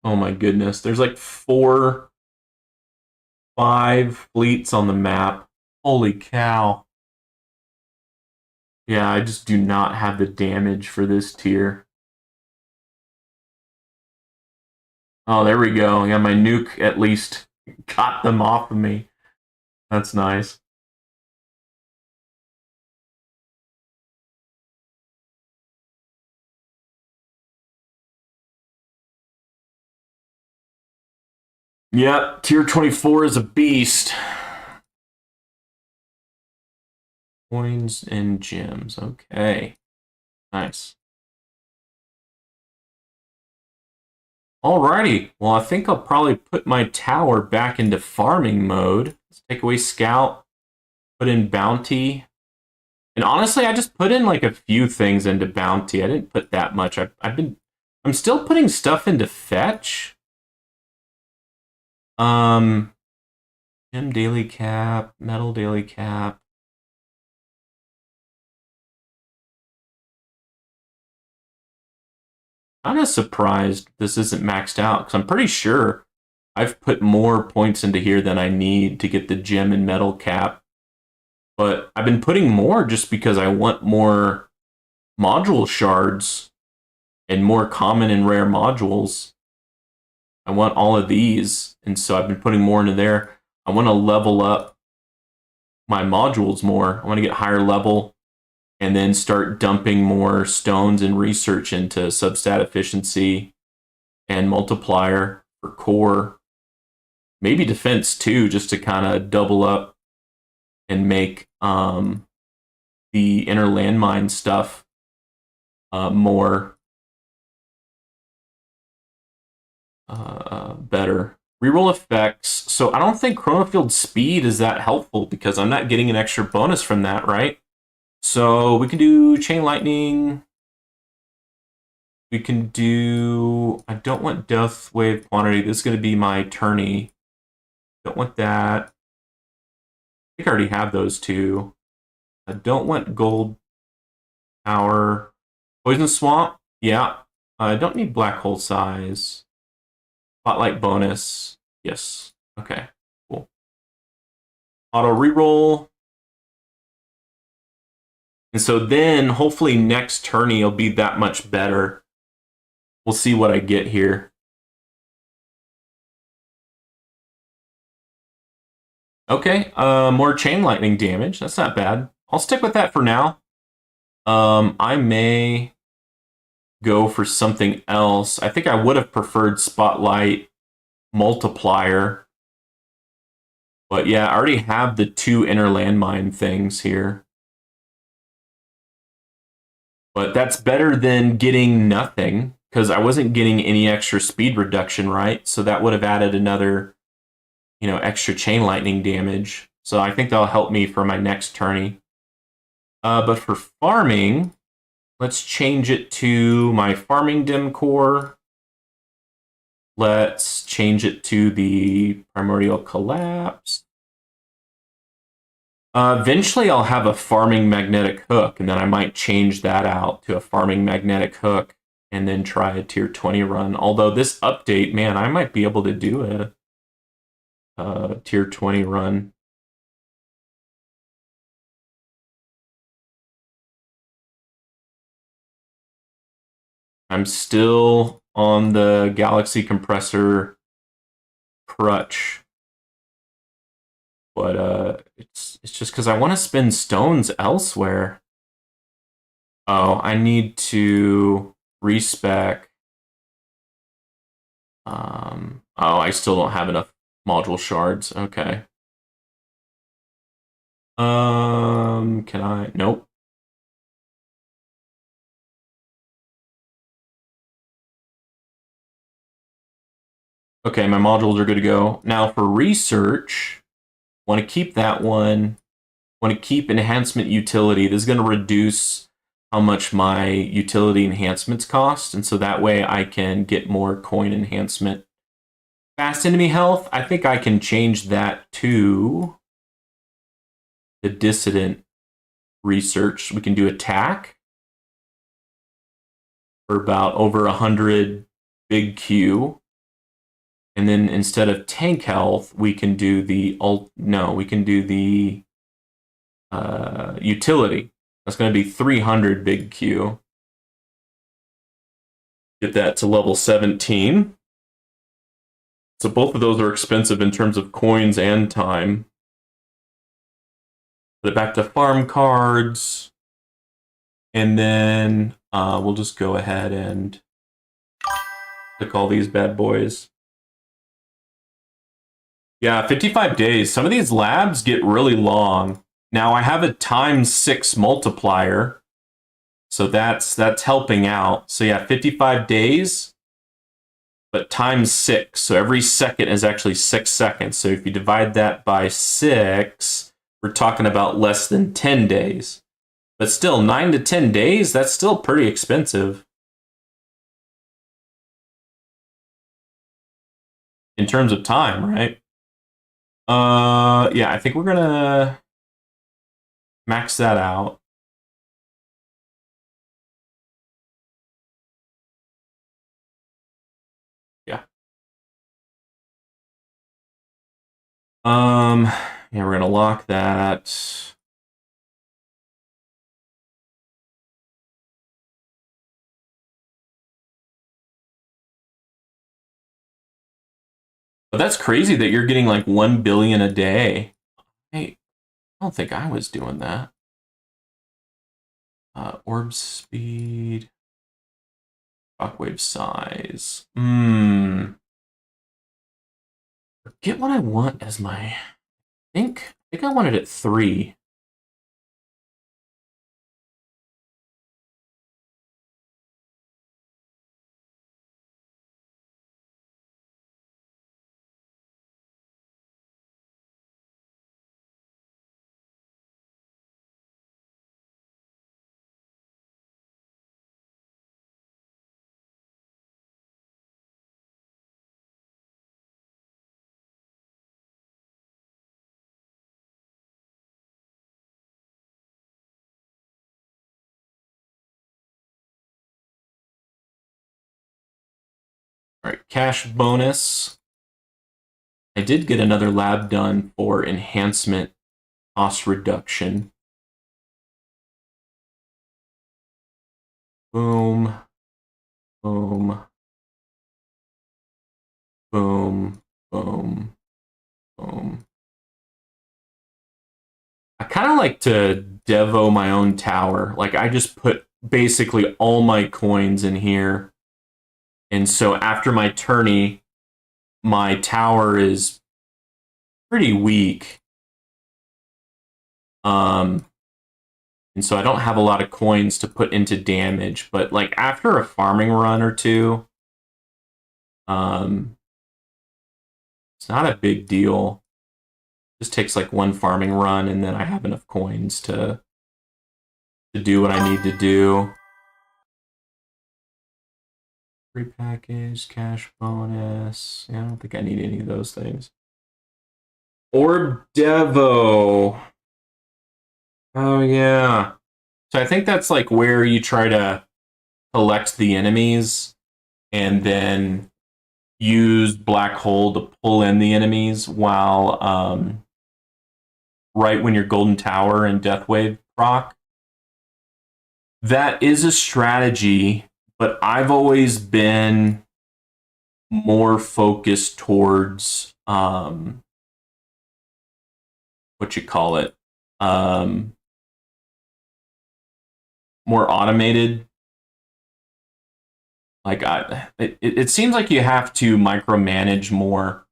Oh my goodness. There's like 4, 5 fleets on the map. Holy cow. Yeah, I just do not have the damage for this tier. Oh, there we go. Yeah, my nuke at least got them off of me. That's nice. Yep, tier 24 is a beast. Coins and gems. Okay. Nice. Alrighty. Well, I think I'll probably put my tower back into farming mode. Let's take away scout, put in bounty. And honestly, I just put in like a few things into bounty. I didn't put that much. I'm still putting stuff into fetch. Gem daily cap, metal daily cap. kind of surprised this isn't maxed out because I'm pretty sure I've put more points into here than I need to get the gem and metal cap. But I've been putting more just because I want more module shards and more common and rare modules. I want all of these, and so I've been putting more into there. I want to level up my modules more. I want to get higher level and then start dumping more stones and research into substat efficiency and multiplier for core. Maybe defense too, just to kind of double up and make the inner landmine stuff more better. Reroll effects. So I don't think Chronofield speed is that helpful because I'm not getting an extra bonus from that, right? So we can do chain lightning. We can do. I don't want death wave quantity. This is going to be my tourney. Don't want that. I think I already have those two. I don't want gold power. Poison swamp. Yeah. I don't need black hole size. Spotlight bonus. Yes. Okay. Cool. Auto reroll. And so then hopefully next tourney will be that much better. We'll see what I get here. Okay, more chain lightning damage. That's not bad. I'll stick with that for now. I may go for something else. I think I would have preferred Spotlight Multiplier. But yeah, I already have the 2 inner landmine things here. But that's better than getting nothing, because I wasn't getting any extra speed reduction, right? So that would have added another, extra chain lightning damage. So I think that'll help me for my next tourney. But for farming, let's change it to my farming dim core. Let's change it to the primordial collapse. Eventually, I'll have a farming magnetic hook, and then I might change that out to a farming magnetic hook and then try a tier 20 run. Although this update, man, I might be able to do a tier 20 run. I'm still on the Galaxy Compressor crutch. But it's just because I want to spend stones elsewhere. Oh, I need to respec. Oh, I still don't have enough module shards. Okay. Can I? Nope. Okay, my modules are good to go. Now for research, want to keep that one. Want to keep enhancement utility. This is going to reduce how much my utility enhancements cost, and so that way I can get more coin enhancement. Fast enemy health, I think I can change that to the dissident research. We can do attack for about over 100 big Q. And then instead of tank health, we can do the utility. That's going to be 300 big Q. Get that to level 17. So both of those are expensive in terms of coins and time. Put it back to farm cards. And then we'll just go ahead and click all these bad boys. Yeah, 55 days. Some of these labs get really long. Now I have a ×6 multiplier, so that's helping out. So yeah, 55 days, but ×6. So every second is actually 6 seconds. So if you divide that by 6, we're talking about less than 10 days. But still, 9 to 10 days, that's still pretty expensive. In terms of time, right? Yeah, I think we're gonna max that out. Yeah, we're gonna lock that. But that's crazy that you're getting like 1 billion a day. Hey, I don't think I was doing that. Orb speed, shockwave size. Forget what I want as my. I think I wanted it 3. All right, cash bonus. I did get another lab done for enhancement cost reduction. Boom, boom, boom, boom, boom. I kind of like to devo my own tower. Like I just put basically all my coins in here. And so after my tourney, my tower is pretty weak. And so I don't have a lot of coins to put into damage, but like after a farming run or two, it's not a big deal. It just takes like one farming run and then I have enough coins to do what I need to do. Free package, cash bonus. Yeah, I don't think I need any of those things. Orb Devo. Oh yeah. So I think that's like where you try to collect the enemies and then use Black Hole to pull in the enemies while right when your Golden Tower and Death Wave proc. That is a strategy, but I've always been more focused towards what you call it, more automated. Like it seems like you have to micromanage more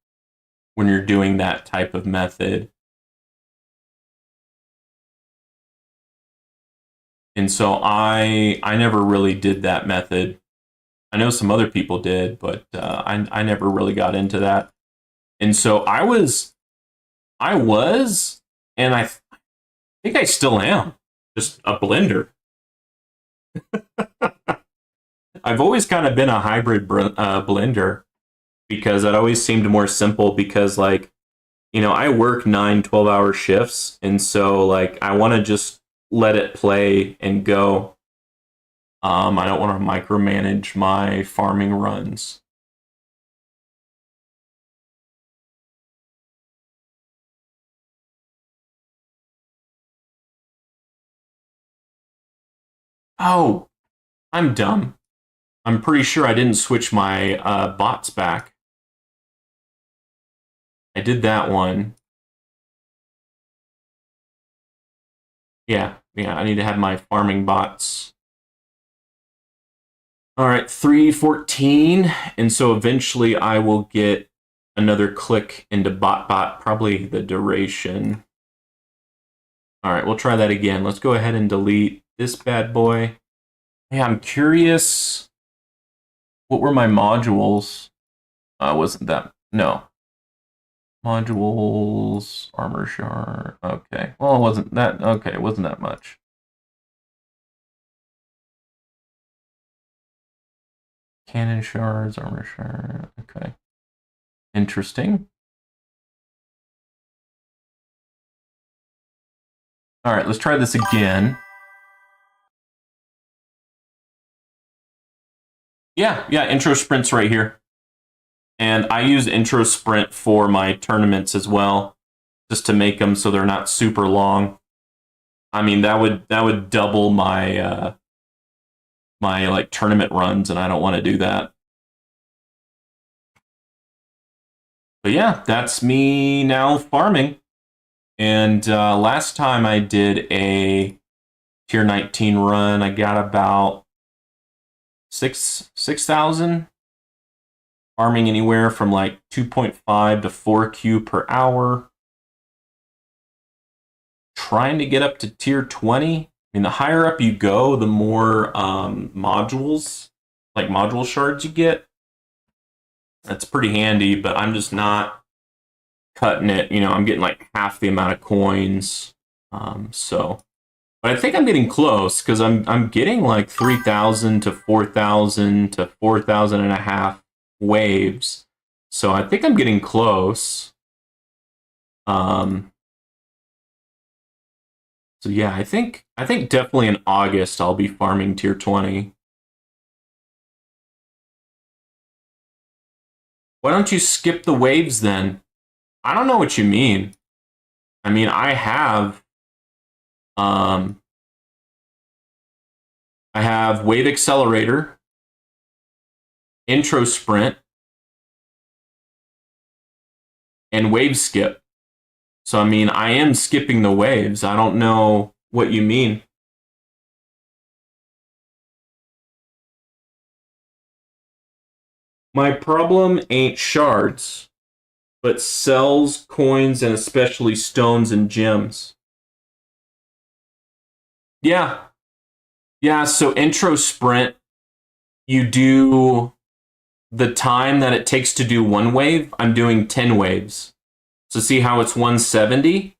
when you're doing that type of method. And so I never really did that method. I know some other people did, but I never really got into that. And so I was, and I think I still am, just a blender. I've always kind of been a hybrid blender because it always seemed more simple because like, you know, I work 9 12-hour shifts. And so like, I want to just let it play and go. I don't want to micromanage my farming runs. Oh, I'm dumb. I'm pretty sure I didn't switch my bots back. I did that one. Yeah, I need to have my farming bots. All right, 314. And so eventually I will get another click into bot, probably the duration. All right, we'll try that again. Let's go ahead and delete this bad boy. Yeah, I'm curious. What were my modules? Wasn't that? No. Modules, armor shard. Okay. Well, it wasn't that. Okay, it wasn't that much. Cannon shards, armor shard. Okay. Interesting. All right, let's try this again. Yeah, intro sprint's right here. And I use intro sprint for my tournaments as well. just to make them so they're not super long. I mean, that would double my my like tournament runs, and I don't want to do that. But yeah, that's me now farming. And last time I did a tier 19 run, I got about 6,000, farming anywhere from like 2.5 to 4Q per hour. Trying to get up to tier 20. I mean, the higher up you go, the more modules, like module shards you get. That's pretty handy, but I'm just not cutting it. You know, I'm getting like half the amount of coins. So, but I think I'm getting close because I'm getting like 3,000 to 4,000 to 4,000 and a half waves. So I think I'm getting close. So yeah, I think definitely in August I'll be farming tier 20. Why don't you skip the waves then? I don't know what you mean. I mean, I have wave accelerator, intro sprint, and wave skip. So I mean, I am skipping the waves. I don't know what you mean. My problem ain't shards, but cells, coins, and especially stones and gems. Yeah. Yeah, so intro sprint, you do the time that it takes to do one wave. I'm doing 10 waves. So see how it's 170?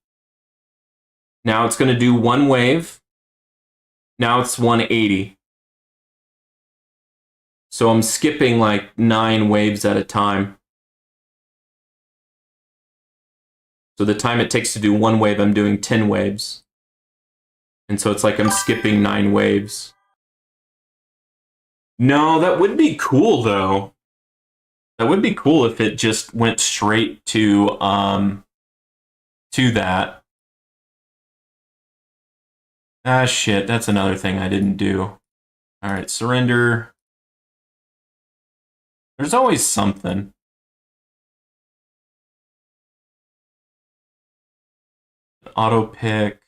Now it's going to do one wave. Now it's 180. So I'm skipping like 9 waves at a time. So the time it takes to do one wave, I'm doing 10 waves. And so it's like I'm skipping 9 waves. No, that would be cool though. That would be cool if it just went straight to that. Ah shit, that's another thing I didn't do. All right, surrender. There's always something. Auto pick.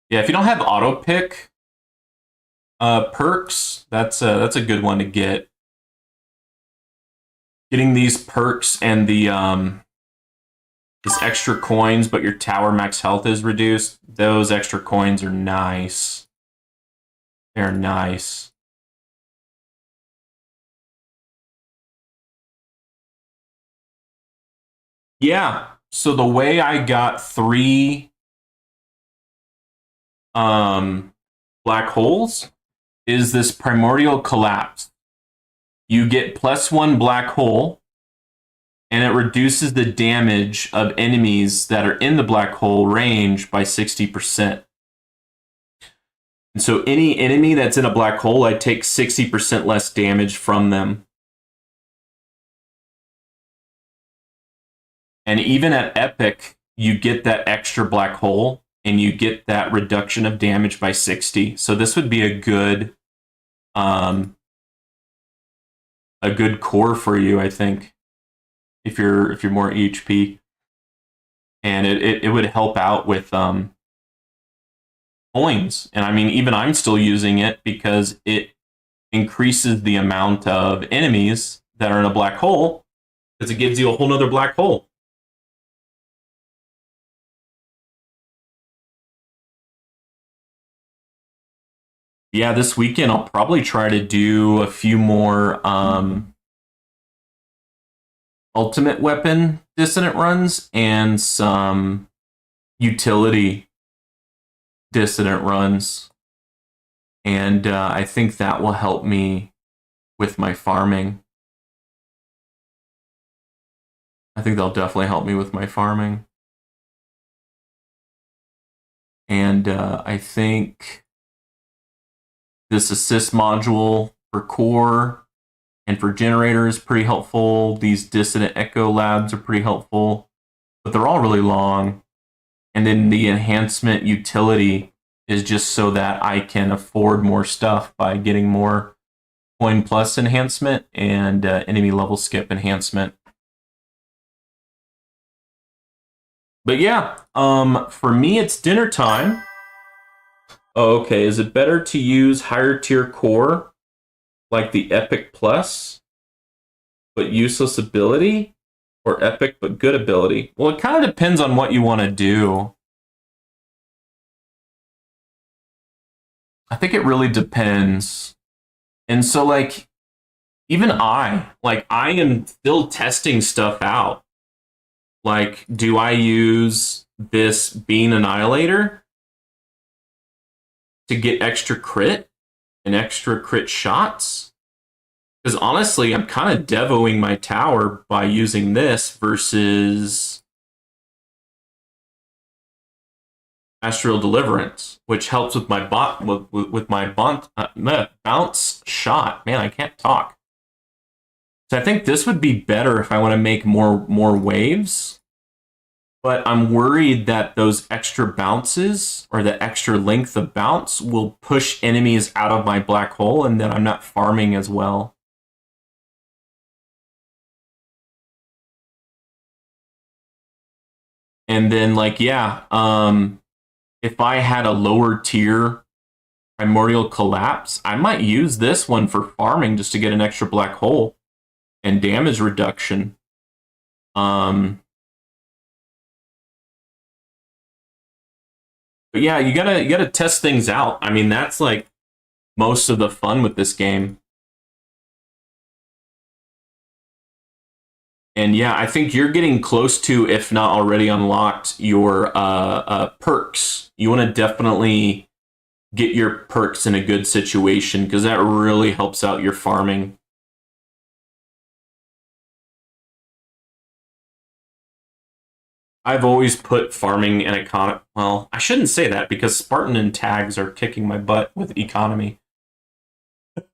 Yeah, if you don't have auto pick perks, that's a good one to get. Getting these perks and the this extra coins, but your tower max health is reduced. Those extra coins are nice. They're nice. Yeah. So the way I got 3 black holes is this primordial collapse. You get +1 black hole, and it reduces the damage of enemies that are in the black hole range by 60%. And so any enemy that's in a black hole, I take 60% less damage from them. And even at epic, you get that extra black hole, and you get that reduction of damage by 60. So this would be a good core for you, I think, if you're more HP. And it would help out with coins. And I mean, even I'm still using it because it increases the amount of enemies that are in a black hole, because it gives you a whole nother black hole. Yeah, this weekend I'll probably try to do a few more ultimate weapon dissonant runs and some utility dissonant runs. And I think that will help me with my farming. I think they'll definitely help me with my farming. And I think this assist module for core And for generators, pretty helpful. These Dissident Echo Labs are pretty helpful, but they're all really long. And then the enhancement utility is just so that I can afford more stuff by getting more coin plus enhancement and enemy level skip enhancement. But yeah, for me, it's dinner time. Oh, okay, is it better to use higher tier core like the Epic Plus, but useless ability? Or Epic but good ability? Well, it kind of depends on what you want to do. I think it really depends. And so, like, even I am still testing stuff out. Like, do I use this Bean Annihilator to get extra crit and extra crit shots? Because honestly, I'm kind of devoing my tower by using this versus Astral Deliverance, which helps with my bounce shot. Man, I can't talk. So I think this would be better if I want to make more waves. But I'm worried that those extra bounces or the extra length of bounce will push enemies out of my black hole, and then I'm not farming as well. And then, like, yeah, if I had a lower tier Primordial Collapse, I might use this one for farming just to get an extra black hole and damage reduction. But yeah, you gotta test things out. I mean, that's like most of the fun with this game. And yeah, I think you're getting close to, if not already unlocked, your perks. You want to definitely get your perks in a good situation because that really helps out your farming. I've always put farming and economy. Well, I shouldn't say that because Spartan and tags are kicking my butt with economy.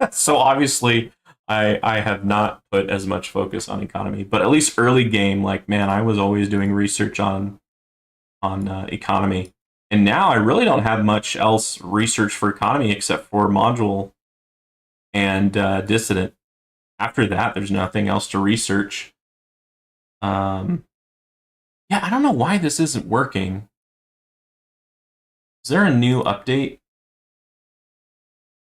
So obviously, I have not put as much focus on economy, but at least early game, like man, I was always doing research on economy, and now I really don't have much else research for economy except for module and dissident. After that, there's nothing else to research. Yeah, I don't know why this isn't working. Is there a new update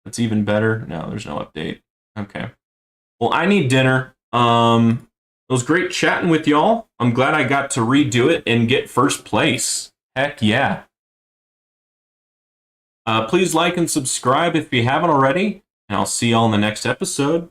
that's even better? No, there's no update. Okay. Well, I need dinner. It was great chatting with y'all. I'm glad I got to redo it and get first place. Heck yeah. Please like and subscribe if you haven't already, and I'll see y'all in the next episode.